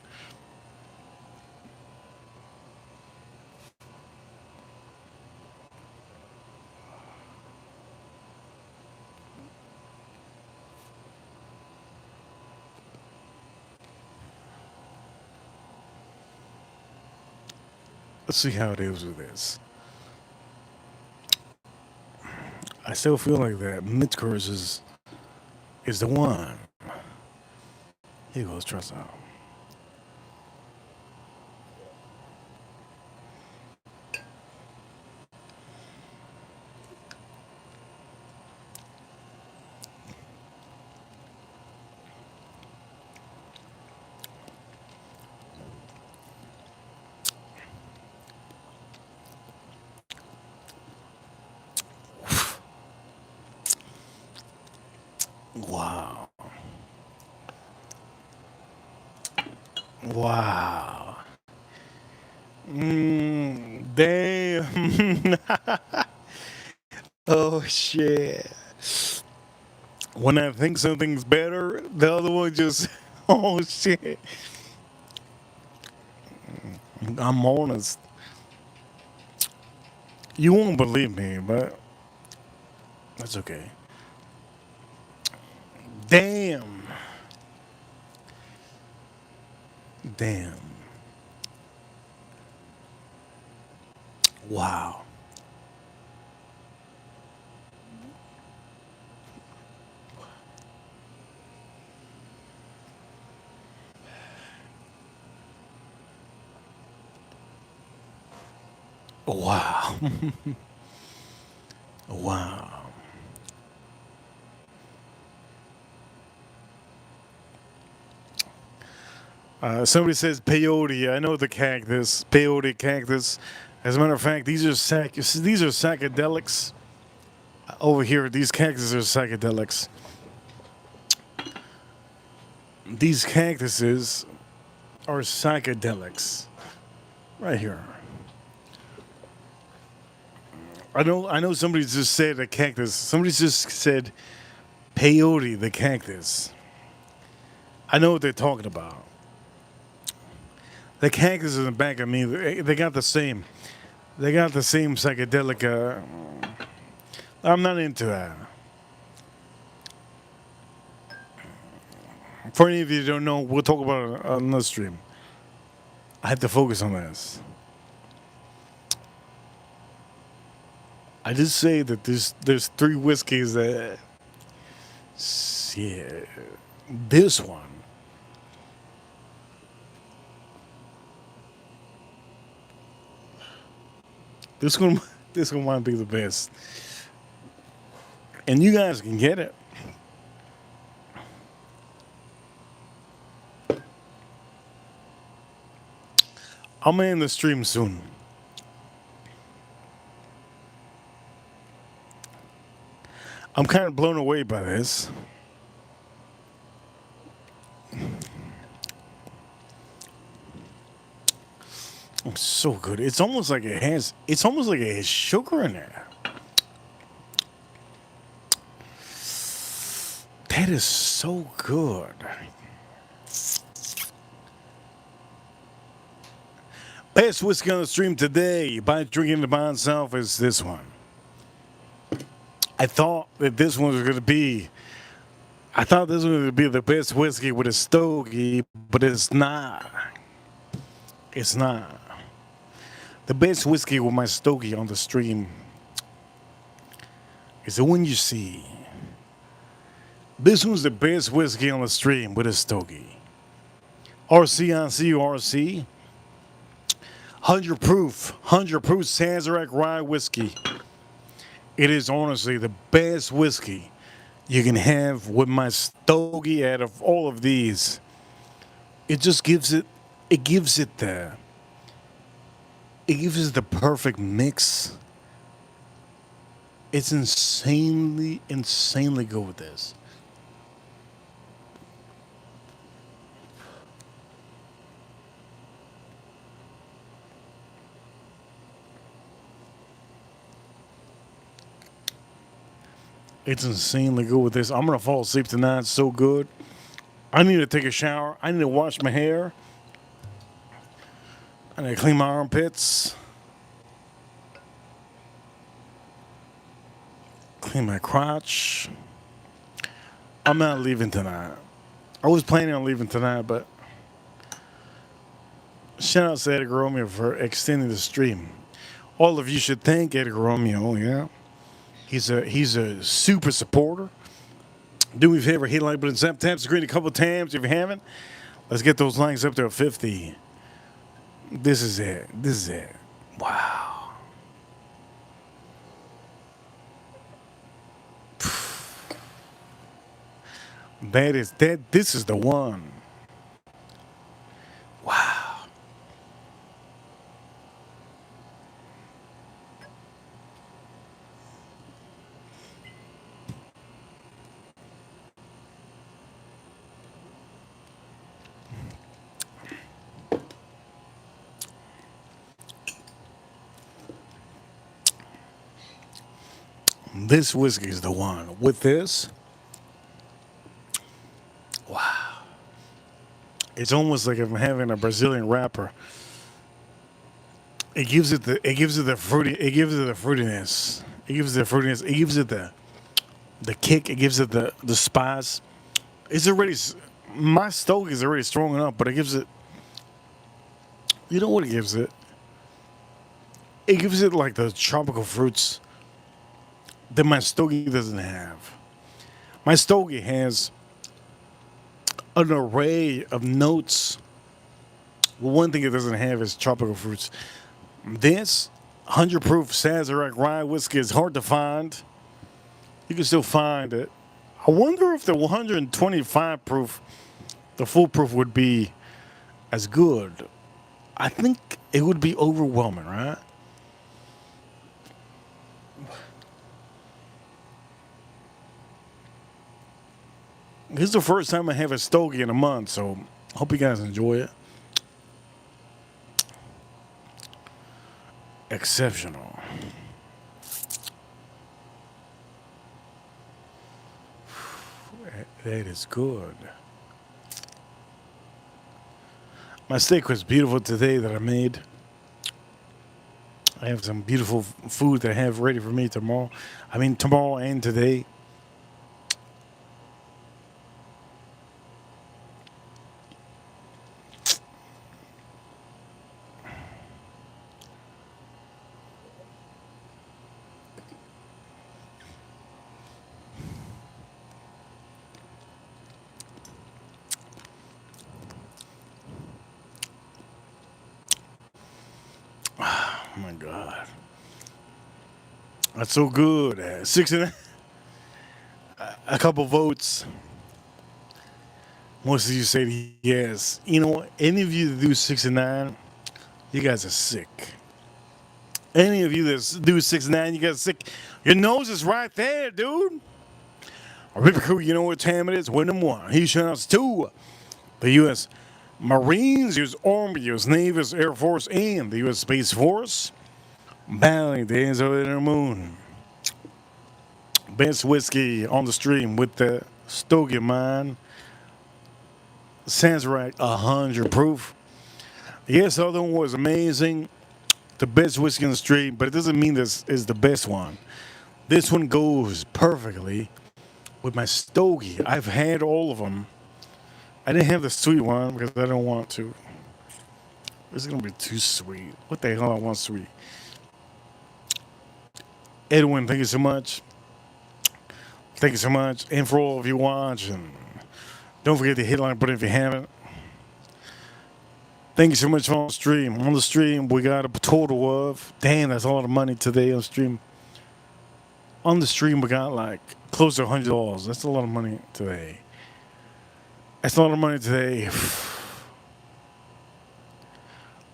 Let's see how it is with this. I still feel like that mid-course is the one. Here goes, trust out. Wow. Wow. Damn. Oh, shit. When I think something's better, the other one just, oh, shit. I'm honest. You won't believe me, but that's okay. Damn. Damn. Wow. Wow. Wow. Somebody says peyote. I know the cactus. Peyote cactus. As a matter of fact, these are psychedelics. Over here, these cactuses are psychedelics. These cactuses are psychedelics. Right here. I know somebody just said a cactus. Somebody just said peyote the cactus. I know what they're talking about. The cactus in the back of me, they got the same. They got the same psychedelic. I'm not into that. For any of you who don't know, we'll talk about it on the stream. I have to focus on this. I just say that there's three whiskeys that, yeah, this one. This one, this one might be the best, and you guys can get it. I'm gonna end the stream soon. I'm kind of blown away by this. It's so good. It's almost like it has. It's almost like it has sugar in there. That is so good. Best whiskey on the stream today by drinking the by itself is this one. I thought that this one was going to be. I thought this was going to be the best whiskey with a stogie, but it's not. It's not. The best whiskey with my stogie on the stream is the one you see. This one's the best whiskey on the stream with a stogie. RCIC RC. 100 proof Sazerac rye whiskey. It is honestly the best whiskey you can have with my stogie out of all of these. It just gives it the perfect mix. It's insanely good with this. It's insanely good with this. I'm gonna fall asleep tonight. It's so good. I need to take a shower. I need to wash my hair. I need to clean my armpits. Clean my crotch. I'm not leaving tonight. I was planning on leaving tonight, but shout out to Edgar Romeo for extending the stream. All of you should thank Edgar Romeo, yeah. He's a super supporter. Do me a favor, hit like button, tap screen a couple times if you haven't. Let's get those likes up to 50. This is it. This is it. Wow. This is the one. Wow. This whiskey is the one. With this, wow. It's almost like I'm having a Brazilian wrapper. It gives it the fruity, it gives it the fruitiness. It gives it the fruitiness. It gives it the kick. It gives it the spice. It's already, my stogie is already strong enough, but it gives it, you know what it gives it? It gives it like the tropical fruits that my stogie doesn't have. My stogie has an array of notes. Well, one thing it doesn't have is tropical fruits. This 100 proof Sazerac rye whiskey is hard to find. You can still find it. I wonder if the 125 proof, the full proof, would be as good. I think it would be overwhelming, right? This is the first time I have a stogie in a month, so hope you guys enjoy it. Exceptional. That is good. My steak was beautiful today that I made. I have some beautiful food that I have ready for me tomorrow. I mean, tomorrow and today. Oh my God. That's so good. Six and a couple votes. Most of you say yes. You know, any of you that do 69, you guys are sick. Any of you that do 69, you guys are sick. Your nose is right there, dude. Ripper Crew, you know what time it is? Winning one. He shouts to the U.S. Marines, U.S. Army, U.S. Navy, U.S. Air Force, and the U.S. Space Force. Battling the ends of the moon. Best whiskey on the stream with the Stogie Mine. Sazerac 100 proof. Yes, the other one was amazing. The best whiskey on the stream, but it doesn't mean this is the best one. This one goes perfectly with my Stogie. I've had all of them. I didn't have the sweet one because I don't want to. It's going to be too sweet. What the hell I want sweet? Edwin, thank you so much. Thank you so much. And for all of you watching, don't forget to hit like button if you haven't. Thank you so much for on the stream. On the stream, we got a total of, damn, that's a lot of money today on the stream. On the stream, we got like close to $100. That's a lot of money today. That's a lot of money today.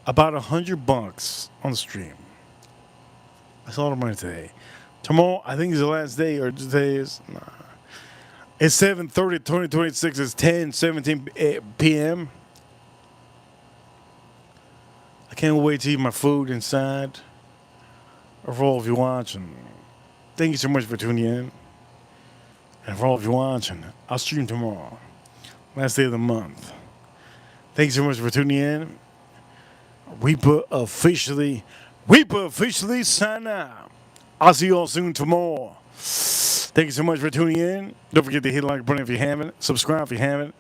About $100 on the stream. That's a lot of money today. Tomorrow, I think is the last day, or today is, nah. It's 7:30, 2026. It's 10:17 p.m. I can't wait to eat my food inside. Or for all of you watching, thank you so much for tuning in. And for all of you watching, I'll stream tomorrow. Last day of the month. Thank you so much for tuning in. Reaper officially sign out. I'll see you all soon tomorrow. Thank you so much for tuning in. Don't forget to hit the like button if you haven't. Subscribe if you haven't.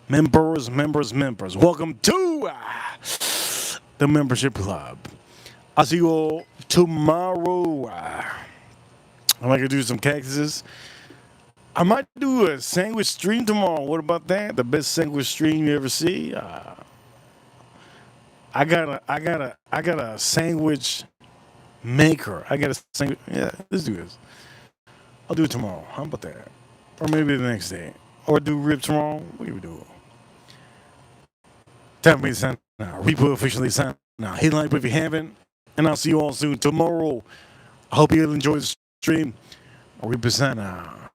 Members. Welcome to the membership club. I'll see you all tomorrow. I might go do some cactuses. I might do a sandwich stream tomorrow. What about that? The best sandwich stream you ever see? I got a sandwich maker. I got a sandwich. Yeah, let's do this. I'll do it tomorrow. How about that? Or maybe the next day. Or do ribs tomorrow. What do we do? Time for me to sign now. Reaper officially sign now. Hit like if you haven't. And I'll see you all soon tomorrow. I hope you enjoy the stream. Reaper sign now.